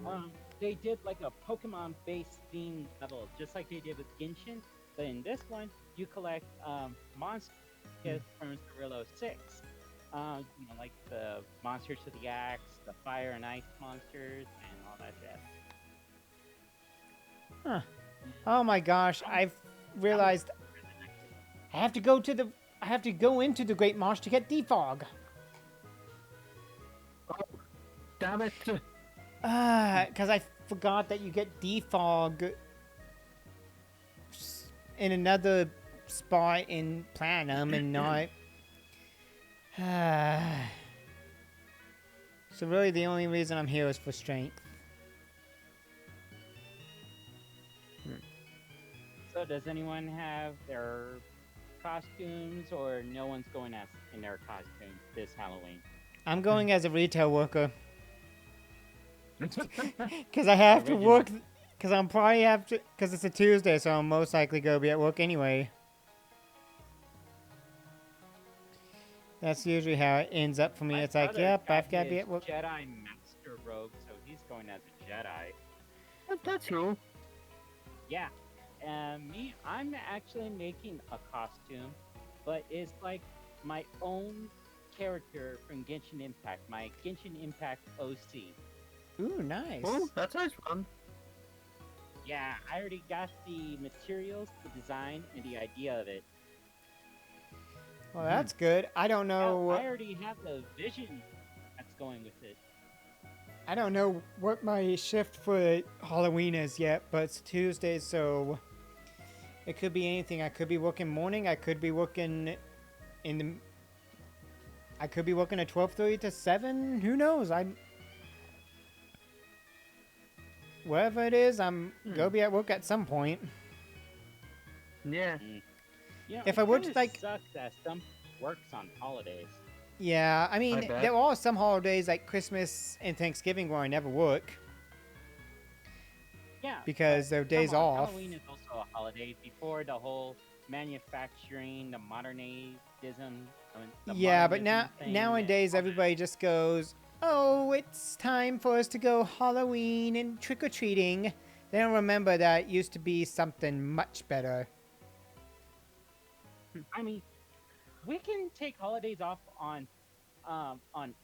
Yeah. They did like a Pokemon-based theme level, just like they did with Genshin. But in this one, you collect monsters from Cirillo 6. Like the monsters of the axe, the fire and ice monsters, and all that jazz. Huh. Oh my gosh! I've realized I have to go to the. I have to go into the Great Marsh to get defog. Oh, damn it! Because I forgot that you get defog in another spot in Platinum and not. So really, the only reason I'm here is for strength. So does anyone have their costumes, or no one's going as in their costume this Halloween? I'm going as a retail worker. Because I have to Original. work. Because I'm probably have to. Because it's a Tuesday, so I'm most likely going to be at work anyway. That's usually how it ends up for me. My It's like, brother yep, got I've got to be his at work. Jedi Master robe, so he's going as a Jedi. That's cool. Yeah. Me, I'm actually making a costume, but it's like my own character from Genshin Impact, my Genshin Impact OC. Ooh, nice. Oh, that sounds fun. Yeah, I already got the materials, the design, and the idea of it. Well, that's good. I don't know. I already have the vision that's going with it. I don't know what my shift for Halloween is yet, but it's Tuesday, so it could be anything. I could be working morning. I could be working in the. I could be working at 12:30 to 7. Who knows? Wherever it is, I'm gonna be at work at some point. Yeah. If It I were to, kinda like- sucks that some works on holidays. Yeah, I mean, bet. there are some holidays like Christmas and Thanksgiving where I never work. Yeah, Because but they're days come on, off. Halloween is also a holiday before the whole manufacturing, the modernism. The Yeah, but modernism thing and nowadays all that. everybody just goes, "Oh, it's time for us to go Halloween and trick or treating." They don't remember that it used to be something much better. I mean, we can take holidays off on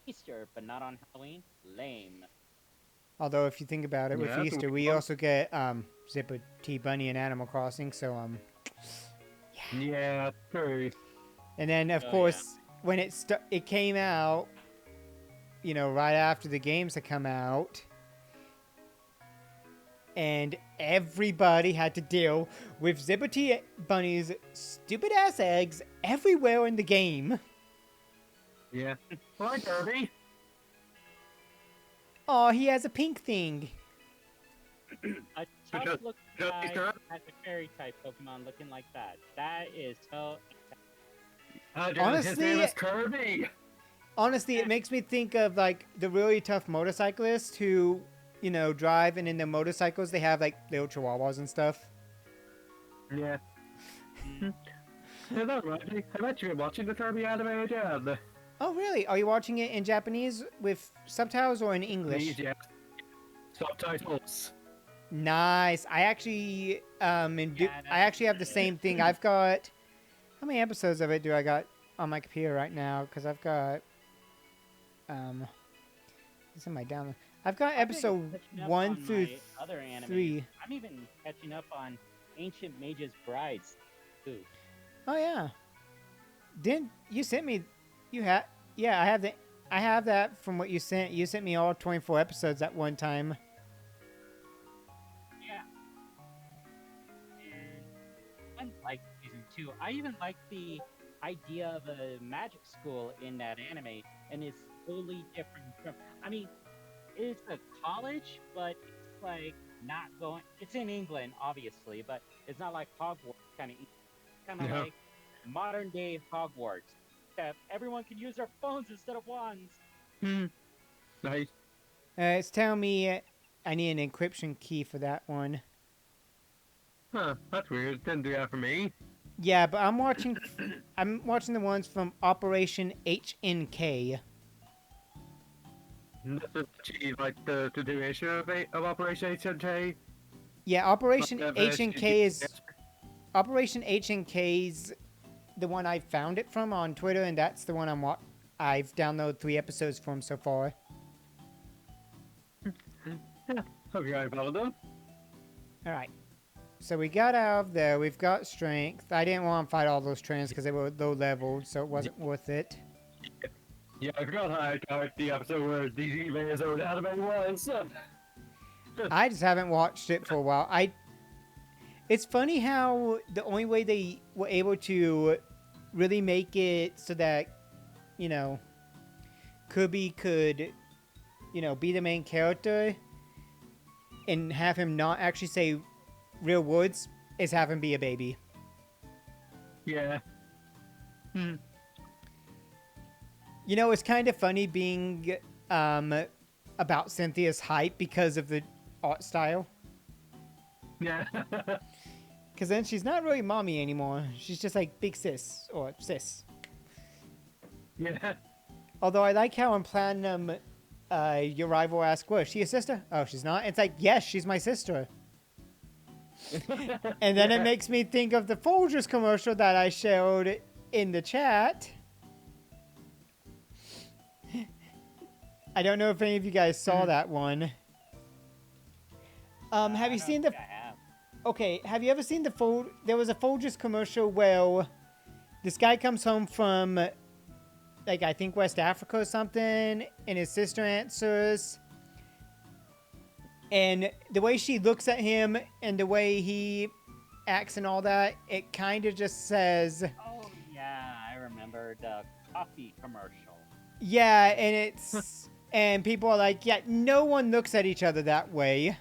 Easter, but not on Halloween. Lame. Although, if you think about it, with Yeah, that's a Easter, weird we one. also get Zipper T Bunny in Animal Crossing. So Yeah, true. and then of Oh, course when it came out, right after the games had come out. And everybody had to deal with Zipper Bunny's stupid ass eggs everywhere in the game. Yeah. Hi, Derby. Oh, he has a pink thing. A Because- tough looking because guy Easter- has a fairy type Pokemon looking like that. That is so. His Honestly- name is Kirby. Honestly, it makes me think of like the really tough motorcyclists who, drive, and in their motorcycles they have like little chihuahuas and stuff. Yeah. Is that right? I've actually been watching the Kirby anime again. Oh, really? Are you watching it in Japanese with subtitles or in English? Yeah. Subtitles. Nice. I actually Yeah, I actually have the same thing. I've got how many episodes of it do I got on my computer right now because I've got it's in my download. I've got I've been episode catching up 1 on through my other anime. 3. I'm even catching up on Ancient Mage's Brides, too. Oh yeah. Didn't you sent me? You had yeah. I have the. I have that from what you sent. You sent me all 24 episodes at one time. Yeah. And I like season 2. I even like the idea of a magic school in that anime, and it's totally different from. I mean, it's a college, but it's like not going. It's in England, obviously, but it's not like Hogwarts kind of Yeah. like modern day Hogwarts. That everyone can use their phones instead of wands. Nice. It's telling me I need an encryption key for that one. Huh, that's weird. Didn't do that for me. Yeah, but I'm watching. I'm watching the ones from Operation HNK. This is actually like the continuation of Operation HNK. Yeah, Operation Like, HNK is Operation HNK's the one I found it from on Twitter, and that's the one I've downloaded 3 episodes from so far. Yeah, hope you're right about them. All right. So we got out of there. We've got strength. I didn't want to fight all those trans because they were low leveled, so it wasn't worth it. Yeah, I forgot how I got the episode where DZ made his own anime was. I just haven't watched it for a while. It's funny how the only way they were able to really make it so that, you know, Kirby could, you know, be the main character and have him not actually say real words is have him be a baby. Yeah. You know, it's kind of funny being about Cynthia's height because of the art style. Yeah. Because then she's not really mommy anymore. She's just like big sis or sis. Yeah. Although I like how in Platinum, your rival asks, "What? Is she a sister?" Oh, she's not. It's like, yes, she's my sister. And then it makes me think of the Folgers commercial that I showed in the chat. I don't know if any of you guys saw that one. Have you seen the? Okay, have you ever seen the There was a Folgers commercial where this guy comes home from, like, I think West Africa or something, and his sister answers. And the way she looks at him and the way he acts and all that, it kind of just says... Oh, yeah, I remember the coffee commercial. Yeah, and it's... and people are like, yeah, no one looks at each other that way.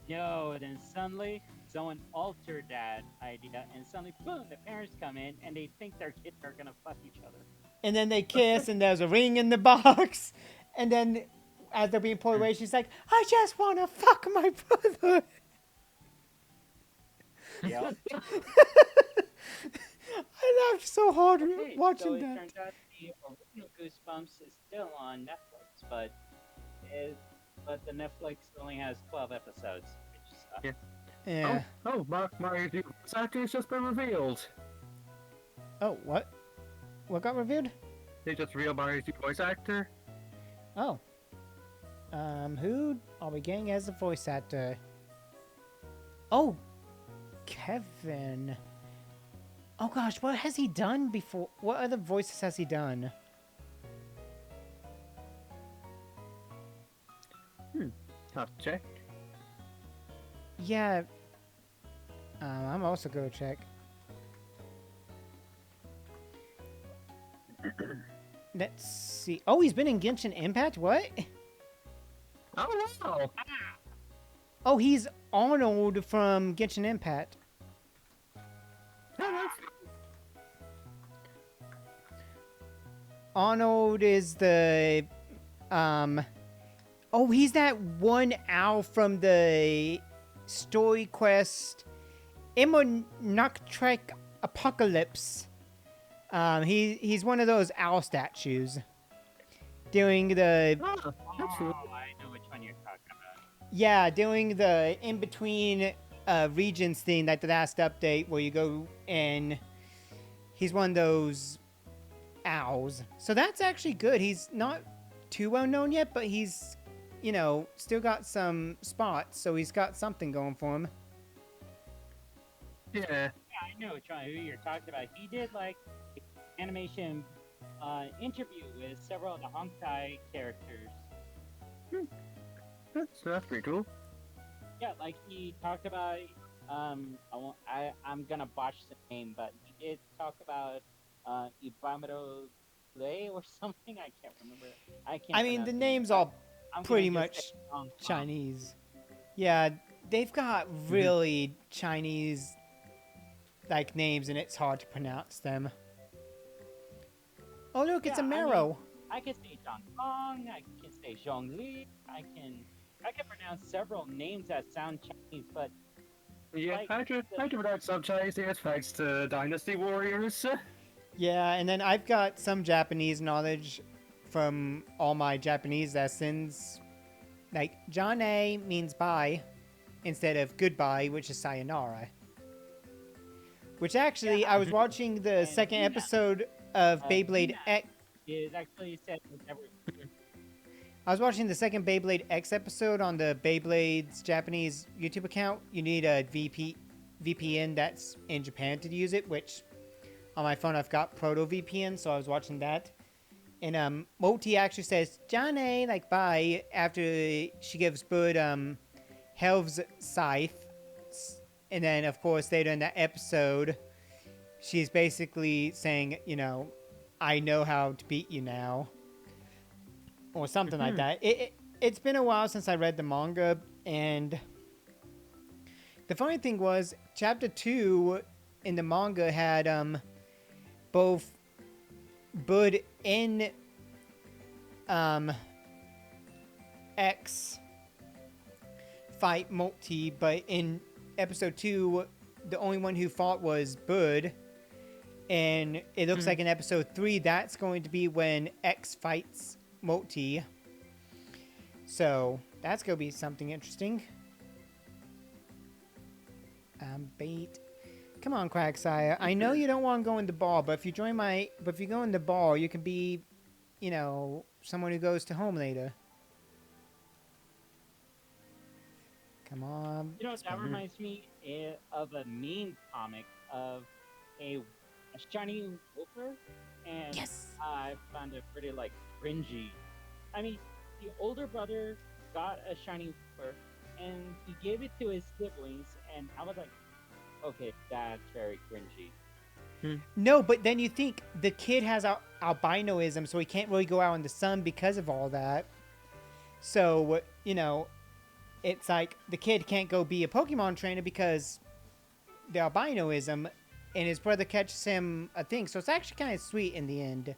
Yo, and then suddenly, someone altered that idea, and suddenly, boom, the parents come in, and they think their kids are gonna fuck each other. And then they kiss, and there's a ring in the box. And then, as they're being pulled away, she's like, I just want to fuck my brother. Yeah. I laughed so hard watching so it that. turns out the original Goosebumps is still on Netflix, but the Netflix only has 12 episodes, which sucks. Yeah. Yeah. Oh, Mario's new voice actor has just been revealed. Oh, what? What got revealed? They just revealed Mario's new voice actor. Oh. Who are we getting as a voice actor? Oh, Kevin. Oh gosh, what has he done before? What other voices has he done? Have to check. Yeah. I'm also gonna check. Let's see. Oh, he's been in Genshin Impact? What? Oh, wow. Oh, he's Arnold from Genshin Impact. Arnold is the, oh, he's that one owl from the story quest Immonoctrek Apocalypse. He's one of those owl statues. Doing the... Oh, that's cool. I know which one you're talking about. Yeah, doing the in-between regions thing, like the last update, where you go and He's one of those owls. So that's actually good. He's not too well known yet, but he's, still got some spots. So he's got something going for him. Yeah. Yeah, I know who you're talking about. He did like animation interview with several of the Honkai characters. That's pretty cool. Yeah, like he talked about. I'm gonna botch the name, but he did talk about Ibamero Lei or something. I can't remember. I can't. I mean, the pronounce name's name, all I'm pretty gonna just much say Hong Kong. Chinese. Yeah, they've got really Chinese like names, and it's hard to pronounce them. Oh look, it's Yeah, a I mean, marrow. I can say Zhang Kong. I can say Zhongli. I can pronounce several names that sound Chinese, but Yeah, like, I can pronounce some Chinese names thanks to Dynasty Warriors. Yeah, and then I've got some Japanese knowledge from all my Japanese lessons. Like, Jane means bye instead of goodbye, which is sayonara. Which actually, I was watching the And second Hina. episode of Beyblade Hina X. is actually said with every. I was watching the second Beyblade X episode on the Beyblade's Japanese YouTube account. You need a VPN that's in Japan to use it, which on my phone I've got Proto VPN, so I was watching that. And Moti actually says "Jane" like bye after she gives Bud Helv's scythe, and then of course later in that episode, she's basically saying, I know how to beat you now, or something like that. It's been a while since I read the manga, and the funny thing was, chapter 2 in the manga had both Bud and X fight Moti, but in episode 2, the only one who fought was Bud. And it looks like in episode 3, that's going to be when X fights Moti. So, that's going to be something interesting. Bait. Come on, Quagsire. I know you don't want to go in the ball, but if you go in the ball, you can be, someone who goes to home later. Come on. That reminds me of a meme comic of a shiny whooper, and Yes. I found it pretty cringy. I mean, the older brother got a shiny whooper, and he gave it to his siblings, and I was like, okay, that's very cringy. No, but then you think the kid has albinoism, so he can't really go out in the sun because of all that. So, it's like the kid can't go be a Pokemon trainer because the albinoism, and his brother catches him a thing. So it's actually kind of sweet in the end.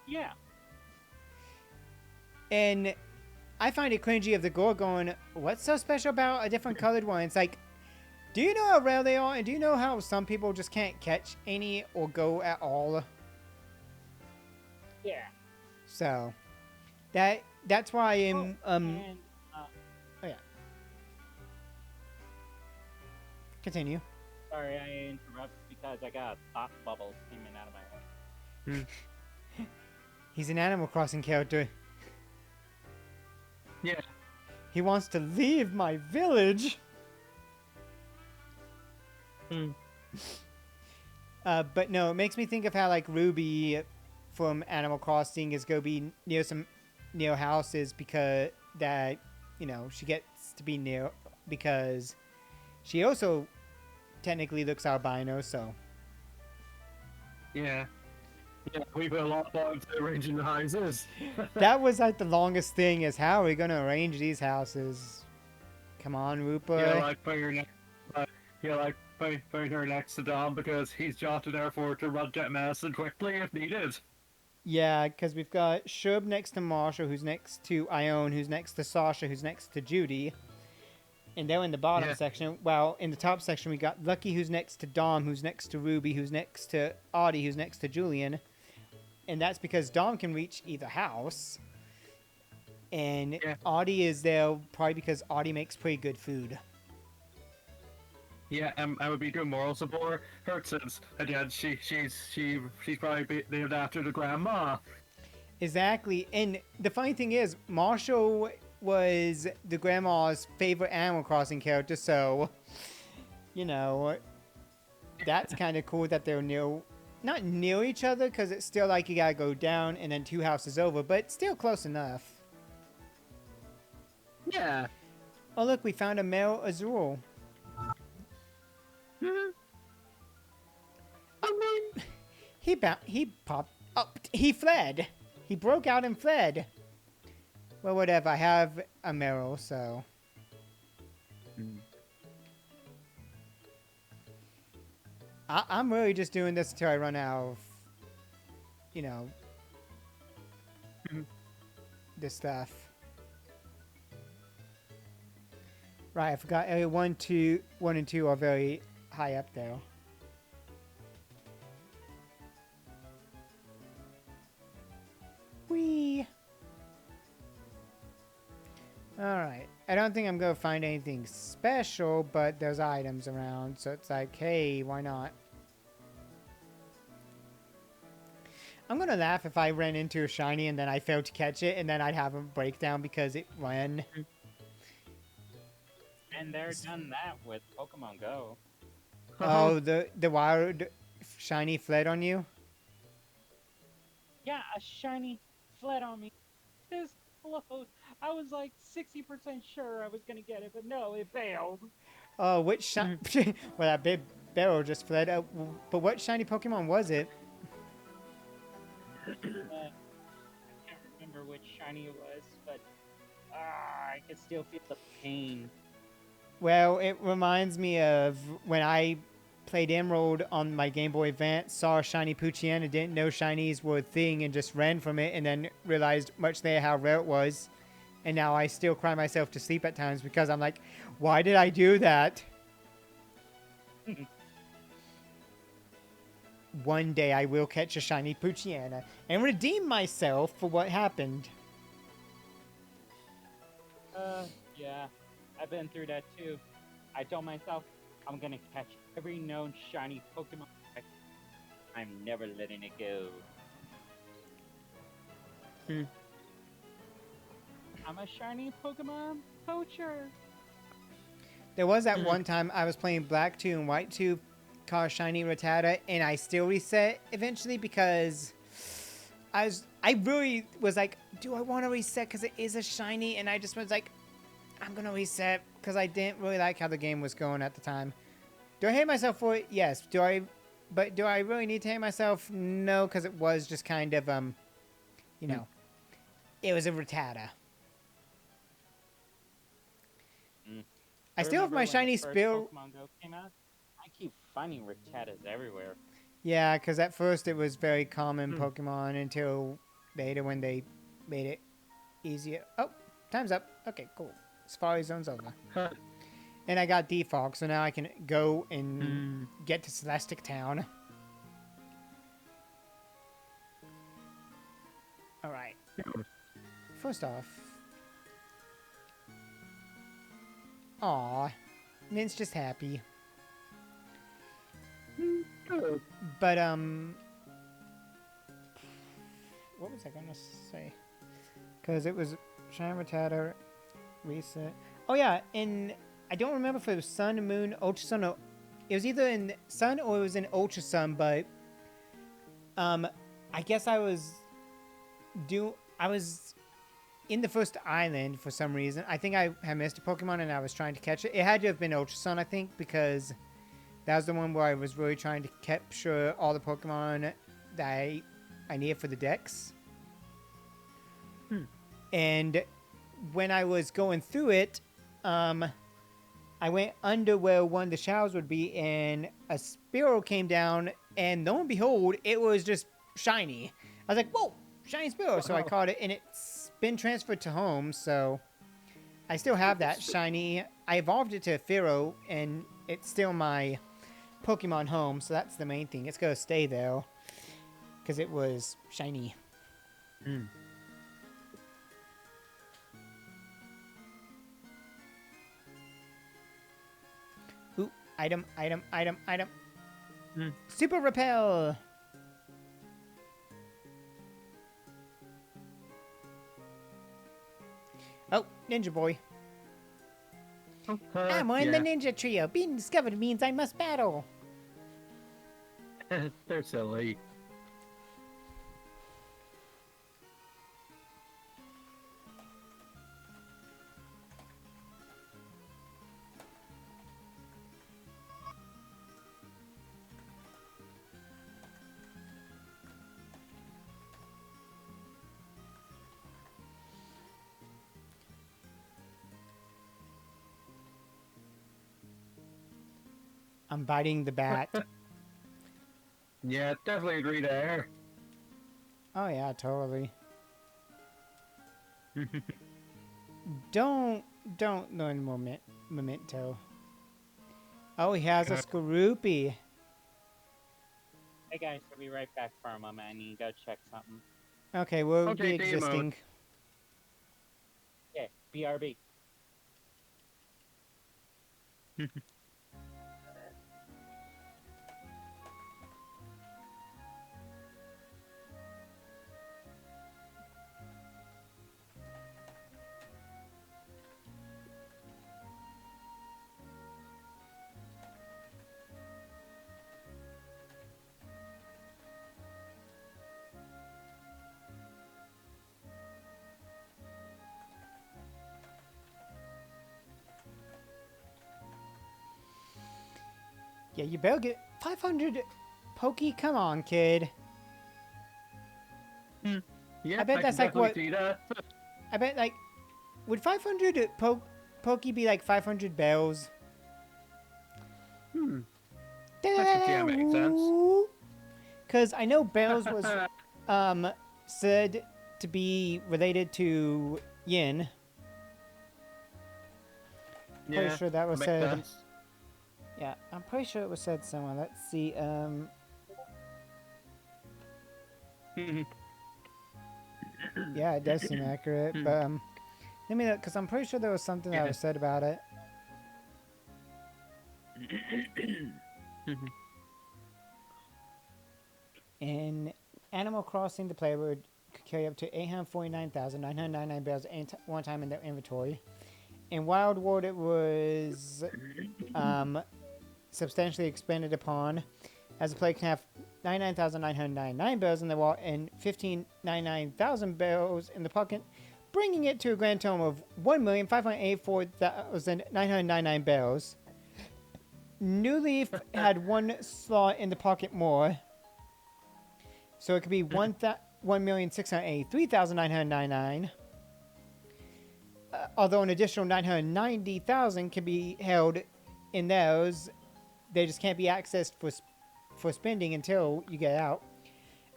Yeah. And I find it cringy of the girl going, what's so special about a different colored one? It's like, do you know how rare they are? And do you know how some people just can't catch any or go at all? Yeah. So, that's why I'm, And, oh yeah. Continue. sorry, I interrupted because I got thought bubbles coming out of my head. He's an Animal Crossing character. Yeah. He wants to leave my village. But no, it makes me think of how Ruby from Animal Crossing is gonna be near houses because that she gets to be near because she also technically looks albino. So Yeah. Yeah, we put a lot of thought into arranging the houses. that was the longest thing is how are we gonna arrange these houses? Come on, Rupa. Putting her next to Dom because he's jotted there for to run get medicine quickly if needed. Yeah, because we've got Shub next to Marshall, who's next to Ione, who's next to Sasha, who's next to Judy. And they're in the bottom section. Well, in the top section, we got Lucky, who's next to Dom, who's next to Ruby, who's next to Audie, who's next to Julian. And that's because Dom can reach either house. And Audie is there probably because Audie makes pretty good food. Yeah, I would be doing moral support. Her since again, she's probably named after the grandma. Exactly. And the funny thing is, Marshall was the grandma's favorite Animal Crossing character, so, you know, that's kind of cool that they're near, not near each other, because it's still like you gotta go down and then 2 houses over, but still close enough. Yeah. Oh, look, we found a male Azul. He popped up. He fled. He broke out and fled. Well, whatever. I have a Meryl, so. I'm really just doing this until I run out of, you know, this stuff. Right, I forgot. Area 1, 1, and 2 are very high up there. Whee! Alright. I don't think I'm going to find anything special, but there's items around, so it's like, hey, why not? I'm going to laugh if I ran into a shiny and then I failed to catch it, and then I'd have a breakdown because it ran. And they're done that with Pokemon Go. Oh, the wild shiny fled on you? Yeah, a shiny fled on me. This close. I was like 60% sure I was gonna get it, but no, it failed. Oh, which shiny... well, that big barrel just fled. But what shiny Pokemon was it? I can't remember which shiny it was, but I can still feel the pain. Well, it reminds me of when I played Emerald on my Game Boy Advance, saw a shiny Poochyena, didn't know shinies were a thing, and just ran from it, and then realized much later how rare it was. And now I still cry myself to sleep at times because I'm like, why did I do that? One day I will catch a shiny Poochyena and redeem myself for what happened. Yeah, I've been through that too. I told myself, I'm gonna catch every known shiny Pokemon. I'm never letting it go. I'm a shiny Pokemon poacher. There was that one time I was playing Black 2 and White 2, caught a shiny Rattata, and I still reset eventually because I really was like, do I want to reset because it is a shiny? And I just was like, I'm going to reset because I didn't really like how the game was going at the time. Do I hate myself for it? Yes. But do I really need to hate myself? No, because it was just kind of, you know, it was a Rattata. I still have my shiny Spill. Pokemon Go came out. I keep finding Rattatas everywhere. Yeah, because at first it was very common Pokemon until later when they made it easier. Oh, time's up. Okay, cool. Safari Zone's over. And I got Defog, so now I can go and get to Celestic Town. Alright. First off... Aw. Mint's just happy. But, what was I gonna say? Because it was Shine Rattata, Reset. Oh yeah, and I don't remember if it was Sun, Moon, Ultra Sun, or... It was either in Sun or it was in Ultra Sun, but... I guess I was in the first island for some reason. I think I had missed a Pokemon and I was trying to catch it. It had to have been Ultra Sun, I think, because that was the one where I was really trying to capture all the Pokemon that I needed for the Dex. And when I was going through it, I went under where one of the showers would be, and a Spearow came down, and lo and behold, it was just shiny. I was like, whoa, shiny Spearow. So I caught it, and it's been transferred to home, so I still have that shiny. I evolved it to a Fearow, and it's still my Pokemon home, so that's the main thing. It's going to stay there, because it was shiny. Ooh, Item, item, item, item. Hmm. Super repel. Oh, ninja boy. I'm in the ninja trio. Being discovered means I must battle. They're silly. I'm biting the bat. Yeah, definitely agree there. Oh yeah, totally. Don't learn memento. Oh, he has a Skorupi. Hey guys, I'll be right back for a moment. I need to go check something. Okay, we'll Okay, be Demo. existing. Yeah, BRB. Yeah, you better get 500 Pokey. Come on, kid. Yeah, I bet can that's like definitely what- see that. I bet, like, would 500 Pokey be like 500 bells? Hmm. Yeah, makes sense. Because I know bells was said to be related to yin. Pretty Yeah, sure that was makes said. sense. Yeah, I'm pretty sure it was said somewhere. Let's see. Yeah, it does seem accurate. But let me know, because I'm pretty sure there was something that was said about it. In Animal Crossing, the player would carry up to 849,999 bells at one time in their inventory. In Wild World, it was substantially expanded upon, as the player can have 99,999 bells in the wallet and 1,599,000 bells in the pocket, bringing it to a grand total of 1,584,999 bells. New Leaf had one slot in the pocket more, so it could be 1,683,999. Although an additional 990,000 can be held in those, they just can't be accessed for spending until you get out.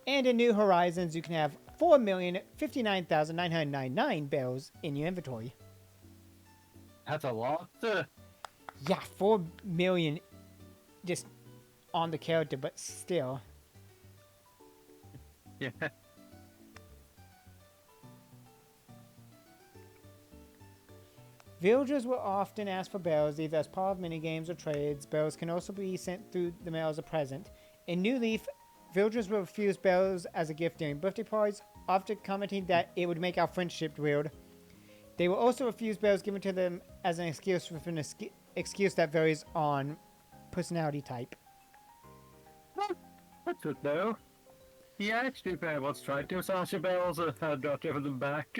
And in New Horizons, you can have 4,059,999 bells in your inventory. That's a lot. Yeah, 4 million just on the character, but still. Yeah. Villagers will often ask for bells, either as part of minigames or trades. Bells can also be sent through the mail as a present. In New Leaf, villagers will refuse bells as a gift during birthday parties, often commenting that it would make our friendship weird. They will also refuse bells given to them as an excuse with an excuse that varies on personality type. That's good though. Yeah, actually, I once tried to Sasha bells and had not given them back.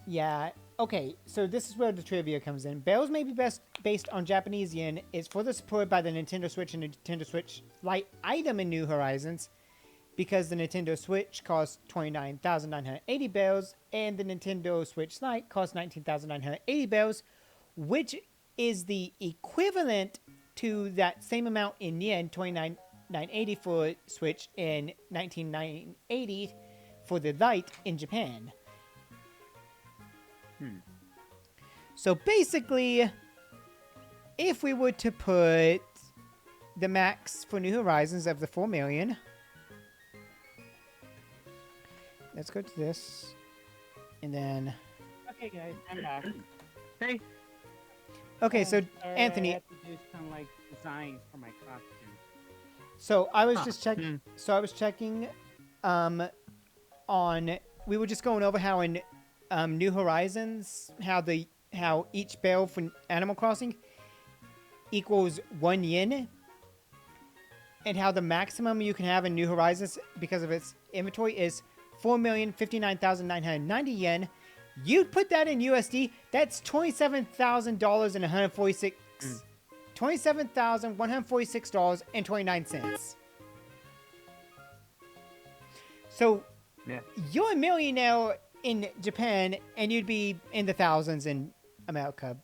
Yeah, okay, so this is where the trivia comes in. Bells may be best based on Japanese yen. It's further supported by the Nintendo Switch and Nintendo Switch Lite item in New Horizons, because the Nintendo Switch costs 29,980 bells and the Nintendo Switch Lite costs 19,980 bells, which is the equivalent to that same amount in yen, 29,980 for Switch and 19,980 for the Lite in Japan. So basically, if we were to put the max for New Horizons of the 4 million, let's go to this, and then... Okay, guys, I'm back. Hey. Okay, so Sorry, I Anthony, had to do some like design for my costume. So I was Huh. just checking. Hmm. So I was checking, on. We were just going over how in New Horizons, how each bell for Animal Crossing equals 1 yen, and how the maximum you can have in New Horizons because of its inventory is 4,059,990 yen. You'd put that in USD, that's $27,000 and 146. $27,146.29. So Yeah. you're a millionaire in Japan, and you'd be in the thousands in America.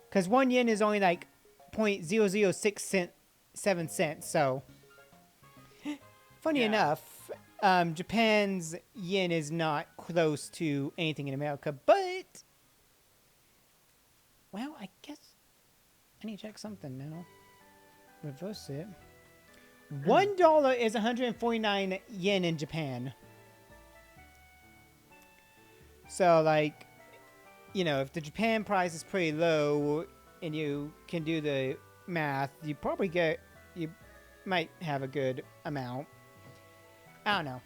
Because 1 yen is only like 0.0067 cents. So, funny Yeah. enough, Japan's yen is not close to anything in America. But, well, I guess I need to check something now. Reverse it. $1 is 149 yen in Japan. So, like, you know, if the Japan price is pretty low and you can do the math, you might have a good amount. I don't know.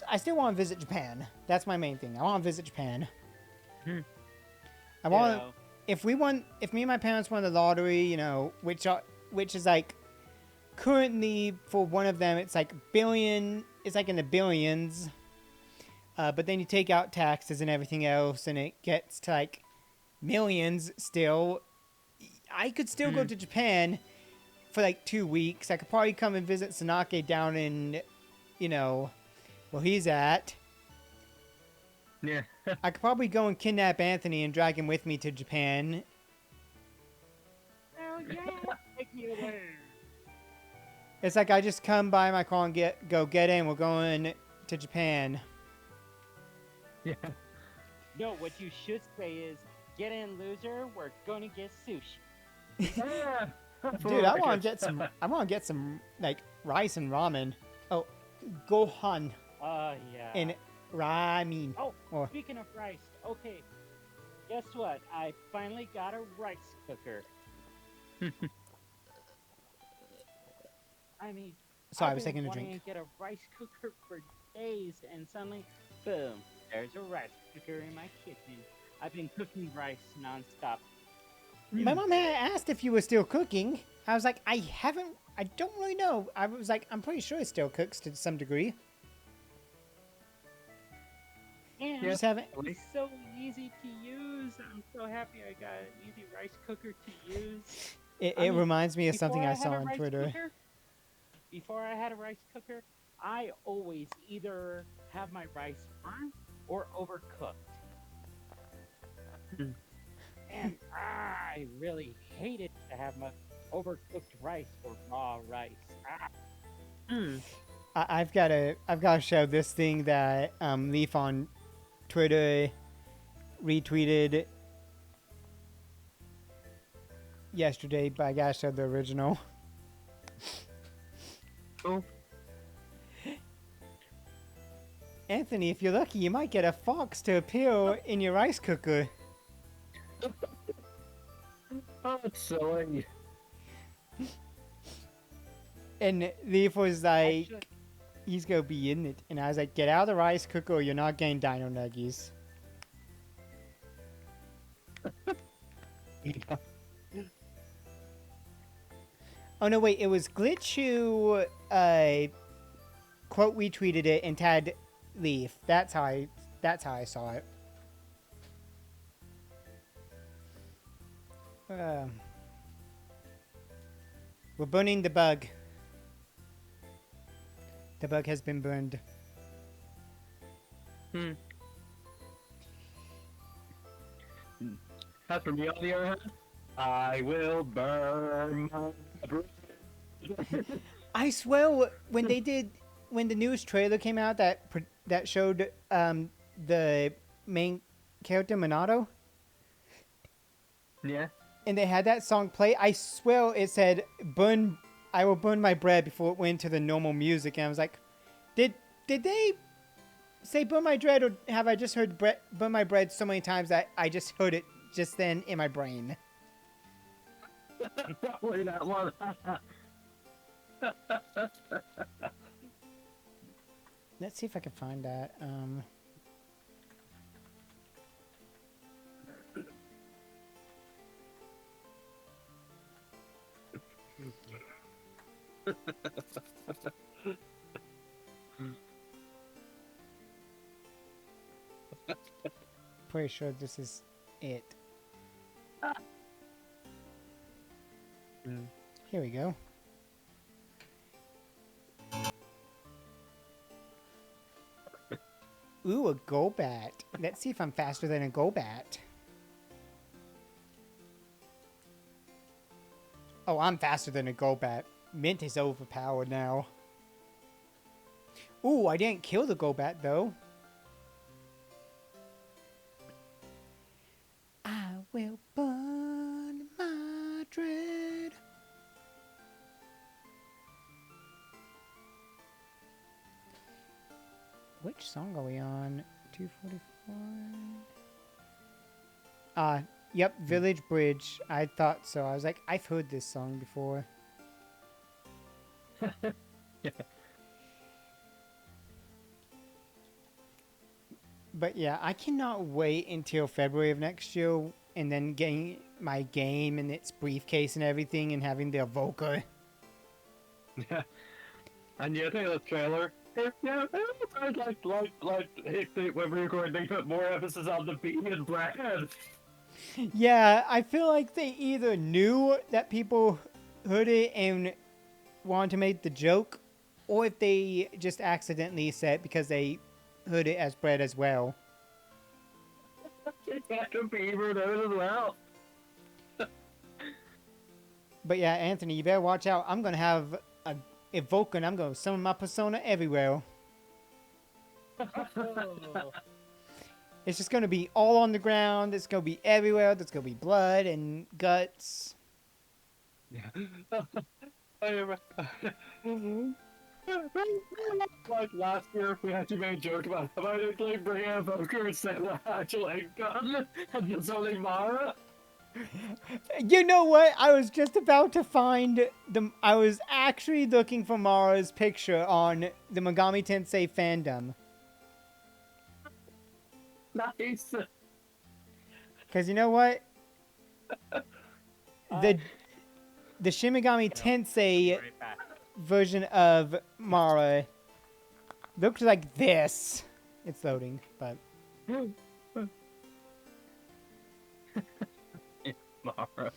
I still want to visit Japan. That's my main thing. I want to visit Japan. I want Ditto. if me and my parents won the lottery, you know, which is like currently for one of them, it's like it's like in the billions. But then you take out taxes and everything else, and it gets to like millions still. I could still go to Japan for like 2 weeks. I could probably come and visit Sanake down in, you know, where he's at. Yeah. I could probably go and kidnap Anthony and drag him with me to Japan. Hell yeah! Take me away. It's like I just come by my car and go get in. We're going to Japan. Yeah. No, what you should say is, get in, loser. We're gonna get sushi. Yeah. Dude, I want to get some. I want to get some like rice and ramen. Oh, gohan Yeah. and ramen. Oh, Or speaking of rice, okay. Guess what? I finally got a rice cooker. I mean, sorry, I I've was been taking a wanting drink. to get a rice cooker for days, and suddenly, boom! There's a rice cooker in my kitchen. I've been cooking rice nonstop. My mom had asked if you were still cooking. I was like, I don't really know. I was like, I'm pretty sure it still cooks to some degree. And You just haven't. it's so easy to use. I'm so happy I got an easy rice cooker to use. It I mean, reminds me of something Before I had saw a on rice Twitter. cooker- Before I had a rice cooker, I always either have my rice burnt or overcooked. Hmm. And I really hated to have my overcooked rice or raw rice. I've got to show this thing that Leaf on Twitter retweeted yesterday, but I gotta show the original. Oh. Anthony, if you're lucky, you might get a fox to appear in your rice cooker. Oh, it's silly. And Leaf was like, Actually, he's gonna be in it. And I was like, get out of the rice cooker or you're not getting dino nuggies. Oh no, wait, it was Glitch who quote retweeted it and tagged Leaf. That's how I saw it. We're burning the bug. The bug has been burned. As for me, on the other hand, I will burn my breath. I swear, when the news trailer came out that showed the main character Minato, Yeah. and they had that song play, I swear it said "burn." I will burn my bread before it went to the normal music, and I was like, did they say burn my bread, or have I just heard burn my bread so many times that I just heard it just then in my brain? Probably that one. Let's see if I can find that. Pretty sure this is it. Here we go. Ooh, a Golbat. Let's see if I'm faster than a Golbat. Oh, I'm faster than a Golbat. Mint is overpowered now. Ooh, I didn't kill the Golbat, though. I will burn my dread. Which song are we on? 244? Yep, Village Bridge. I thought so. I was like, I've heard this song before. Yeah. But yeah, I cannot wait until February of next year and then getting my game and its briefcase and everything and having the Evoker. Yeah. And yeah, I think the trailer. Yeah, I'd like when we record, they put more emphasis on the bean and bread. Yeah, I feel like they either knew that people heard it and wanted to make the joke, or if they just accidentally said it because they heard it as bread as well. You got to beaver those as well. But yeah, Anthony, you better watch out. I'm going to have a Evoker and I'm going to summon my persona everywhere. Oh. It's just going to be all on the ground. It's going to be everywhere. There's going to be blood and guts. Yeah. Like last year, we actually made a joke about actually bringing a Evoker instead of the actual egg gun, and it's only Mara. You know what? I was just about to find the... I was actually looking for Mara's picture on the Megami Tensei fandom. Nice. Because you know what? The Shin Megami Tensei Right back. version of Mara looks like this. It's loading, but... Mara.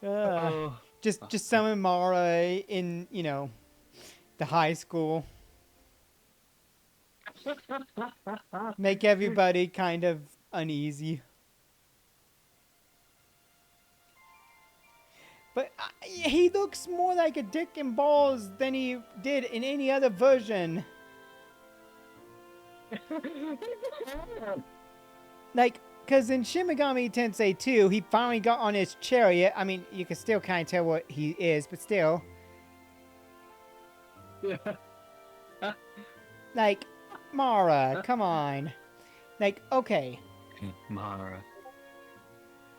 Uh, just summon Mara in, you know, the high school. Make everybody kind of uneasy. But he looks more like a dick and balls than he did in any other version. Like, because in Shin Megami Tensei 2, he finally got on his chariot. I mean, you can still kind of tell what he is, but still. Yeah. Like, Mara, come on. Like, okay. Mara.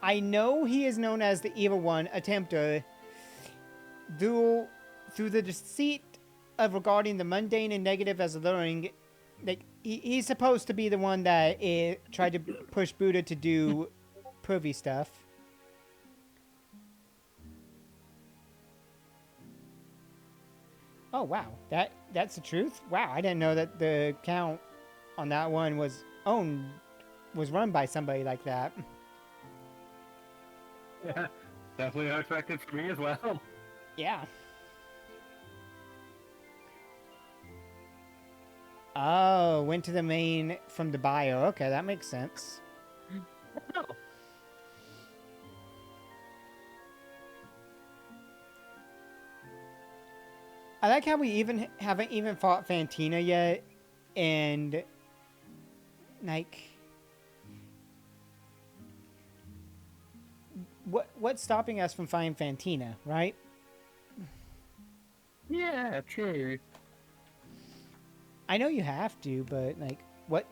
I know he is known as the Evil One, Attempter, through the deceit of regarding the mundane and negative as alluring. Like, he's supposed to be the one that tried to push Buddha to do pervy stuff. Oh, wow. That's the truth? Wow, I didn't know that the account on that one was run by somebody like that. Yeah. Definitely unexpected for me as well. Yeah. Oh, went to the main from the bio. Okay, that makes sense. I like how we haven't even fought Fantina yet, and like, what's stopping us from fighting Fantina, right? Yeah, true. I know you have to, but like, what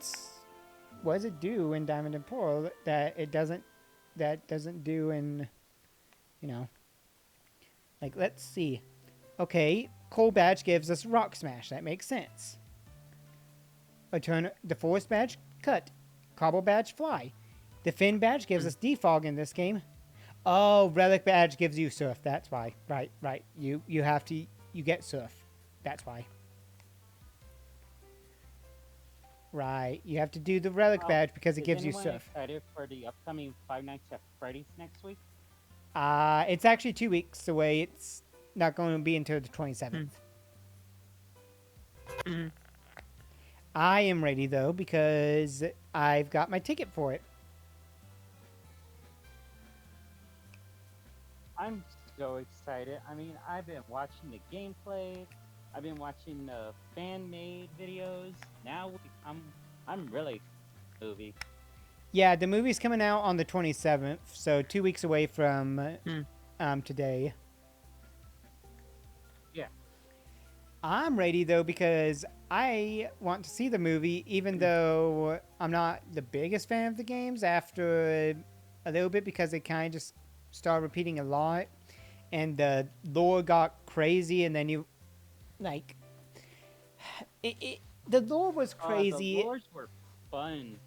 does it do in Diamond and Pearl that doesn't do in, you know, Like, let's see. Okay, Coal Badge gives us Rock Smash. That makes sense. The Forest Badge, Cut. Cobble Badge, Fly. The Fin Badge gives us Defog in this game. Oh, Relic Badge gives you Surf. That's why. Right. You have to. You get Surf. That's why. Right. You have to do the Relic Badge because it gives you Is anyone Surf. excited for the upcoming Five Nights at Freddy's next week? It's actually 2 weeks away. It's not going to be until the 27th. Mm. I am ready though because I've got my ticket for it. I'm so excited. I mean, I've been watching the gameplay. I've been watching the fan-made videos. Now I'm really movie. Yeah, the movie's coming out on the 27th, so 2 weeks away from today. Yeah. I'm ready though because I want to see the movie, even though I'm not the biggest fan of the games after a little bit because they kind of just started repeating a lot, and the lore got crazy, and then you like the lore was crazy. The lores were fun.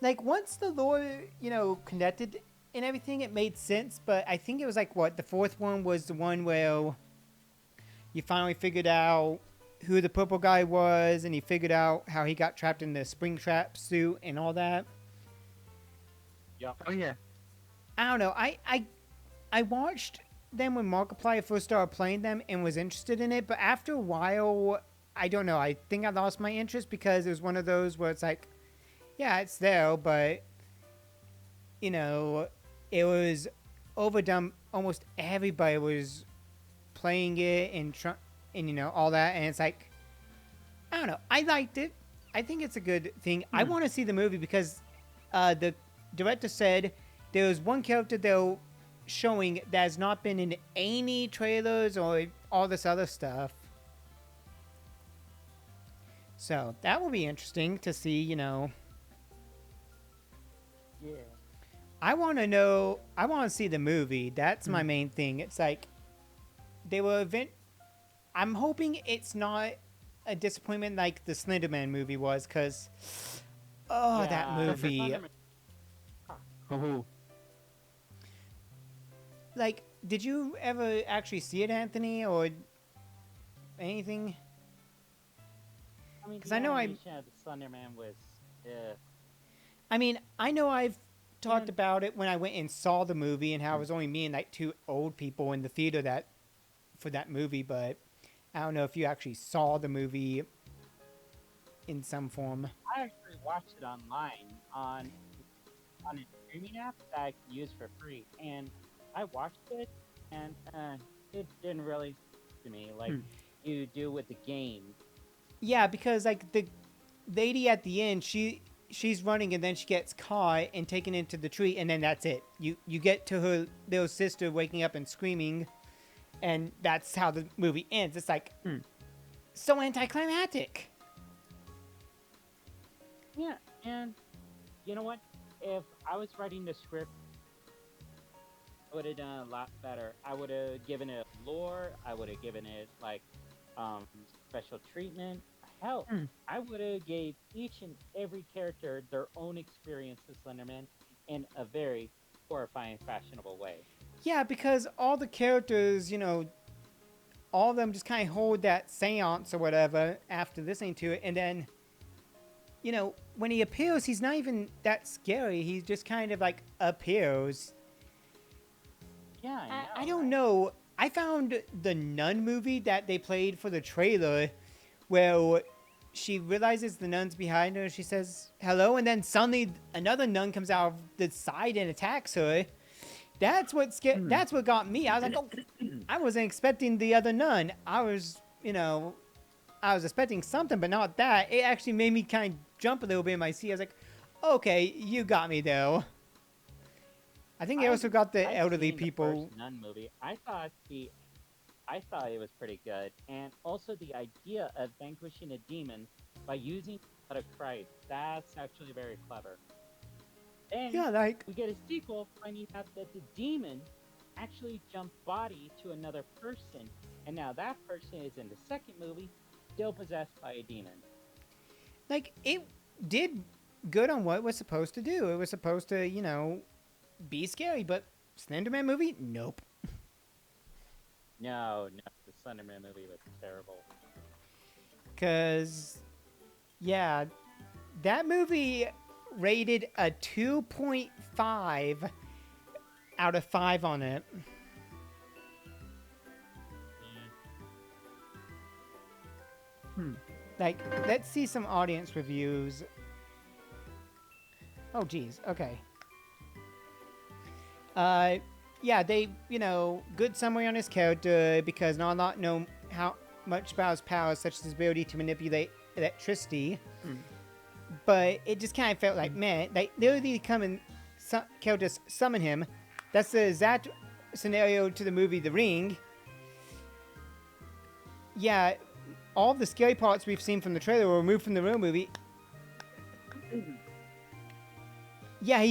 Like once the lore, connected and everything, it made sense. But I think it was like what the fourth one was the one where you finally figured out who the purple guy was, and he figured out how he got trapped in the Springtrap suit and all that. Yep. Oh yeah. I don't know. I watched them when Markiplier first started playing them and was interested in it, but after a while, I don't know. I think I lost my interest because it was one of those where it's like, yeah, it's there, but it was overdone. Almost everybody was playing it and all that, and it's like, I don't know. I liked it. I think it's a good thing. I want to see the movie because the director said there was one character they're showing that has not been in any trailers or all this other stuff. So that will be interesting to see, Yeah. I want to see the movie. That's my main thing. It's like I'm hoping it's not a disappointment like the Slenderman movie was, because that Yeah, movie. Slenderman- Oh. Like, did you ever actually see it, Anthony, or anything? I mean, 'Cause the I know animation of the Slenderman was. I mean, I know I've talked And- about it when I went and saw the movie and how it was only me and like two old people in the theater for that movie, but I don't know if you actually saw the movie in some form. I actually watched it online on a streaming app that I can use for free, and I watched it, and it didn't really to me like you do with the game. Yeah, because like the lady at the end, she's running and then she gets caught and taken into the tree, and then that's it. You get to her little sister waking up and screaming, and that's how the movie ends. It's like so anticlimactic. Yeah, and you know what? If I was writing the script, I would have done a lot better. I would have given it lore. I would have given it like special treatment. Hell, I would have gave each and every character their own experience with Slenderman in a very horrifying, fashionable way. Yeah, because all the characters, all of them just kind of hold that seance or whatever after listening to it, and then, when he appears, he's not even that scary. He just kind of like appears. Yeah, I don't know. I found the Nun movie that they played for the trailer, where she realizes the nun's behind her. She says hello, and then suddenly another nun comes out of the side and attacks her. That's what scared. That's what got me. I was like, oh, I wasn't expecting the other nun. I was expecting something, but not that. It actually made me kind of jump a little bit in my seat. I was like, okay, you got me though. I think they also got the I've elderly seen the people. first Nun movie. I thought it was pretty good, and also the idea of vanquishing a demon by using blood of Christ. That's actually very clever. And Yeah, like we get a sequel finding out that the demon actually jump body to another person, and now that person is in the second movie, still possessed by a demon. Like, it did good on what it was supposed to do. It was supposed to, be scary, but Slenderman movie? Nope. No, the Slenderman movie was terrible. Because, yeah, that movie rated a 2.5 out of 5 on it. Like, let's see some audience reviews. Oh, geez. Okay. Yeah, they, good summary on his character because not a lot know how much about his powers, such as his ability to manipulate electricity. But it just kind of felt like, man, they literally come and characters summon him. That's the exact scenario to the movie The Ring. Yeah, all the scary parts we've seen from the trailer were removed from the real movie. Yeah,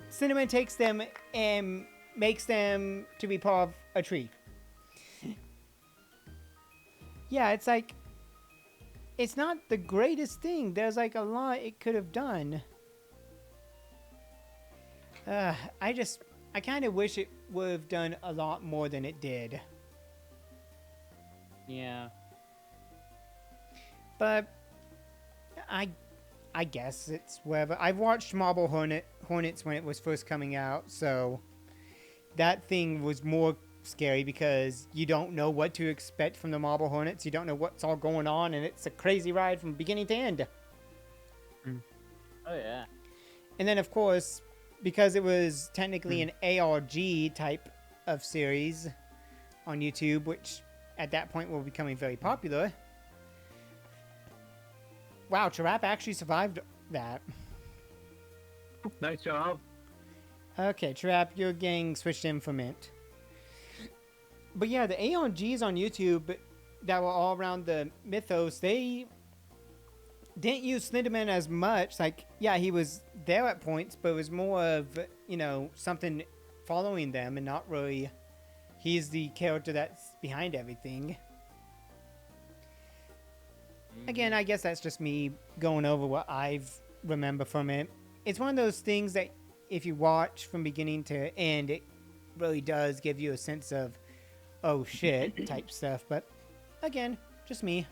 Cinnamon takes them and makes them to be part of a tree. Yeah, it's like, it's not the greatest thing. There's like a lot it could have done. I kind of wish it would have done a lot more than it did. Yeah. But I guess it's whatever. I've watched Marble Hornets when it was first coming out, so that thing was more scary because you don't know what to expect from the Marble Hornets. You don't know what's all going on, and it's a crazy ride from beginning to end. Oh, yeah. And then, of course, because it was technically an ARG type of series on YouTube, which at that point were becoming very popular. Wow, Chirap actually survived that. Nice job. Okay, Chirap, your gang switched in for Mint. But yeah, the ARGs on YouTube that were all around the mythos, they didn't use Slenderman as much. Like, yeah, he was there at points, but it was more of, something following them and not really he's the character that's behind everything. Again, I guess that's just me going over what I've remember from it. It's one of those things that if you watch from beginning to end, it really does give you a sense of, oh shit, type stuff. But again, just me.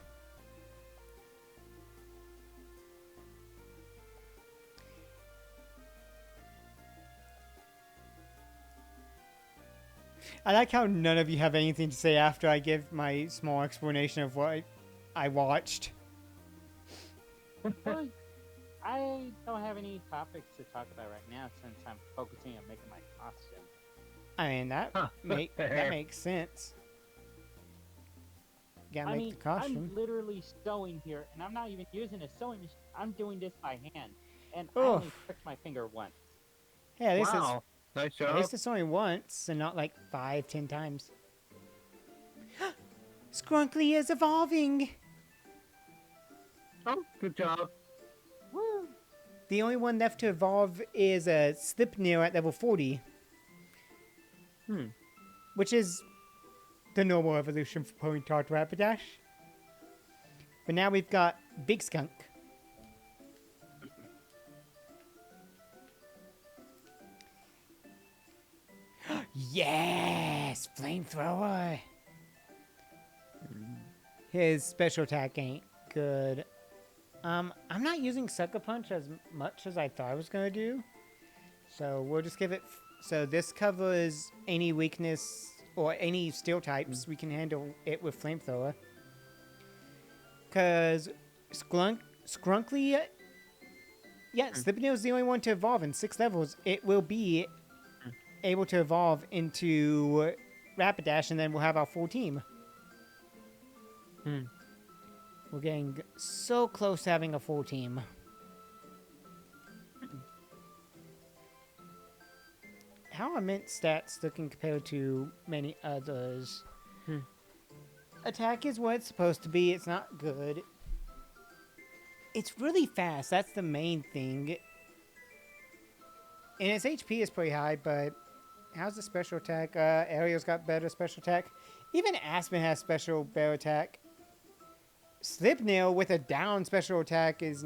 I like how none of you have anything to say after I give my small explanation of what I watched. Well, I don't have any topics to talk about right now since I'm focusing on making my costume. I mean, that makes sense. Gotta make the costume. I'm literally sewing here, and I'm not even using a sewing machine. I'm doing this by hand, and I only pricked my finger once. Yeah, this Wow. Nice is job. at least it's only once and not like 5-10 times. Skrunkly is evolving. Oh, good job. Woo! The only one left to evolve is a Slipnir at level 40. Which is the normal evolution for Ponyta Rapidash. But now we've got Big Skunk. Yes! Flamethrower! His special attack ain't good. I'm not using Sucker Punch as much as I thought I was going to do. So we'll just give it... So this covers any weakness or any steel types. We can handle it with Flamethrower. Because Skrunkly... Yeah, Slipnir is the only one to evolve in 6 levels. It will be able to evolve into Rapidash, and then we'll have our full team. We're getting so close to having a full team. How are Mint stats looking compared to many others? Attack is what it's supposed to be. It's not good. It's really fast. That's the main thing. And its HP is pretty high, but how's the special attack? Ariel's got better special attack. Even Aspen has special bear attack. Slipnail with a down special attack is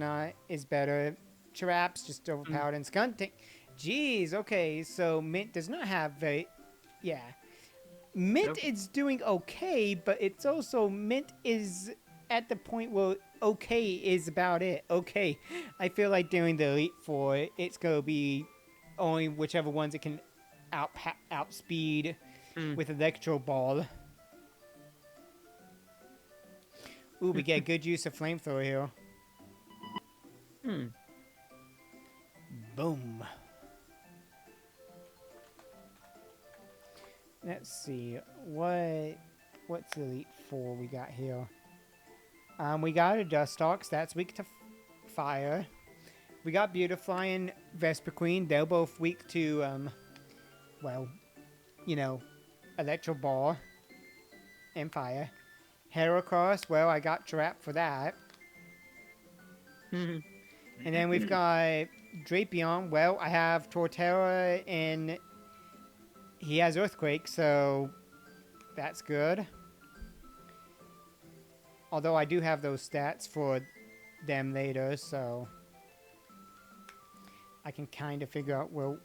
better. Chirap's just overpowered, and Skunting. Jeez, okay, so Mint does not have very. Yeah. Mint is doing okay, but it's also Mint is at the point where okay is about it. Okay, I feel like during the Elite Four, it's gonna be only whichever ones it can outspeed with Electro Ball. Ooh, we get good use of Flamethrower here. Boom. Let's see what's Elite Four we got here. We got a Dustox that's weak to fire. We got Beautifly and Vesper Queen. They're both weak to well, you know, Electro Ball and fire. Heracross, well, I got Trap for that. And then we've got Drapion. Well, I have Torterra and he has Earthquake, so that's good. Although I do have those stats for them later, so I can kind of figure out where,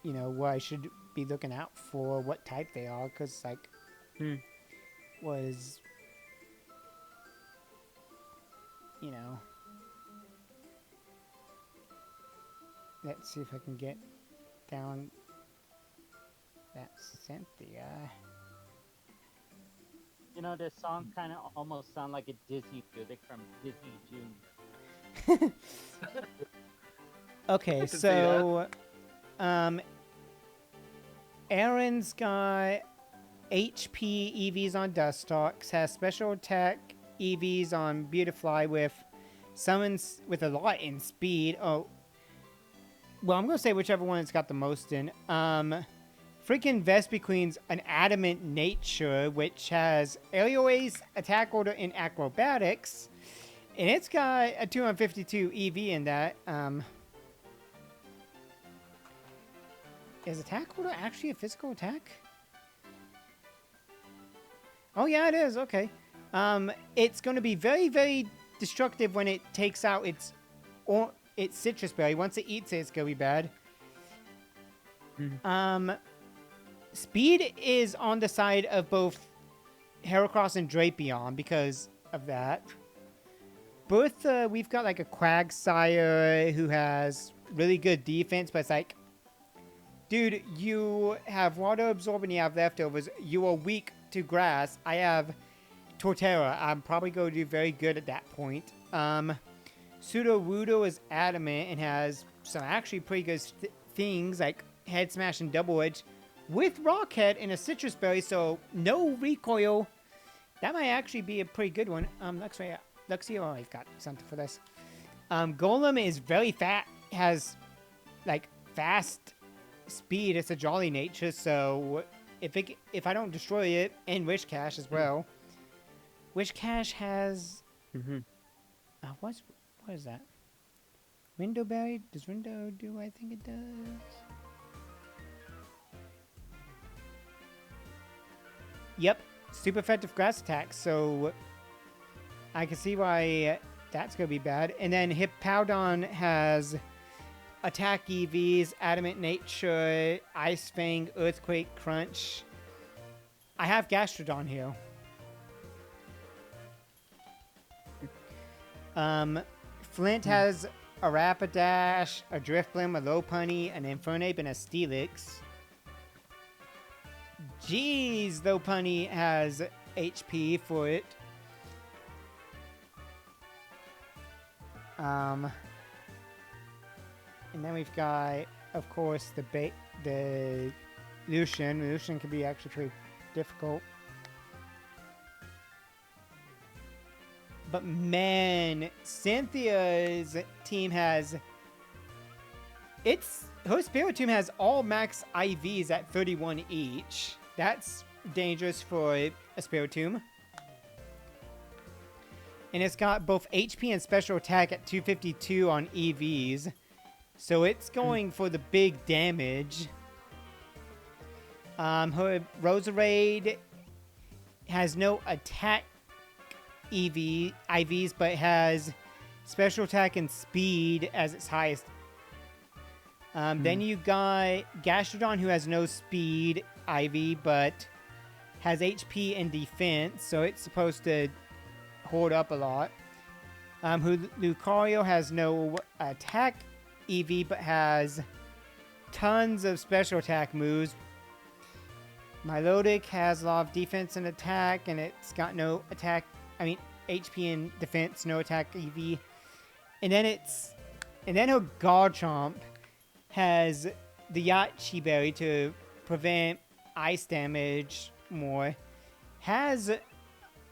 you know, what I should be looking out for, what type they are, because, like, was, you know, let's see if I can get down that Cynthia. You know, this song kind of almost sound like a Disney music from Disney Junior. Okay, so Aaron's got HP EVs on Dustox, has special attack EVs on Beautifly with summons with a lot in speed. Oh, well, I'm gonna say whichever one it's got the most in. Freaking Vespi Queen's an adamant nature, which has Aerial Ace, Attack Order, and Acrobatics. And it's got a 252 EV in that. Is Attack Order actually a physical attack? Oh yeah, it is. Okay. It's going to be very, very destructive when it takes out its citrus berry. Once it eats it, it's going to be bad. Speed is on the side of both Heracross and Drapion because of that. Bertha, we've got like a Quagsire who has really good defense, but it's like, dude, you have Water Absorb and you have Leftovers. You are weak to Grass. I have Torterra. I'm probably going to do very good at that point. Sudowoodo is adamant and has some actually pretty good things like Head Smash and Double Edge with Rockhead and a Citrus Berry, so no recoil. That might actually be a pretty good one. Luxio, oh, I've got something for this. Golem is very fat, has like fast speed. It's a jolly nature, so if I don't destroy it, and Wish Cash as well. Wish Cash has what is that? Window Berry? Does Window do I think it does? Yep, super effective grass attack, so I can see why that's going to be bad. And then Hippowdon has attack EVs, Adamant Nature, Ice Fang, Earthquake, Crunch. I have Gastrodon here. Flint has a Rapidash, a Drifblim, a Lopunny, an Infernape, and a Steelix. Jeez, Lopunny has HP for it. And then we've got, of course, the Lucian. Lucian can be actually pretty difficult. But man, Cynthia's team has... Her Spiritomb has all max IVs at 31 each. That's dangerous for a Spiritomb. And it's got both HP and special attack at 252 on EVs. So it's going for the big damage. Her Roserade has no attack IVs, but has special attack and speed as its highest. Then you got Gastrodon, who has no speed IV, but has HP and defense, so it's supposed to hold up a lot. Lucario has no attack EV, but has tons of special attack moves. Milotic has a lot of defense and attack, and it's got no attack, HP and defense, no attack EV. And then her Garchomp has the Yachi Berry to prevent ice damage more. Has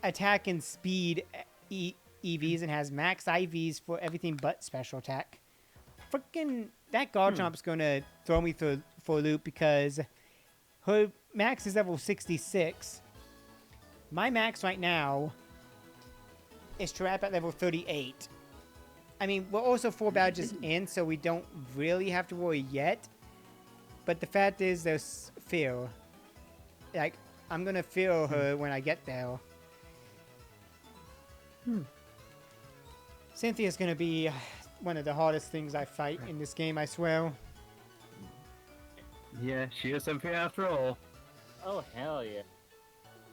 attack and speed EVs and has max IVs for everything but special attack. Freaking that Garchomp's gonna throw me for a loop because her max is level 66. My max right now is Trap at level 38. We're also 4 badges in, so we don't really have to worry yet. But the fact is, there's fear. I'm gonna feel her when I get there. Cynthia's gonna be one of the hardest things I fight in this game, I swear. Yeah, she is Cynthia after all. Oh, hell yeah.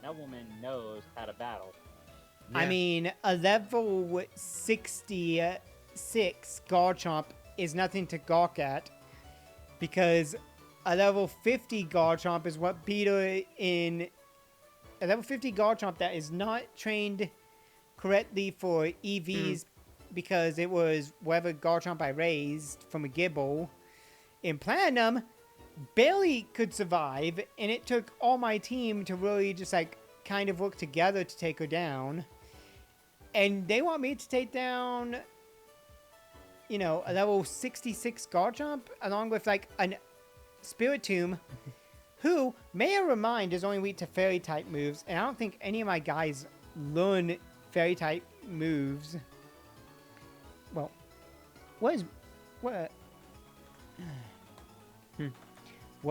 That woman knows how to battle. Yeah. A level 66 Garchomp is nothing to gawk at, because a level 50 Garchomp is what beat her in... A level 50 Garchomp that is not trained correctly for EVs because it was whatever Garchomp I raised from a Gibble in Platinum barely could survive, and it took all my team to really just kind of work together to take her down. And they want me to take down, a level 66 Garchomp along with a Spiritomb, who, may I remind, is only weak to Fairy type moves, and I don't think any of my guys learn Fairy type moves. Well, what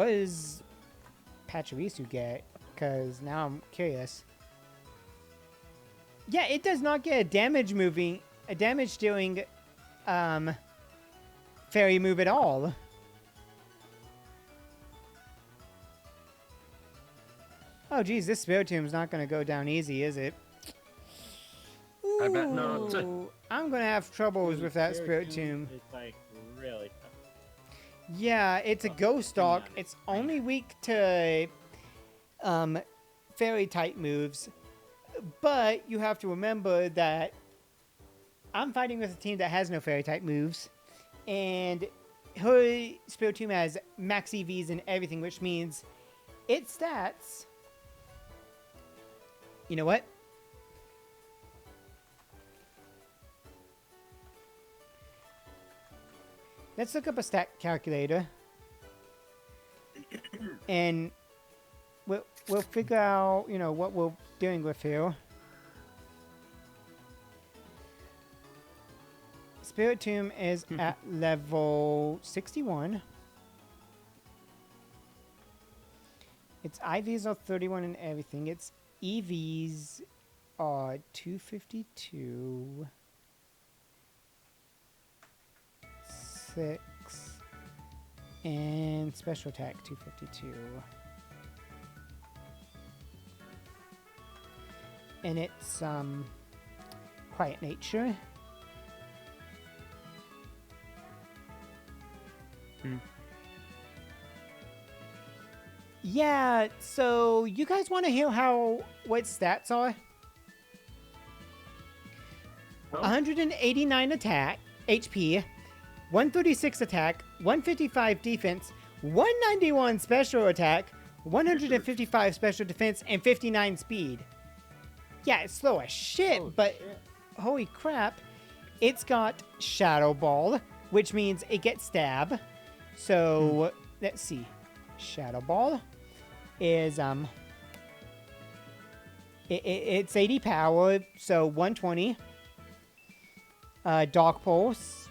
does Pachirisu get? Because now I'm curious. Yeah, it does not get a damage dealing fairy move at all. Oh geez, this Spiritomb is not going to go down easy, is it? Ooh, I bet not. I'm going to have troubles with that Spiritomb. It's really tough. Yeah, it's a ghost dog. It's only weak to fairy type moves. But you have to remember that I'm fighting with a team that has no fairy type moves. And her Spiritomb has max EVs and everything, which means its stats... You know what? Let's look up a stat calculator. And we'll figure out, what we're dealing with here. Spiritomb is at level 61. Its IVs are 31 and everything. Its EVs are 252. 6. And special attack 252. And it's quiet nature. Yeah, so you guys want to hear what stats are? Oh. 189 attack, HP, 136 attack, 155 defense, 191 special attack, 155 special defense, and 59 speed. Yeah, it's slow as shit, holy crap. It's got Shadow Ball, which means it gets stab. So, let's see. Shadow Ball is, it's 80 power, so 120. Dark Pulse.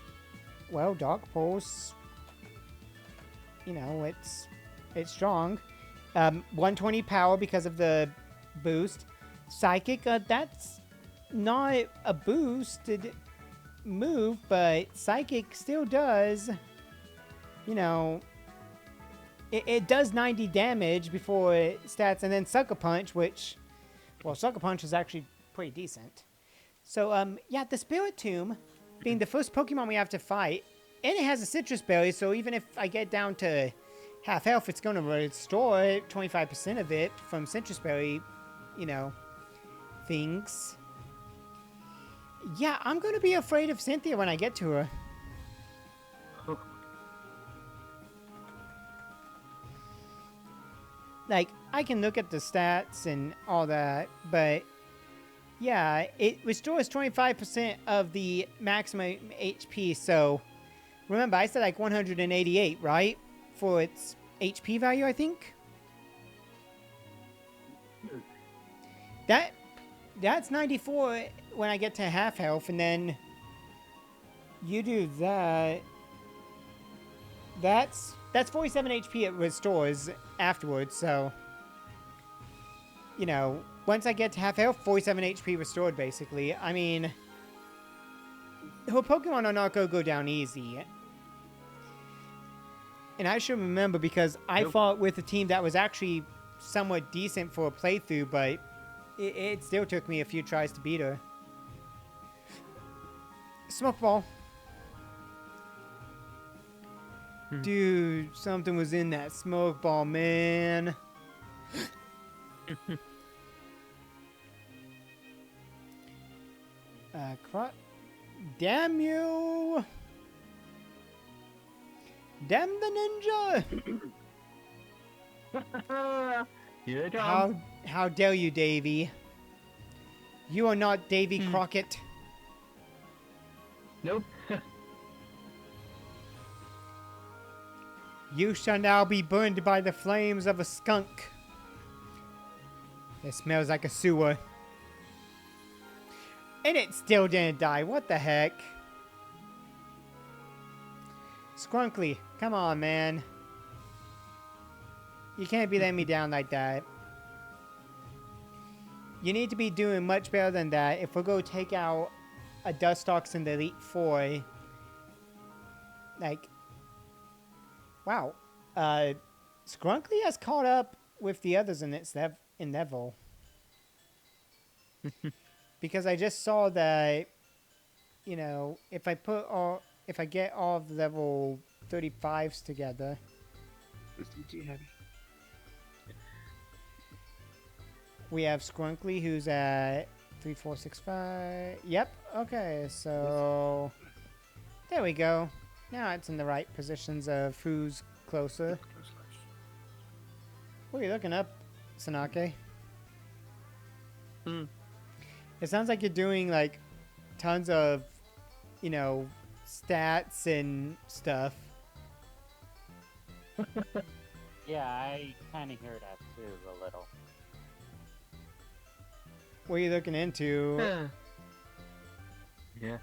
Well, Dark Pulse, it's strong. 120 power because of the boost. Psychic, that's not a boosted move, but Psychic still does, you know, it does 90 damage before it stats, and then Sucker Punch, which, well, Sucker Punch is actually pretty decent. So, yeah, the Spirit Tomb, being the first Pokemon we have to fight, and it has a Citrus Berry, so even if I get down to half health, it's going to restore 25% of it from Citrus Berry, you know, things. Yeah, I'm going to be afraid of Cynthia when I get to her. Like, I can look at the stats and all that, but yeah, it restores 25% of the maximum HP, so remember, I said like 188, right? For its HP value, I think? That's 94 when I get to half health, and then you do that. That's 47 HP it restores afterwards, so, you know, once I get to half health, 47 HP restored, basically. I mean, her Pokemon are not going to go down easy. And I should remember, because I fought with a team that was actually somewhat decent for a playthrough, but it still took me a few tries to beat her. Smoke Ball. Dude, something was in that Smoke Ball, man. Damn you! Damn the ninja! Here it comes. How dare you, Davy? You are not Davy Crockett. Nope. You shall now be burned by the flames of a skunk. It smells like a sewer. And it still didn't die. What the heck? Skrunkly, come on, man. You can't be letting me down like that. You need to be doing much better than that. If we're going to take out a Dustox in the Elite Four, like, wow. Skrunkly has caught up with the others in its level. Because I just saw that, you know, if I get all of the level 35s together. We have Skrunkly, who's at 3, 4, 6, 5. Yep. Okay. So there we go. Now it's in the right positions of who's closer. What are you looking up, Sanake? It sounds like you're doing like tons of, you know, stats and stuff. Yeah, I kind of hear that too, a little. What are you looking into? Yeah.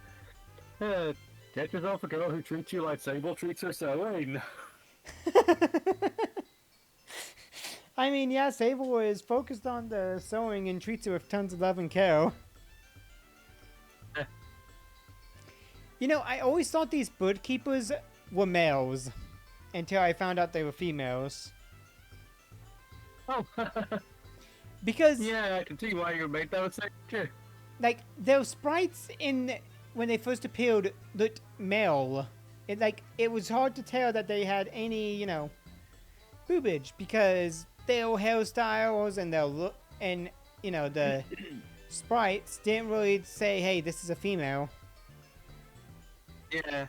Get yourself a girl who treats you like Sable treats her sewing. I mean, yeah, Sable is focused on the sewing and treats her with tons of love and care. You know, I always thought these bird keepers were males until I found out they were females. Oh. Because yeah, I can see why you made that mistake too. like their sprites when they first appeared looked male. It was hard to tell that they had any, you know, boobage, because their hairstyles and their look and, you know, the sprites didn't really say, hey, this is a female. Yeah.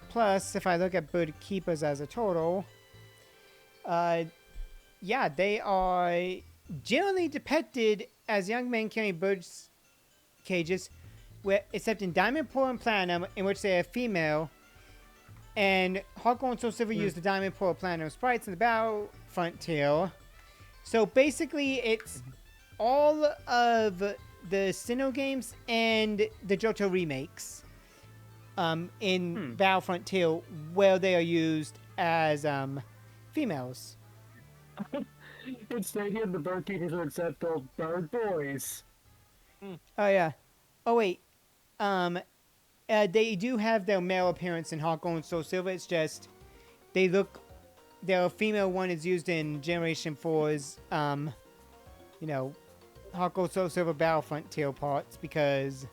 Plus, if I look at bird keepers as a total, yeah, they are generally depicted as young men carrying birds' cages, except in Diamond, Pearl, and Platinum, in which they are female. And Hardcore and Soul Silver use the Diamond, Pearl, Platinum sprites in the Battlefront tier. So basically, it's all of the Sinnoh games and the Johto remakes in Battlefront tier, where they are used as females. In Stadium, the bird keepers are instead called bird boys. Oh yeah. Oh wait. Um, they do have their male appearance in Hawk and Soul Silver. It's just they look. Their female one is used in Generation 4's Hawk Gold Soul Silver Battlefront tail parts because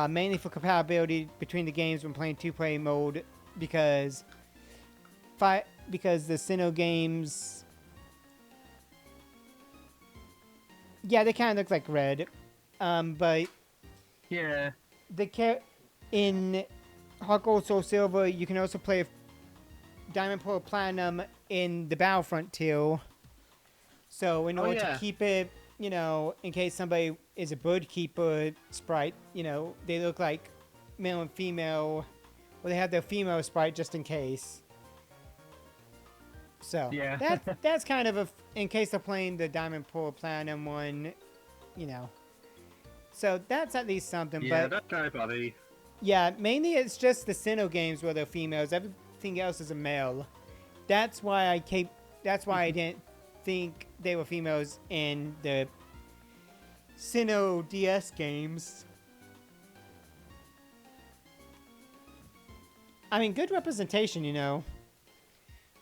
mainly for compatibility between the games when playing two-player mode because the Sinnoh games, yeah, they kind of look like red, but Yeah. in Hawk Gold Soul Silver you can also play Diamond Pearl Platinum in the Battlefront teal. So in order to keep it, in case somebody is a bird keeper sprite, they look like male and female, or they have their female sprite just in case. So Yeah. that's kind of in case they're playing the Diamond Pearl Platinum one, So that's at least something. Yeah, but that's kind of funny. yeah, mainly it's just the Sinnoh games where they're females. Everything else is a male. That's why I didn't think they were females in the Sinnoh DS games. I mean, good representation,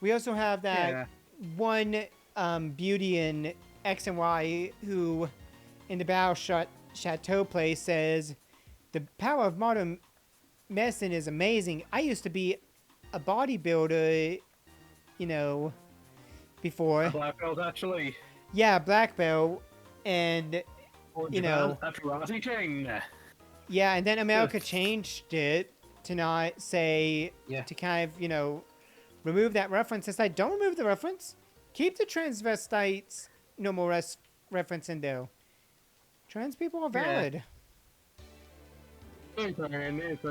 We also have that one beauty in X and Y who, in the Battle Chateau play, says, "The power of modern medicine is amazing. I used to be a bodybuilder, before." Black belt, actually. Yeah, black belt, and That's Rossi Chang. yeah, and then America changed it to not say to kind of remove that reference. It's like, don't remove the reference. Keep the transvestites normal reference in there. Trans people are valid. And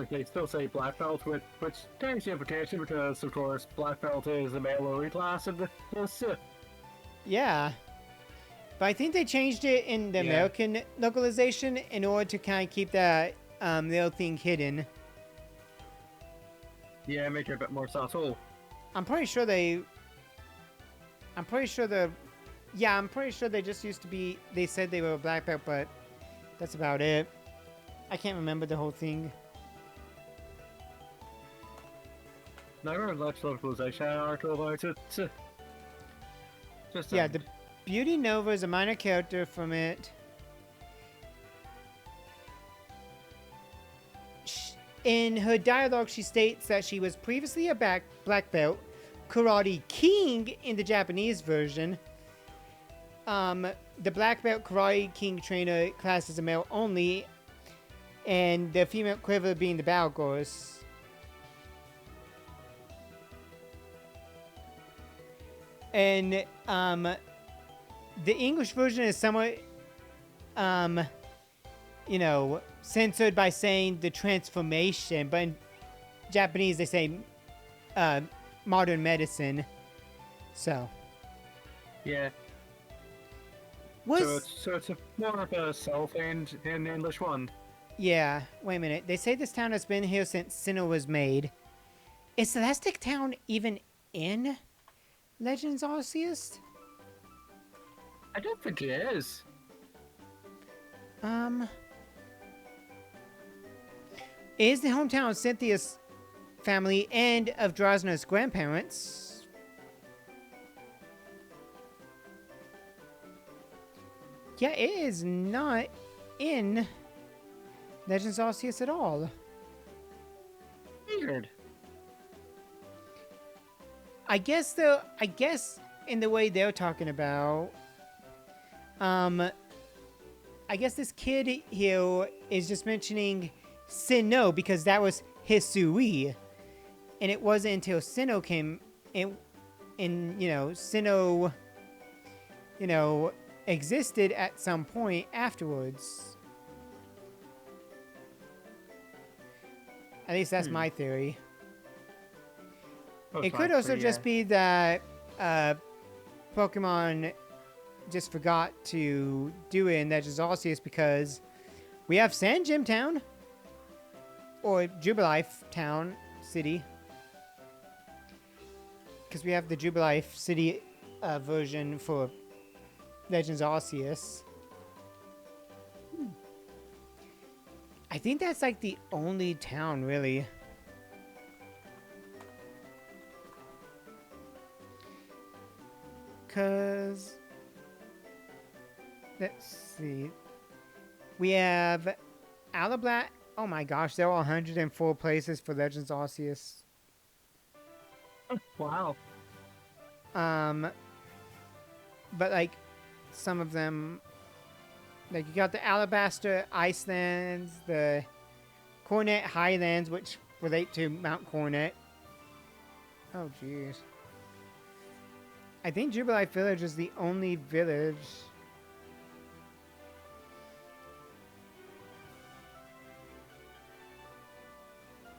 they still say black belt, which takes the implication because, of course, black belt is the male elite class of the Sith. Yeah. But I think they changed it in the American localization in order to kind of keep that little thing hidden. Yeah, make it a bit more subtle. I'm pretty sure they just used to be, they said they were a black belt, but that's about it. I can't remember the whole thing. Never much localization article about it. Just Yeah, the Beauty Nova is a minor character from it. In her dialogue, she states that she was previously a black belt, Karate King in the Japanese version. The black belt Karate King trainer class is a male only, and the female equivalent being the Battle Ghost. And the English version is somewhat censored by saying the transformation, but in Japanese they say modern medicine. So yeah. So it's more of a self-end in the English one. Yeah, wait a minute. They say this town has been here since Sinnoh was made. Is Celestic Town even in Legends Arceus? I don't think it is. It is the hometown of Cynthia's family and of Drosna's grandparents. Yeah, it is not in Legends Arceus at all. Weird. I guess in the way they're talking about, I guess this kid here is just mentioning Sinnoh because that was Hisui, and it wasn't until Sinnoh came in, Sinnoh, existed at some point afterwards. At least that's my theory. It could also just be that Pokemon just forgot to do it in Legends Arceus because we have Sand Gym Town or Jubilife Town City. because we have the Jubilife City version for Legends Arceus. I think that's like the only town, really. Because, let's see. We have Alablat. Oh my gosh, there are 104 places for Legends Arceus. Wow. But like some of them, like you got the Alabaster Icelands, the Cornet Highlands, which relate to Mount Cornet. Oh jeez. I think Jubilife Village is the only village.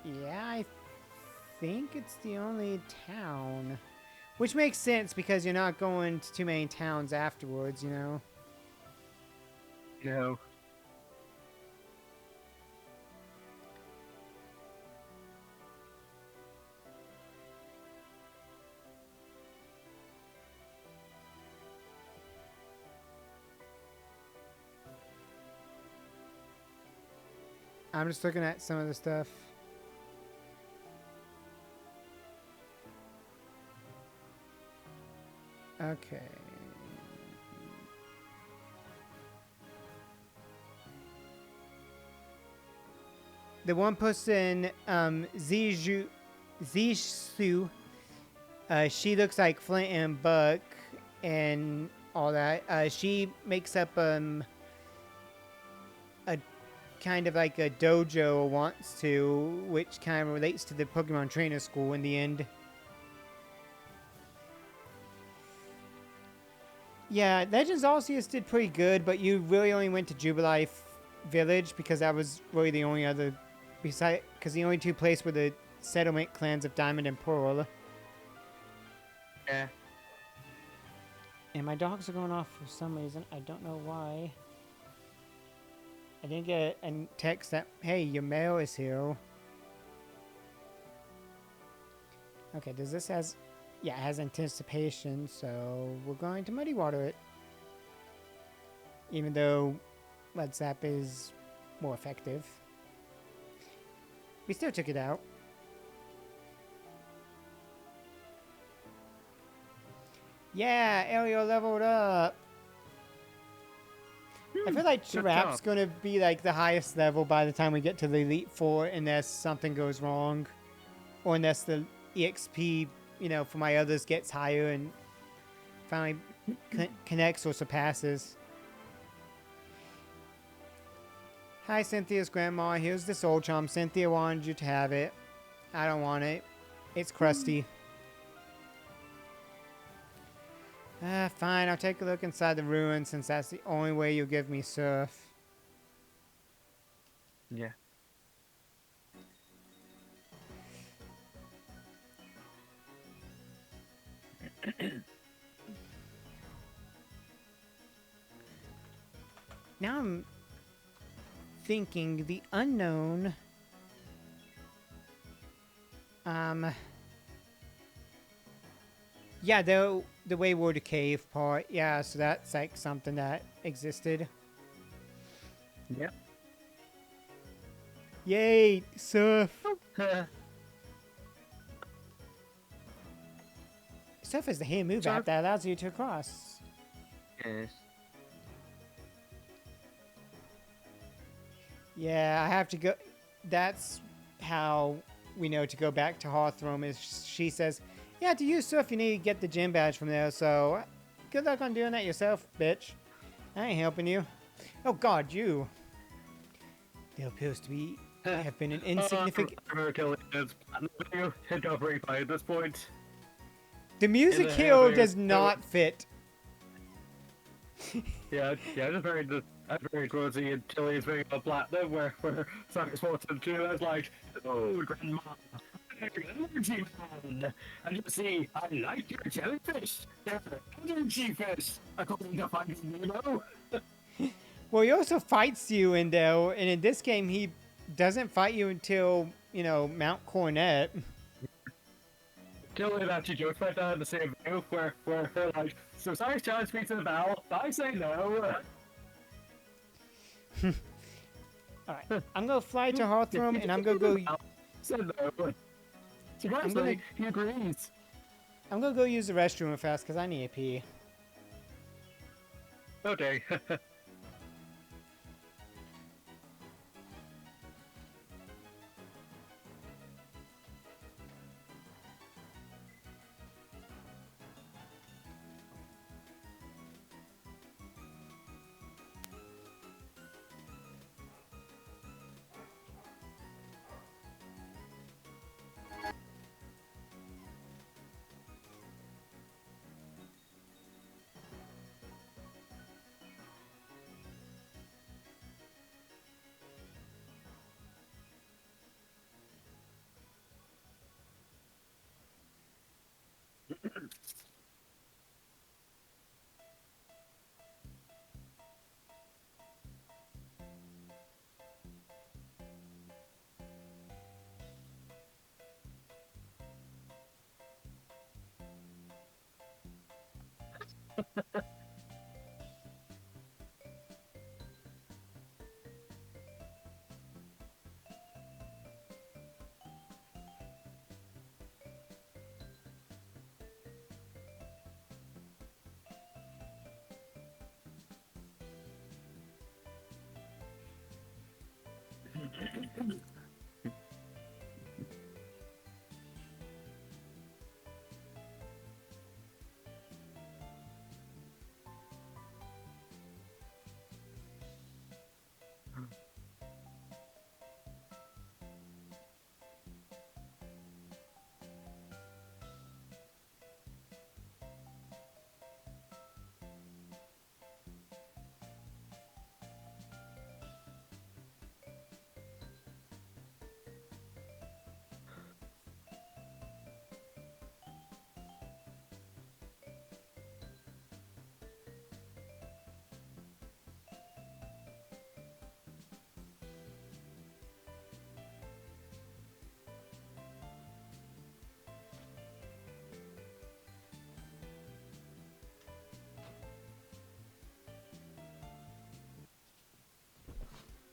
Yeah, I think it's the only town. Which makes sense because you're not going to too many towns afterwards, you know? No. I'm just looking at some of the stuff. Okay. The one person, Ziju, she looks like Flint and Buck and all that. She makes up a kind of like a dojo or wants to, which kind of relates to the Pokemon Trainer School in the end. Yeah, Legends Arceus did pretty good, but you really only went to Jubilife Village because that was really the only other, because the only two places were the settlement clans of Diamond and Pearl. Yeah. And my dogs are going off for some reason. I don't know why. I didn't get a text that, hey, your mail is here. Okay, does this has... Yeah, it has anticipation, so we're going to Muddy Water it. Even though WhatsApp is more effective. We still took it out. Yeah, Ariel leveled up. I feel like Giraffa's going to be like the highest level by the time we get to the Elite Four unless something goes wrong. Or unless the EXP, you know, for my others gets higher and finally connects or surpasses. Hi, Cynthia's grandma. Here's the Soul Charm. Cynthia wanted you to have it. I don't want it. It's crusty. Fine. I'll take a look inside the ruin since that's the only way you'll give me surf. Yeah. Now I'm thinking the unknown. Yeah, the Wayward Cave part. Yeah, so that's like something that existed. Yep. Yay, surf. Surf is the hand move app that allows you to cross. Yes. Yeah, I have to go. That's how we know to go back to Hawthorne is she says, yeah, to use surf, you need to get the gym badge from there. So good luck on doing that yourself, bitch. I ain't helping you. Oh, God, you. There appears to be have been an insignificant... Don't worry about it at this point. The music here does not fit. Yeah, just very crazy until he's very platinum where Sonic Sports and 2 is like, oh, grandma, energy man. And you see, I like your jellyfish. They're energy fish, according to Finding Nemo. Well, he also fights you in there, and in this game, he doesn't fight you until, you know, Mount Cornet. Dylan actually jokes like that in the same video where they're like, so sorry, John speaks to the bell, but I say no. Alright, I'm gonna fly to Hearthroom and I'm gonna go. Said no. Surprisingly, he agrees. I'm gonna go use the restroom real fast because I need a pee. Okay.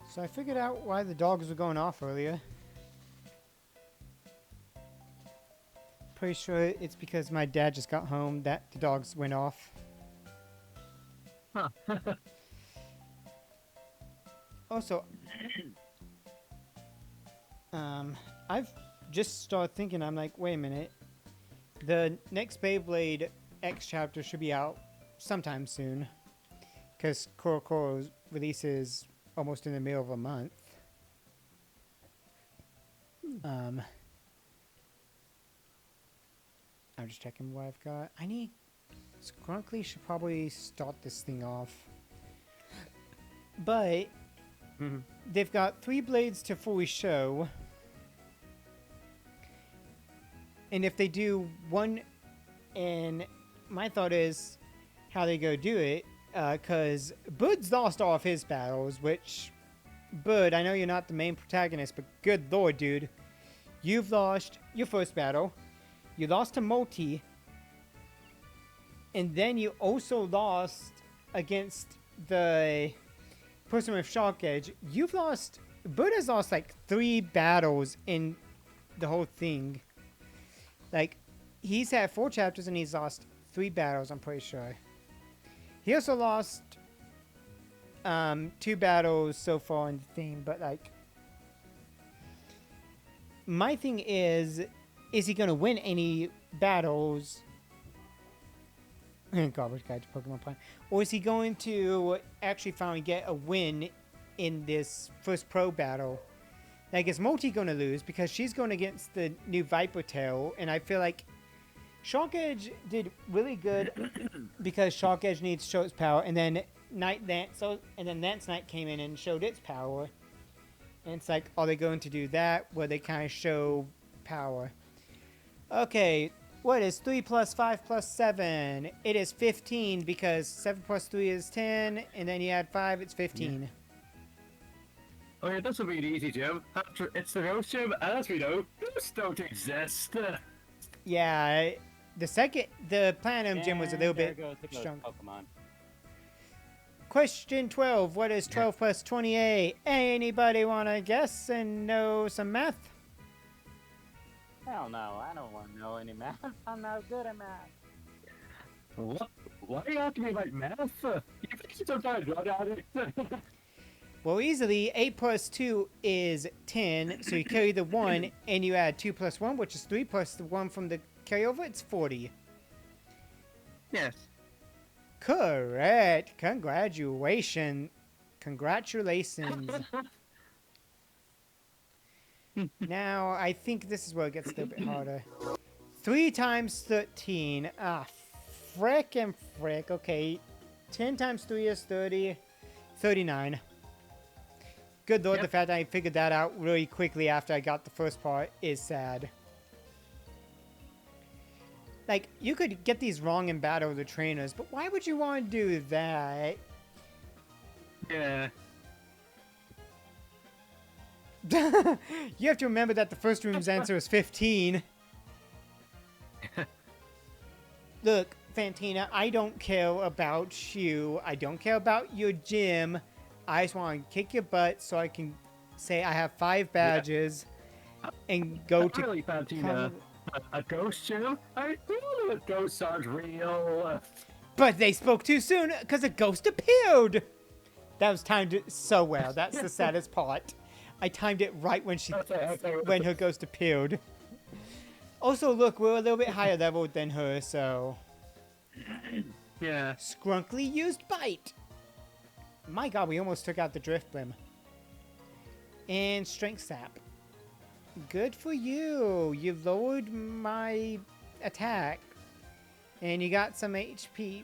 So I figured out why the dogs were going off earlier. Pretty sure it's because my dad just got home that the dogs went off. Huh. Also, I've just started thinking, I'm like, wait a minute. The next Beyblade X chapter should be out sometime soon. Because Korokoro's releases almost in the middle of a month. I'm just checking what I've got. Skrunkly should probably start this thing off. But they've got 3 blades to fully show. And if they do one, and my thought is how they go do it, because Bud's lost all of his battles, which, Bud, I know you're not the main protagonist, but good lord, dude. You've lost your first battle, you lost to Multi, and then you also lost against the person with Shock Edge. Bud has lost like 3 battles in the whole thing. Like, he's had 4 chapters and he's lost 3 battles, I'm pretty sure. He also lost 2 battles so far in the thing, but like, my thing is he going to win any battles? Garbage Guide to Pokemon Prime. Or is he going to actually finally get a win in this first pro battle? Like, is Multi going to lose? Because she's going against the new Viper Tail, and I feel like Shock Edge did really good because Shock Edge needs to show its power, and then Lance Knight came in and showed its power. And it's like, are they going to do that where they kind of show power? Okay, what is 3 plus 5 plus 7? It is 15 because 7 plus 3 is 10, and then you add 5, it's 15. Yeah. Oh yeah, this will be an easy gym. It's the ghost gym, and as we know, ghosts don't exist. Yeah, the Platinum Gym was a little And there bit goes the ghost strong. Pokemon. Question 12. What is 12 plus 28? Anybody want to guess and know some math? Hell no, I don't want to know any math. I'm not good at math. What? Why do you have to be like math? You think you're some kind of drug addict? Well, easily, 8 plus 2 is 10, so you carry the 1, and you add 2 plus 1, which is 3, plus the 1 from the carryover, it's 40. Yes. Correct. Congratulations. Congratulations. Now, I think this is where it gets a little bit harder. 3 times 13. Ah, frick and frick. Okay. 10 times 3 is 30. 39. Good lord, Yep. the fact that I figured that out really quickly after I got the first part is sad. Like, you could get these wrong in Battle of the Trainers, but why would you want to do that? Yeah. You have to remember that the first room's answer is 15. Look, Fantina, I don't care about you. I don't care about your gym. I just want to kick your butt so I can say I have 5 badges and go to... Really, Fantina, a ghost gym? I don't know if ghosts aren't real. But they spoke too soon because a ghost appeared. That was timed so well. That's the saddest part. I timed it right when when her ghost appeared. Also, look, we're a little bit higher level than her, so... Yeah. Scrunkly used bite. My god, we almost took out the drift blim. And strength sap. Good for you. You lowered my attack. And you got some HP.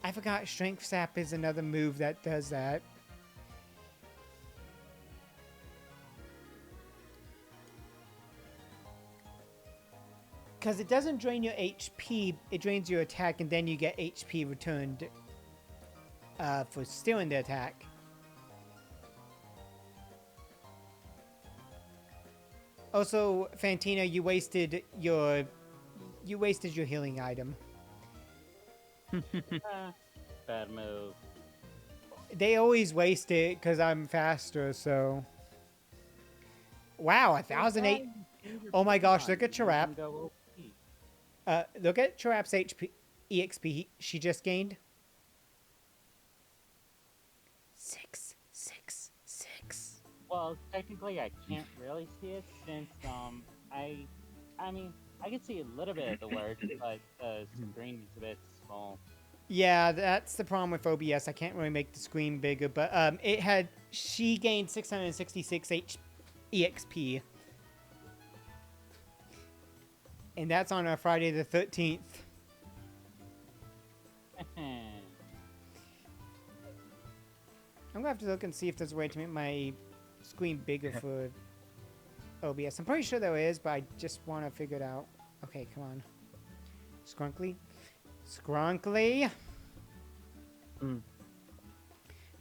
I forgot strength sap is another move that does that. Because it doesn't drain your HP, it drains your attack, and then you get HP returned for stealing the attack. Also, Fantina, you wasted your healing item. Bad move. They always waste it because I'm faster, so... Wow, 1,008... Oh my gosh, look at Chirap. Look at Chirap's EXP she just gained. 6. Well, technically, I can't really see it since I mean, I can see a little bit of the word, but the screen is a bit small. Yeah, that's the problem with OBS. I can't really make the screen bigger, but she gained 666 EXP. And that's on Friday the 13th. I'm gonna have to look and see if there's a way to make my screen bigger for OBS. I'm pretty sure there is, but I just want to figure it out. Okay, come on. Scrunkly.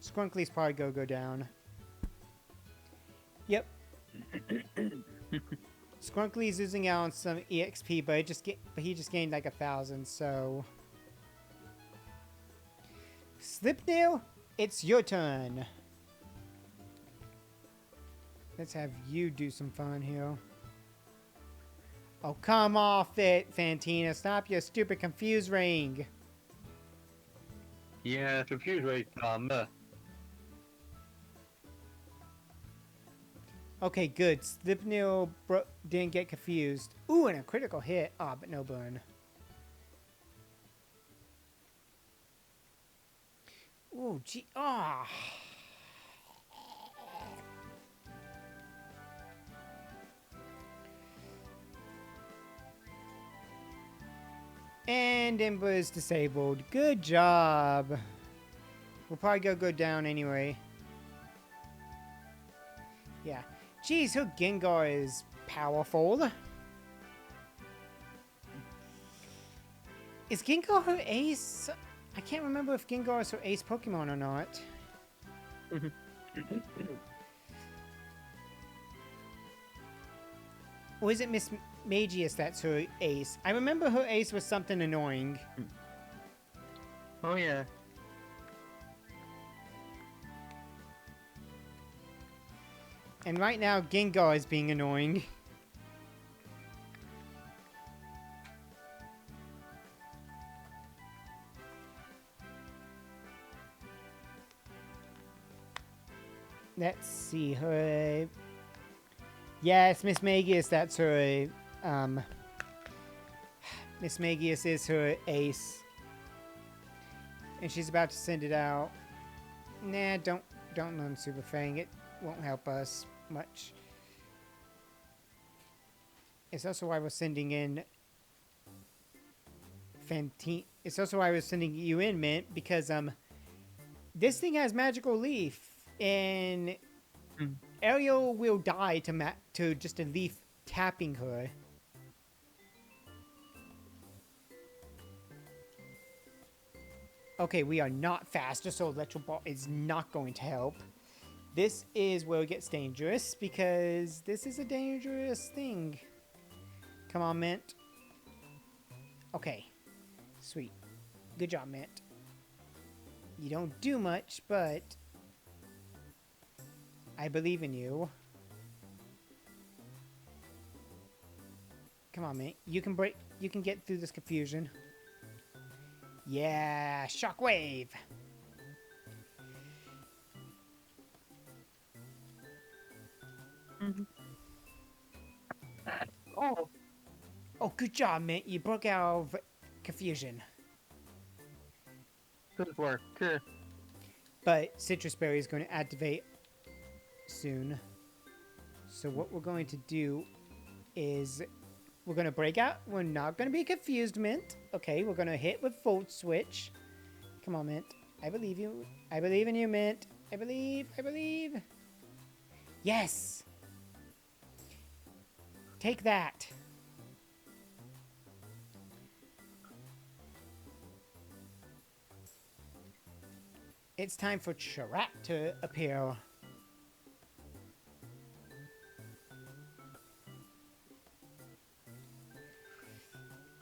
Scrunkly's probably go down. Yep. Scrunkly's losing out on some EXP, but he just gained like 1,000, so... Slipnail, it's your turn. Let's have you do some fun here. Oh, come off it, Fantina. Stop your stupid confuse ring. Yeah, confused rate, Okay, good. Slipnail didn't get confused. Ooh, and a critical hit. Ah, but no burn. Ooh, gee. Ah. And Ember is disabled. Good job. We'll probably go down anyway. Yeah. Jeez, her Gengar is powerful. Is Gengar her ace? I can't remember if Gengar is her ace Pokemon or not. Or is it Miss Magius that's her ace? I remember her ace was something annoying. Oh yeah. And right now, Gengar is being annoying. Let's see, her... Yes, Miss Magius, that's her... Miss Magius is her ace. And she's about to send it out. Nah, don't learn Super Fang. It won't help us much. It's also why we're sending in Fantine. It's also why we're sending you in, Mint, because this thing has Magical Leaf, and Ariel will die to just a leaf tapping her. Okay, we are not faster, so Electro Ball is not going to help. This is where it gets dangerous, because this is a dangerous thing. Come on, Mint. Okay. Sweet. Good job, Mint. You don't do much, but I believe in you. Come on, Mint. You can get through this confusion. Yeah, Shockwave. Oh. Oh, good job, Mint. You broke out of confusion. Good work. But Citrus Berry is going to activate soon. So what we're going to do is we're going to break out. We're not going to be confused, Mint. Okay, we're going to hit with Volt Switch. Come on, Mint. I believe you. I believe in you, Mint. I believe. Yes! Take that. It's time for Charat to appear.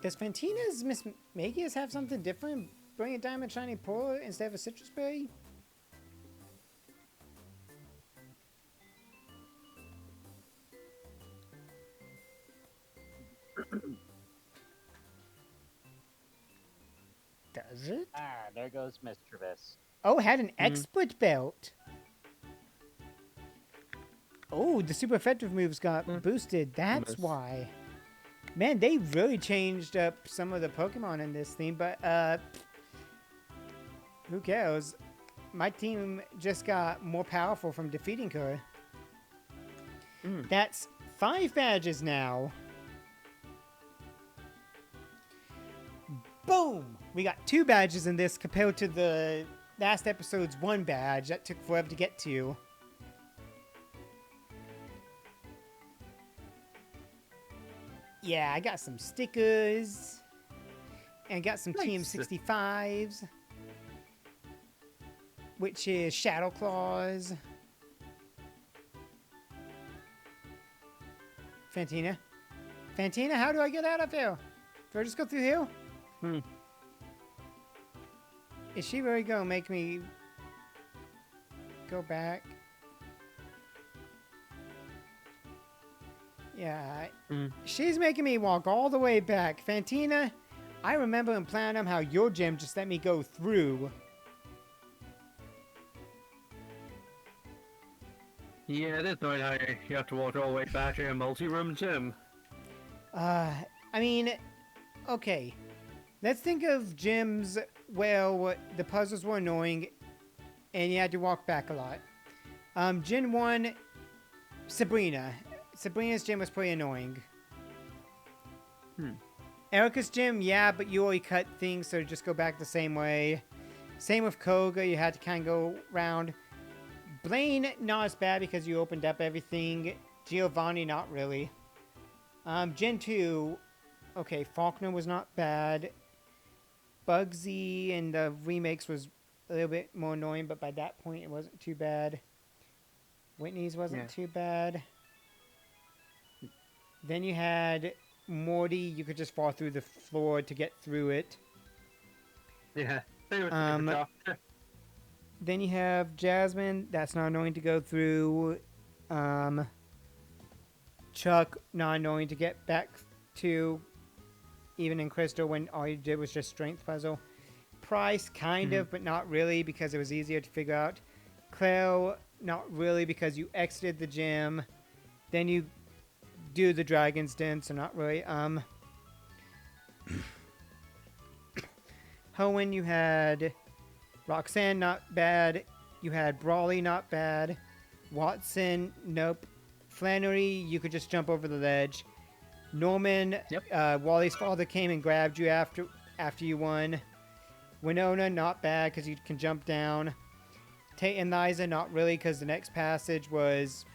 Does Fantina's Miss Magius have something different? Bring a Diamond Shiny Pearl instead of a Citrus Berry? Does it? Ah, there goes Mischievous. Oh, it had an expert belt. Oh, the super effective moves got boosted. That's why. Man, they really changed up some of the Pokemon in this theme, but who cares? My team just got more powerful from defeating her. That's 5 badges now. Boom! We got 2 badges in this compared to the last episode's 1 badge. That took forever to get to. Yeah, I got some stickers. And got some Nice. TM65s. Which is Shadow Claws. Fantina? Fantina, how do I get out of here? Do I just go through here? Is she really gonna make me go back? Yeah, she's making me walk all the way back. Fantina, I remember in Platinum how your gym just let me go through. Yeah, it is annoying how you have to walk all the way back to a multi-room gym. I mean, okay. Let's think of gyms where the puzzles were annoying and you had to walk back a lot. Gen 1, Sabrina. Sabrina's gym was pretty annoying. Erica's gym, yeah, but you already cut things, so just go back the same way. Same with Koga, you had to kind of go around. Blaine, not as bad because you opened up everything. Giovanni, not really. Gen 2, okay, Faulkner was not bad. Bugsy and the remakes was a little bit more annoying, but by that point it wasn't too bad. Whitney's wasn't too bad. Then you had Morty. You could just fall through the floor to get through it. Yeah. They were Um, super tough. Then you have Jasmine. That's not annoying to go through. Chuck, not annoying to get back to. Even in Crystal, when all you did was just strength puzzle. Price, kind of, but not really because it was easier to figure out. Claire, not really because you exited the gym. Then you do the Dragon's Den, so not really. Hoenn, you had Roxanne, not bad. You had Brawley, not bad. Watson, nope. Flannery, you could just jump over the ledge. Norman, Yep. Wally's father came and grabbed you after you won. Winona, not bad because you can jump down. Tate and Liza, not really because the next passage was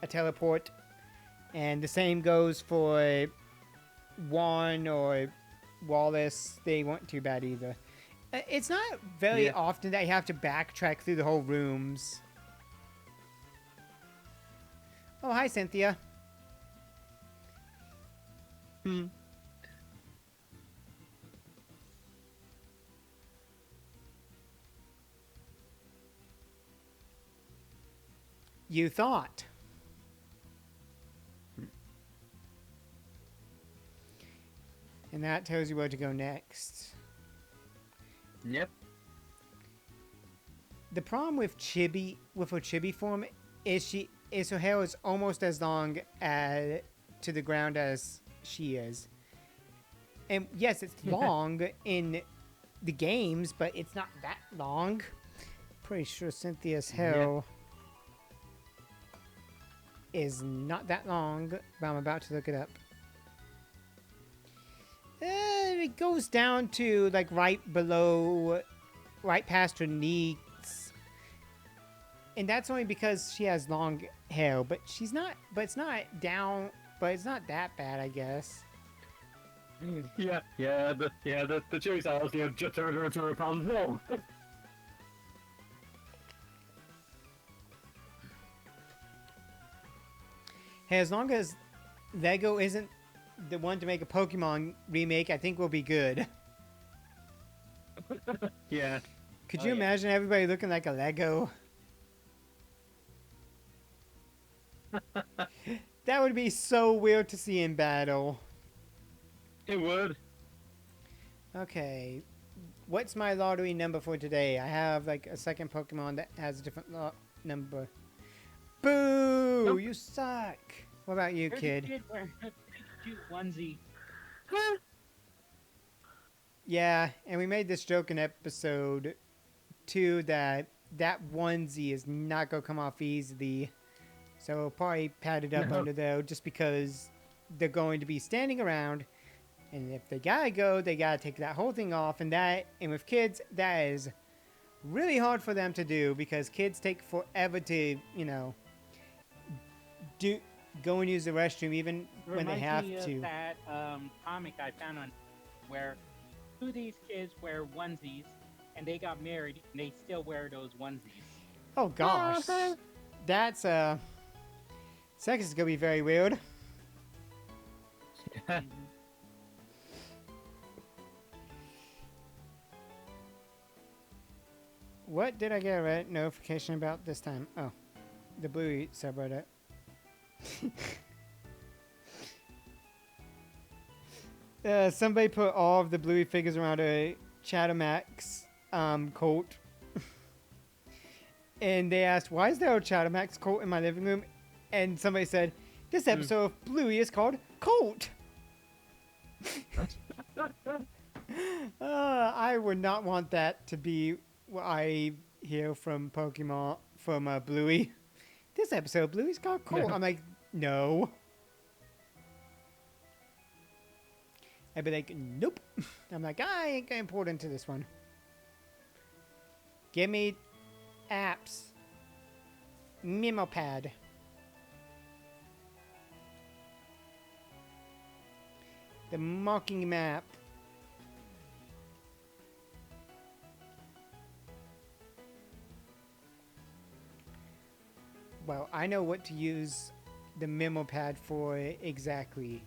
a teleport. And the same goes for Juan or Wallace. They weren't too bad either. It's not very often that you have to backtrack through the whole rooms. Oh, hi, Cynthia. You thought. And that tells you where to go next. Yep. The problem with Chibi, with her Chibi form, is her hair is almost as long as to the ground as she is. And yes, it's long in the games, but it's not that long. Pretty sure Cynthia's hair is not that long, but I'm about to look it up. It goes down to like right below, right past her knees. And that's only because she has long hair, but she's not, but it's not down, but it's not that bad, I guess. Yeah, the Chewie's house, just turned her into a Rapunzel. Hey, as long as Lego isn't the one to make a Pokemon remake, I think we'll be good. Yeah. Could Oh, you yeah. imagine everybody looking like a Lego? That would be so weird to see in battle. It would. Okay, what's my lottery number for today? I have like a second Pokemon that has a different number. Boo! Nope. You suck. What about you, There's a kid? kid wearing a cute onesie. Yeah, and we made this joke in episode 2 that onesie is not gonna come off easily. So we'll probably pat it up No. under there just because they're going to be standing around. And if they gotta go, they gotta take that whole thing off. And with kids, that is really hard for them to do because kids take forever to, go and use the restroom even when they Reminds have me to. of that comic I found on where two of these kids wear onesies and they got married and they still wear those onesies. Oh gosh. That's sex is gonna be very weird. What did I get a notification about this time? Oh, the Bluey subreddit. Somebody put all of the Bluey figures around a Chatamax cult. And they asked, why is there a Chatamax cult in my living room? And somebody said, this episode of Bluey is called Cult. I would not want that to be what I hear from Pokemon, from Bluey. This episode of Bluey's called Cult. No. I'm like, no. I'd be like, nope. I'm like, I ain't getting pulled into this one. Give me apps. Memo pad. The mocking map. Well, I know what to use the memo pad for it exactly.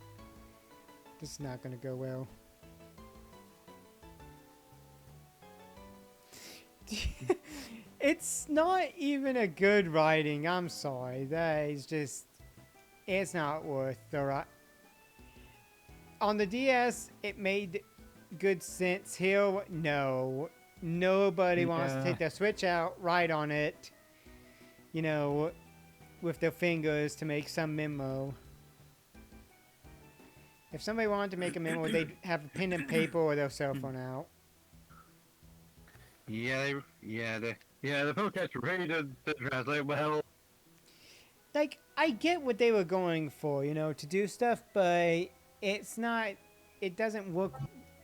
This is not gonna go well. It's not even a good writing. I'm sorry. That is just. It's not worth the right. On the DS, it made good sense. Here, no. Nobody wants to Yeah. take the Switch out, write on it, you know, with their fingers to make some memo. If somebody wanted to make a memo, they'd have a pen and paper or their cell phone out. The protest really did translate well. Like, I get what they were going for, you know, to do stuff, but it's not. It doesn't work.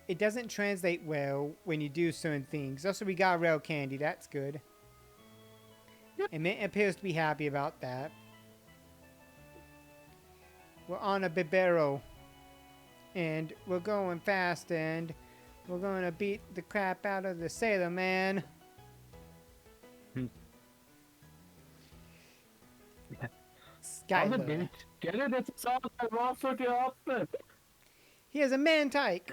It doesn't translate well when you do certain things. Also, we got rail candy. That's good. Yep. And Mint appears to be happy about that. We're on a Bibero. And we're going fast, and we're going to beat the crap out of the Sailor Man. Skyler. Get it? It's a song I wrote for the outfit. He has a man tyke.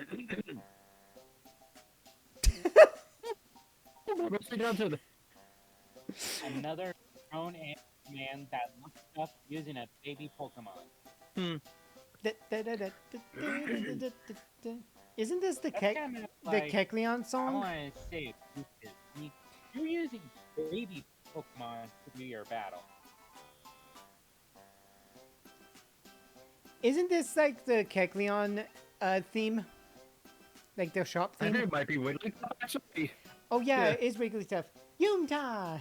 Another grown man that looks up using a baby Pokemon. Isn't this the That's kind of the like, Kecleon I song? want to say, you're using baby Pokemon to do your battle. Isn't this like the Kecleon theme? Like their shop I think theme? it might be Whitley, actually. Oh yeah, Yeah. it is Wiggly stuff. Yunta!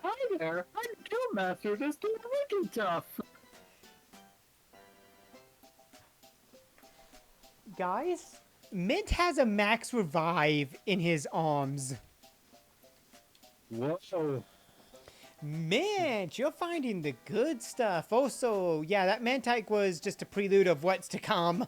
Hi there, I'm Doom Master. This is wicked tough. Guys, Mint has a max revive in his arms. Whoa. Mint, you're finding the good stuff. Also, yeah, that Mantike was just a prelude of what's to come.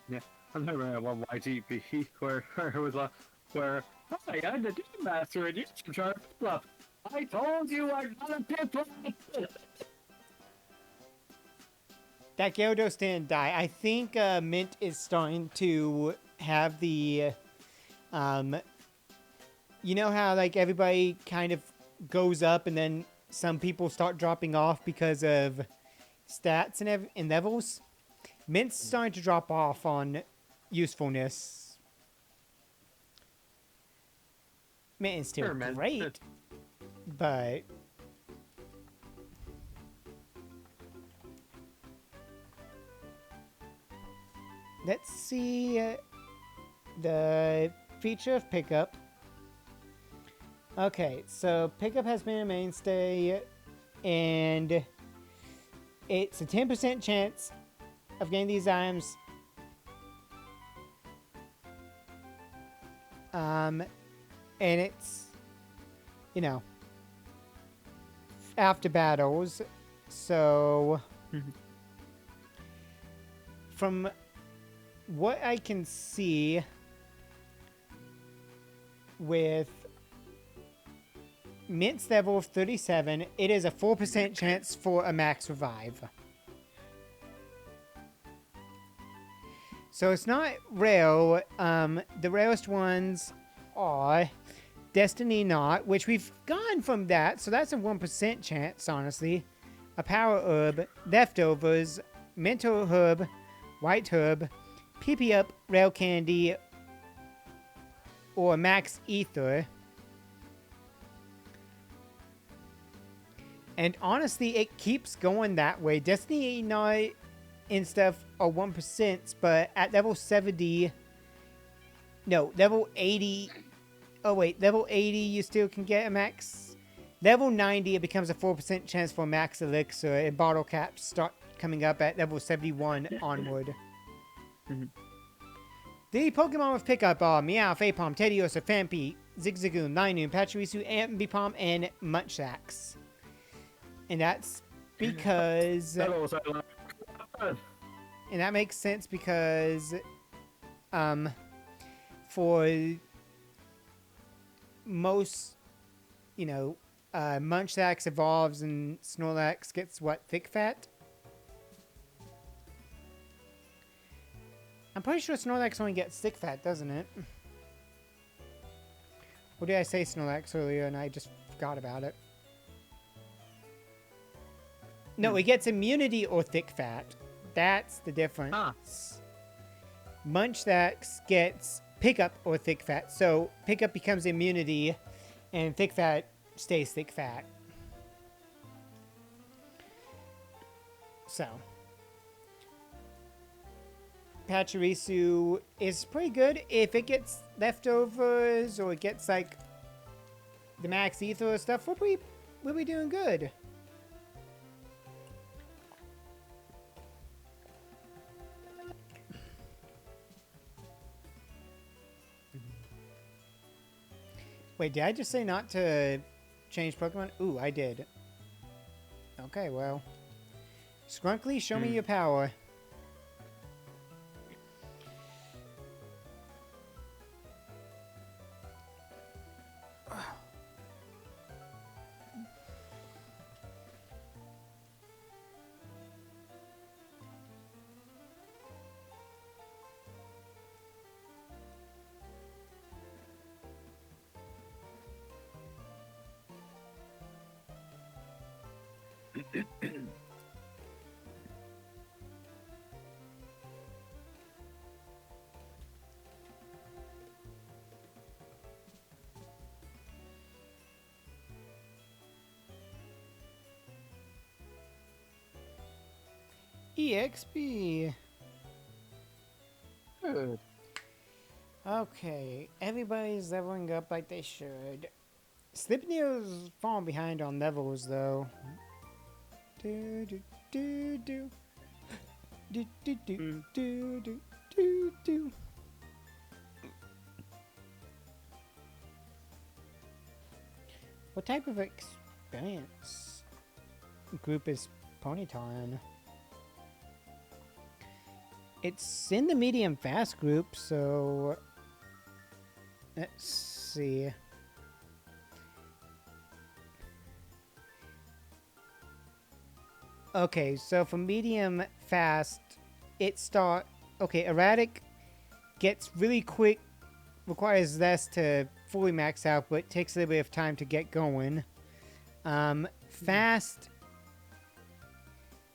Yeah, I remember at one YTP where it was like, where, hi, I'm the Doom Master and you're trying to fluff. I told you I'm not a pip. That Gyarados didn't die. I think Mint is starting to have the, you know how like everybody kind of goes up and then some people start dropping off because of stats and levels. Mint's starting to drop off on usefulness. Mint is still Sure, man. great, but let's see the feature of pickup. Okay, so pickup has been a mainstay, and it's a 10% chance of getting these items. And it's, you know, after battles. So, from what I can see with Mint's level of 37, it is a 4% chance for a max revive. So it's not rare. The rarest ones are Destiny Knot, which we've gone from that, so that's a 1% chance, honestly. A Power Herb, Leftovers, Mental Herb, White Herb, PP Up, Rail Candy, or Max Ether. And honestly, it keeps going that way. Destiny Knot and stuff are 1%, but at level 70... No, level 80... Oh wait, level 80 you still can get a max. Level 90 it becomes a 4% chance for max elixir, and bottle caps start coming up at level 71 onward. The Pokemon with pickup are Meowth, Apom, Teddiursa, Phanpy, Zigzagoon, Linoon, Pachirisu, Ambipom, and Munchlax. And that's because... And that makes sense because... for... most, you know, Munchlax evolves and Snorlax gets what? Thick fat? I'm pretty sure Snorlax only gets thick fat, doesn't it? Or did I say Snorlax earlier and I just forgot about it? No, it gets immunity or thick fat. That's the difference. Ah. Munchlax gets pickup or thick fat. So pickup becomes immunity and thick fat stays thick fat. So Pachirisu is pretty good if it gets leftovers or it gets like the max ether or stuff. We'll be doing good. Wait, did I just say not to change Pokemon? Ooh, I did. Okay, well. Skrunkly, show me your power. EXP. Good. Okay, everybody's leveling up like they should. Slipneo's falling behind on levels though. Do do do do. Do do do do do do do. What type of experience group is Ponyta in? It's in the medium fast group, so let's see. Okay, so for medium fast, erratic gets really quick, requires less to fully max out, but takes a little bit of time to get going. Fast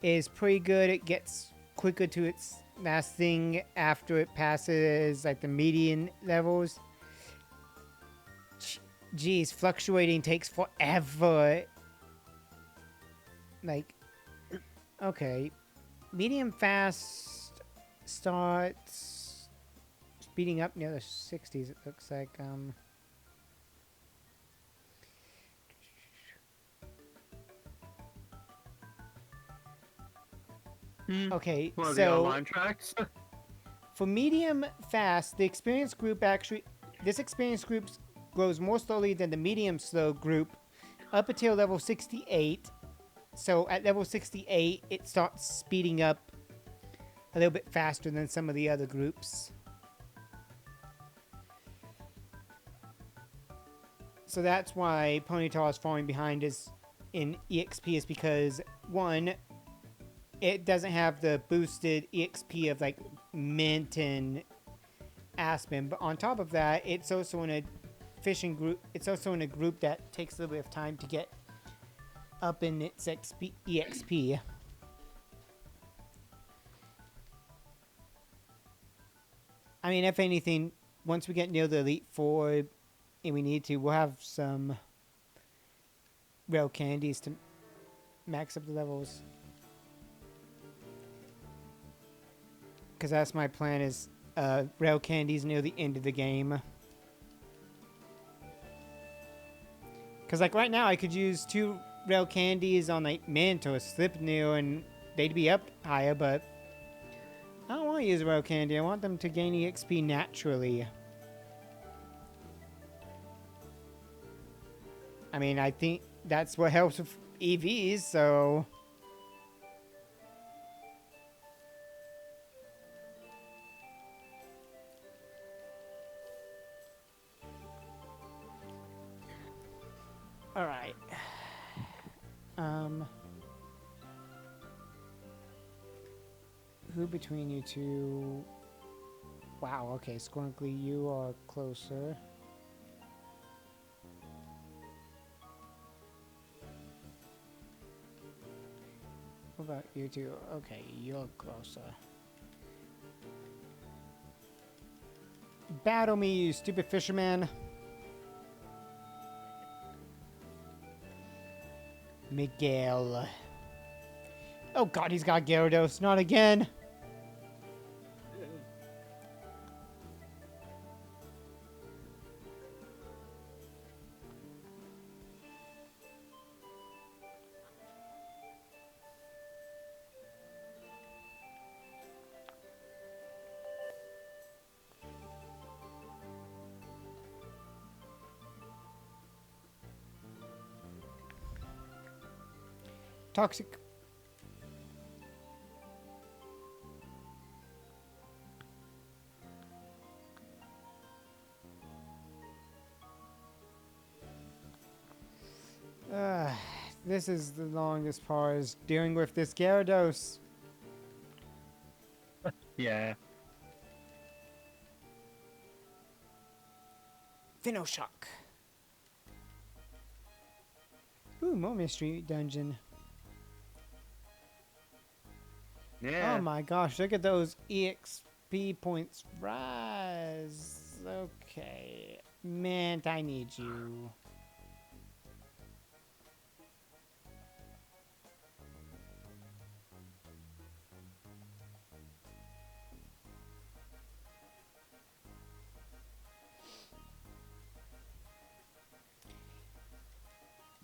is pretty good. It gets quicker to its last thing after it passes like the median levels. Geez, fluctuating takes forever. Like, okay, medium fast starts speeding up near the 60s. It looks like okay, One of so the online tracks. for medium fast, the experience group this experience group grows more slowly than the medium slow group up until level 68. So at level 68, it starts speeding up a little bit faster than some of the other groups. So that's why Ponyta is falling behind in EXP is because, one, it doesn't have the boosted EXP of like Mint and Aspen, but on top of that, it's also in a fishing group. It's also in a group that takes a little bit of time to get up in its EXP. I mean, if anything, once we get near the Elite Four, and we need to, we'll have some rare candies to max up the levels. Because that's my plan, is rare candies near the end of the game. Because like right now I could use 2 rare candies on like Mint or Slipnew and they'd be up higher, but I don't want to use rare candy. I want them to gain EXP naturally. I mean, I think that's what helps with EVs, so... All right. Um, who between you two? Wow. Okay, Squinkly, you are closer. What about you two? Okay, you're closer. Battle me, you stupid fisherman. Miguel. Oh god, he's got Gyarados. Not again. Toxic. This is the longest part, is dealing with this Gyarados. Yeah. Shock. Ooh, more mystery dungeon. Yeah. Oh my gosh, look at those EXP points rise. Okay. Man, I need you.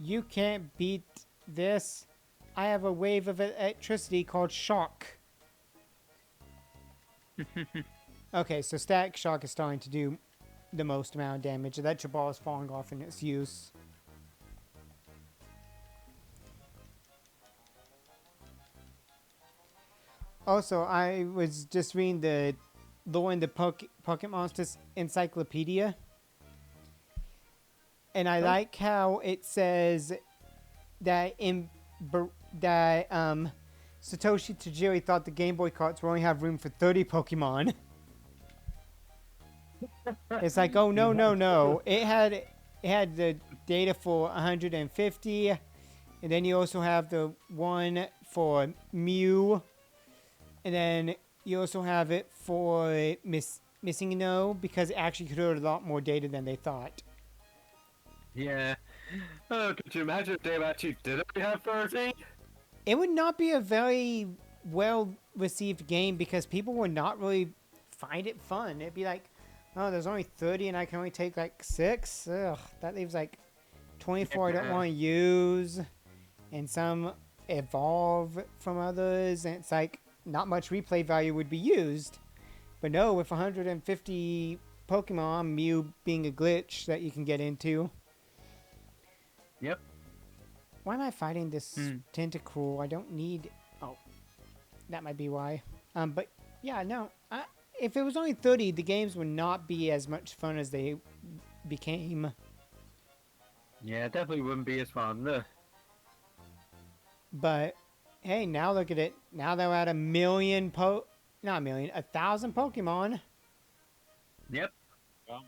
You can't beat this. I have a wave of electricity called shock. Okay, so static shock is starting to do the most amount of damage. Electro ball is falling off in its use. Also, I was just reading the lore in the Pocket Monsters Encyclopedia. And I like how it says that Satoshi Tajiri thought the Game Boy carts would only have room for 30 Pokemon. It's like, oh no, no, no. It had the data for 150, and then you also have the one for Mew, and then you also have it for Missing No, because it actually could hold a lot more data than they thought. Yeah. Oh, could you imagine if they actually did only have 30? It would not be a very well received game because people would not really find it fun. It'd be like, oh, there's only 30 and I can only take like 6. Ugh, that leaves like 24 I don't want to use. And some evolve from others. And it's like, not much replay value would be used. But no, with 150 Pokemon, Mew being a glitch that you can get into. Yep. Why am I fighting this Tentacruel? I don't need... Oh, that might be why. But yeah, no. If it was only 30, the games would not be as much fun as they became. Yeah, it definitely wouldn't be as fun. But hey, now look at it. Now they're at 1,000,000 not a million, 1,000 Pokemon. Yep. Well,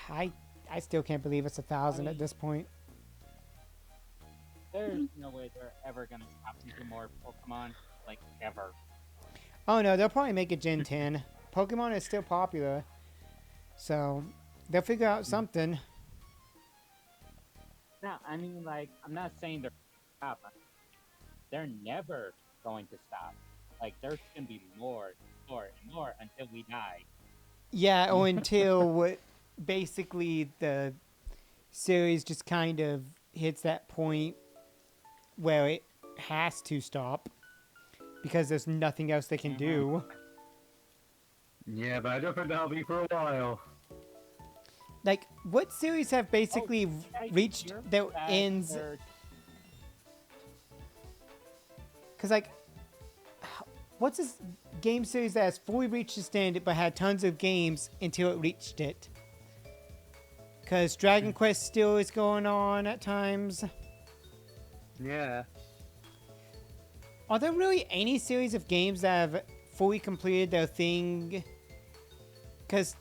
I still can't believe it's 1,000 at this point. there's no way they're ever gonna stop making more Pokemon, like ever. Oh no, they'll probably make a Gen 10. Pokemon is still popular. So they'll figure out something. No, I mean, like, I'm not saying they're stop. They're never going to stop. Like, there's gonna be more, more, and more until we die. Yeah, or until basically the series just kind of hits that point where it has to stop because there's nothing else they can do. Yeah, but I don't think that'll be for a while. Like, what series have basically reached their ends? Because, like, what's this game series that has fully reached its end but had tons of games until it reached it? Because Dragon Quest still is going on at times. Yeah. Are there really any series of games that have fully completed their thing? Because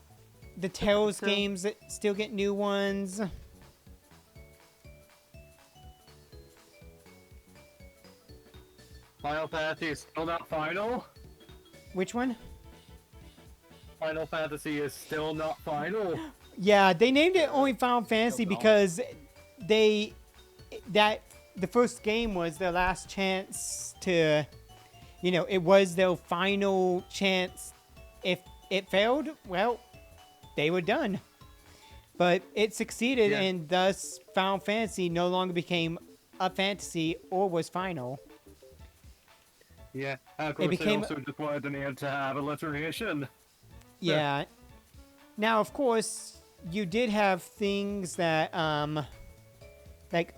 the Tales So- games that still get new ones. Final Fantasy is still not final. Which one? Final Fantasy is still not final. Yeah, they named it only Final Fantasy no. because the first game was their last chance to, it was their final chance. If it failed, well, they were done. But it succeeded, Yeah. and thus Final Fantasy no longer became a fantasy or was final. Yeah, of course became- they also just wanted the name to have alliteration. Yeah. Now, of course, you did have things that, like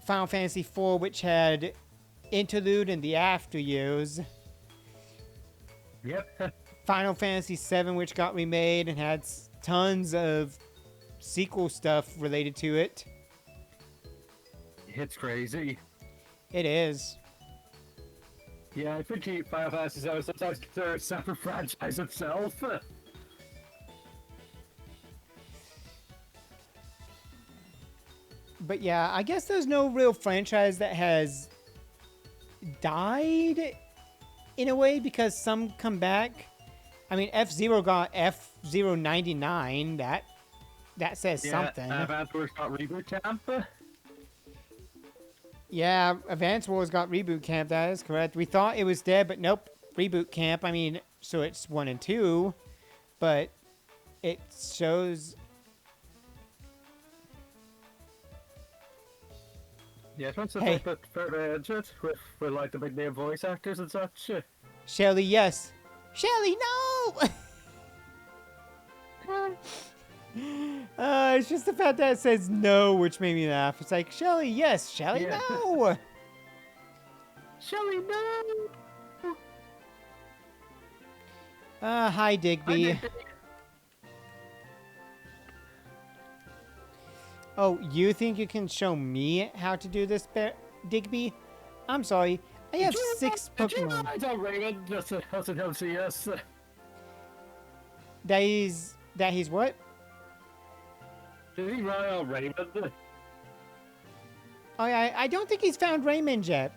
Final Fantasy IV, which had Interlude and the After Years. Yep. Final Fantasy VII, which got remade and had tons of sequel stuff related to it. It's crazy. It is. Yeah, I think Final Fantasy VII is sometimes considered a separate franchise itself. But yeah, I guess there's no real franchise that has died in a way because some come back. I mean, F-Zero got F-099. That says something. Advance Wars got Reboot Camp. Yeah, Advance Wars got Reboot Camp. That is correct. We thought it was dead, but nope. Reboot Camp. I mean, so it's 1 and 2, but it shows. Yeah, it's once Hey. a bit further into it with like the big name voice actors and such. Shelly, yes. Shelly, no! It's just the fact that it says no, which made me laugh. It's like, Shelly, yes. Shelly, Yeah. no! Shelly, no! Hi, Digby. Oh, you think you can show me how to do this, Digby? I'm sorry. I have 6 Pokemon. I don't Raymond. That's an LCS. That he's what? Did he run out Raymond? Oh, yeah, I don't think he's found Raymond yet.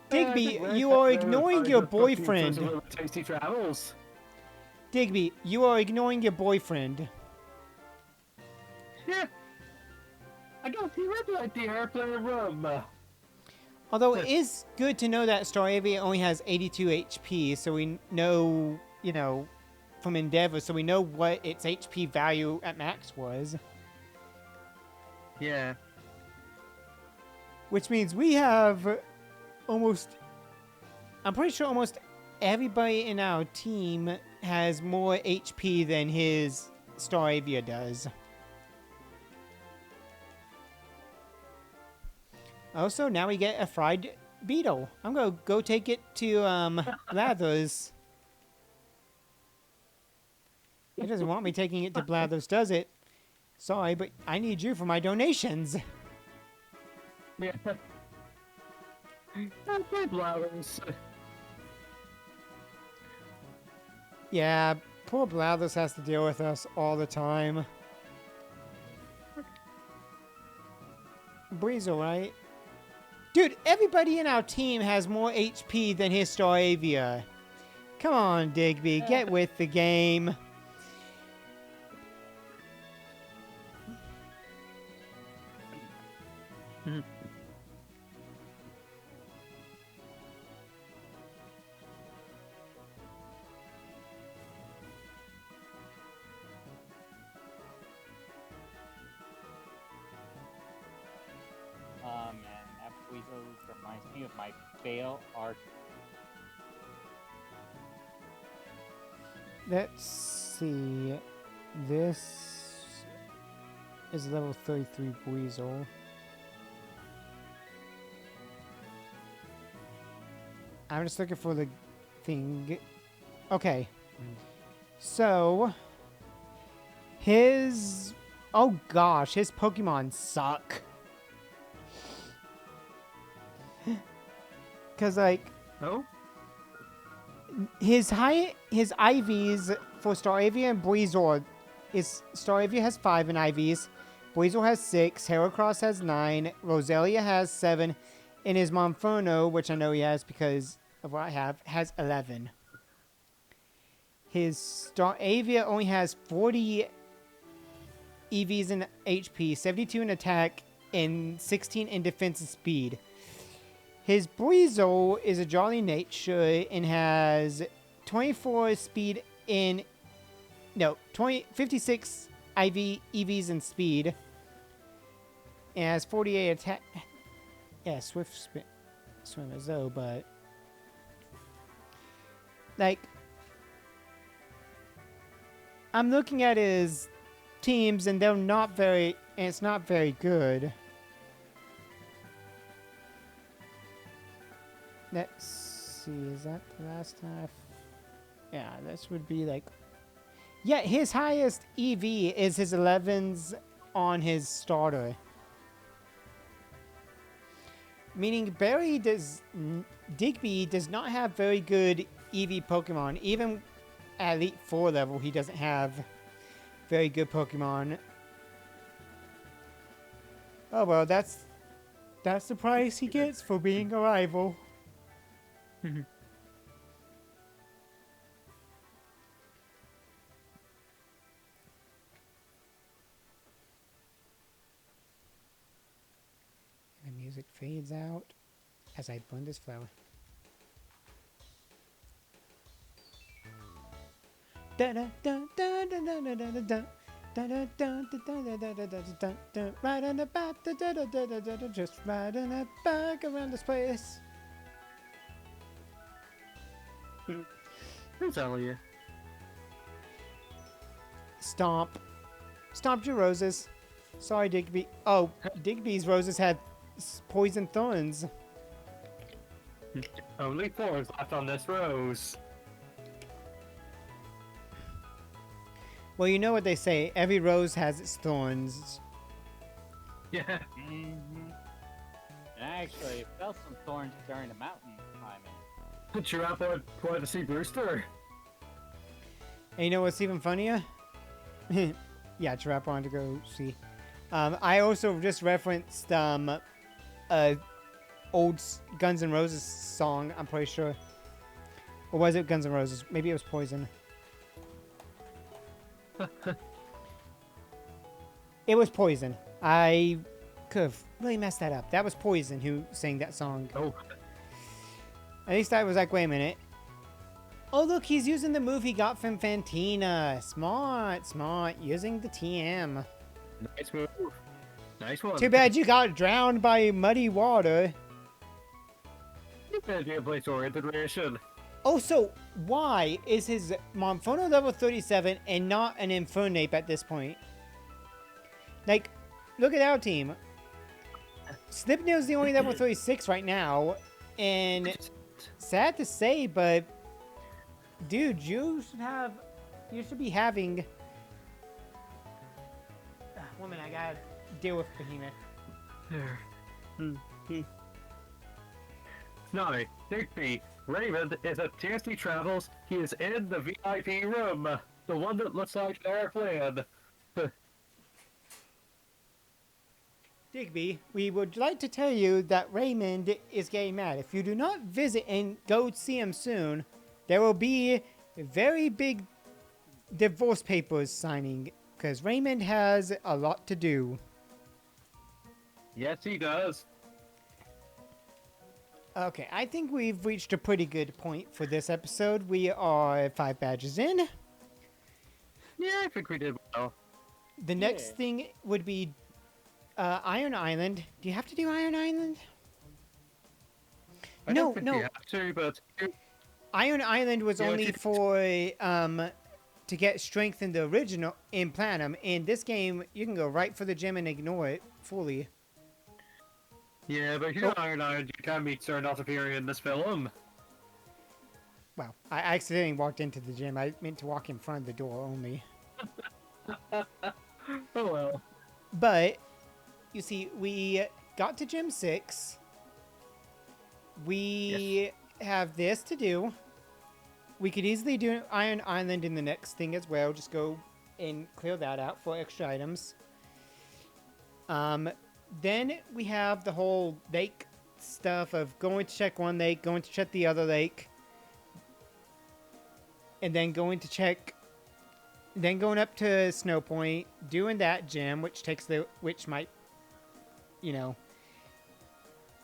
Digby, you are ignoring your boyfriend. Tasty travels. Digby, you are ignoring your boyfriend. Yeah. I don't see red like the airplane room. Although it is good to know that Staravia only has 82 HP, so we know, from Endeavor, so we know what its HP value at max was. Yeah. Which means we have I'm pretty sure almost everybody in our team has more HP than his Staravia does. Also, now we get a fried beetle. I'm gonna go take it to Blathers. It doesn't want me taking it to Blathers, does it? Sorry, but I need you for my donations. Yeah. My flowers. Yeah, poor Blathers has to deal with us all the time. Breezel, right? Dude, everybody in our team has more HP than his Staravia. Come on, Digby, get with the game. Oh man, that Weasel reminds me of my fail arc. Let's see. This is level 33 Weasel. I'm just looking for the thing. Okay. So, His... Oh gosh, his Pokemon suck. Cause like Oh? his IVs for Staravia and Breezor is Staravia has 5 in IVs, Breezor has 6, Heracross has 9, Roselia has 7, and his Monferno, which I know he has because of what I have, has 11. His Staravia only has 40 EVs in HP, 72 in attack, and 16 in defense and speed. His Breezel is a jolly nature and has 24 speed in... No, 56 EVs in speed. And has 48 attack... Yeah, swift swimmers though, but... Like... I'm looking at his teams and they're not very... And it's not very good. Let's see, is that the last time? Yeah, this would be like... Yeah, his highest EV is his 11s on his starter. Meaning Digby does not have very good EV Pokemon. Even at Elite 4 level, he doesn't have very good Pokemon. Oh well, that's the price he gets for being a rival. Mhm. The music fades out as I blend this flower. Riding about just riding it back around this place. Who's Elliot? Stomp. Stomped your roses. Sorry, Digby. Oh, Digby's roses had poison thorns. Only 4 is left on this rose. Well, you know what they say. Every rose has its thorns. Yeah. Mm-hmm. And I actually felt some thorns during the mountain climbing. Giraffe wanted to see Brewster. And you know what's even funnier? Yeah, Giraffe wanted to go see. I also just referenced old Guns N' Roses song, I'm pretty sure. Or was it Guns N' Roses? Maybe it was Poison. It was Poison. I could have really messed that up. That was Poison who sang that song. Oh. At least I was like, wait a minute. Oh, look, he's using the move he got from Fantina. Smart, smart. Using the TM. Nice move. Nice one. Too bad you got drowned by muddy water. You better be a place oriented ration. Oh, so why is his Monferno level 37 and not an Infernape at this point? Like, look at our team. Slipneel's the only level 36 right now, and sad to say, but dude, you should be having. 1 minute, I gotta deal with Behemoth. Now, Digby, Raymond is at TSD Travels. He is in the VIP room, the one that looks like an airplane. Digby, we would like to tell you that Raymond is getting mad. If you do not visit and go see him soon, there will be a very big divorce papers signing, because Raymond has a lot to do. Yes, he does. Okay, I think we've reached a pretty good point for this episode. We are 5 badges in. Yeah, I think we did well. The next thing would be Iron Island. Do you have to do Iron Island? I don't think we have to, but Iron Island was Yeah, only if for to get strength in the original in Platinum. In this game, you can go right for the gym and ignore it fully. yeah, but if you do Iron Iron, you can meet Sir not appearing in this film. Wow, I accidentally walked into the gym. I meant to walk in front of the door only. Oh well. But you see, we got to Gym 6. Yes. We have this to do. We could easily do Iron Island in the next thing as well. Just go and clear that out for extra items. Then we have the whole lake stuff of going to check one lake, going to check the other lake, and then going to check, then going up to Snow Point, doing that gym, which might, you know,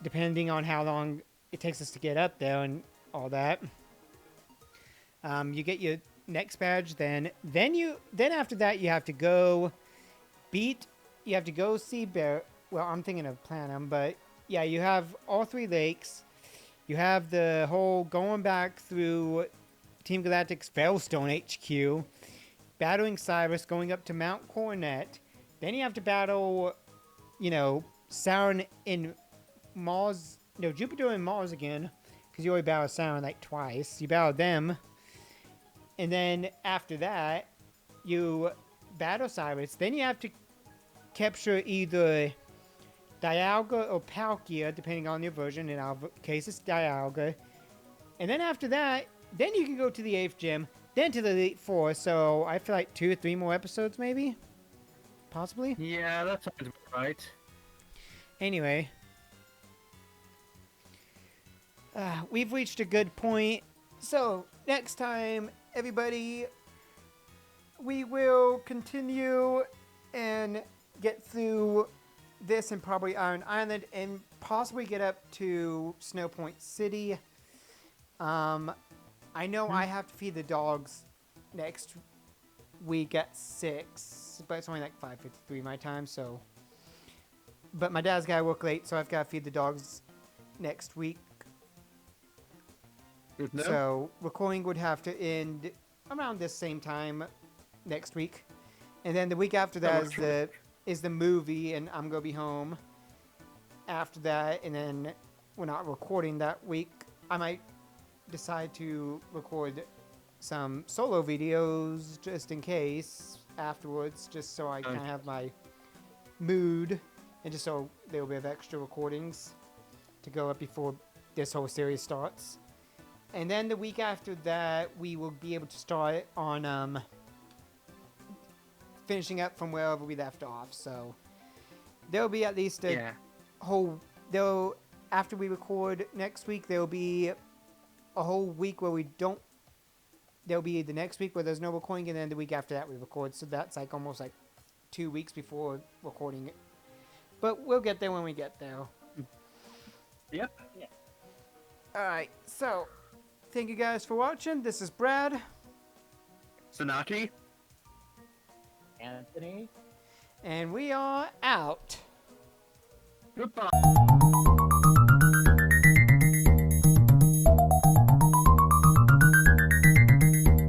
depending on how long it takes us to get up there and all that. You get your next badge, then after that you have to go you have to go see Bear. Well, I'm thinking of Planum, but yeah, you have all 3 lakes. You have the whole going back through Team Galactic's Veilstone HQ, battling Cyrus, going up to Mount Coronet. Then you have to battle, Saturn in Mars. No, Jupiter and Mars again, because you already battled Saturn like twice. You battle them. And then after that, you battle Cyrus. Then you have to capture either Dialga or Palkia, depending on your version. In our case, it's Dialga. And then after that, then you can go to the 8th gym, then to the Elite Four. So I feel like 2 or 3 more episodes, maybe? Possibly? Yeah, that sounds about right. Anyway. We've reached a good point. So, next time, everybody, we will continue and get through this and probably Iron Island and possibly get up to Snow Point City. I know I have to feed the dogs next week at 6, but it's only like 5:53 my time, so. But my dad's got to work late, so I've got to feed the dogs next week. No? So recording would have to end around this same time next week, and then the week after that is the movie, and I'm gonna be home after that. And then we're not recording that week. I might decide to record some solo videos just in case afterwards, just so I kind of have my mood, and just so there will be extra recordings to go up before this whole series starts. And then the week after that, we will be able to start on finishing up from wherever we left off. So there'll be at least a whole. After we record next week, there'll be a whole week where we don't. There'll be the next week where there's no recording, and then the week after that we record. So that's like almost like 2 weeks before recording it. But we'll get there when we get there. Yep. Yeah. Alright, so thank you guys for watching. This is Brad. Sonaki? Anthony? And we are out. Goodbye.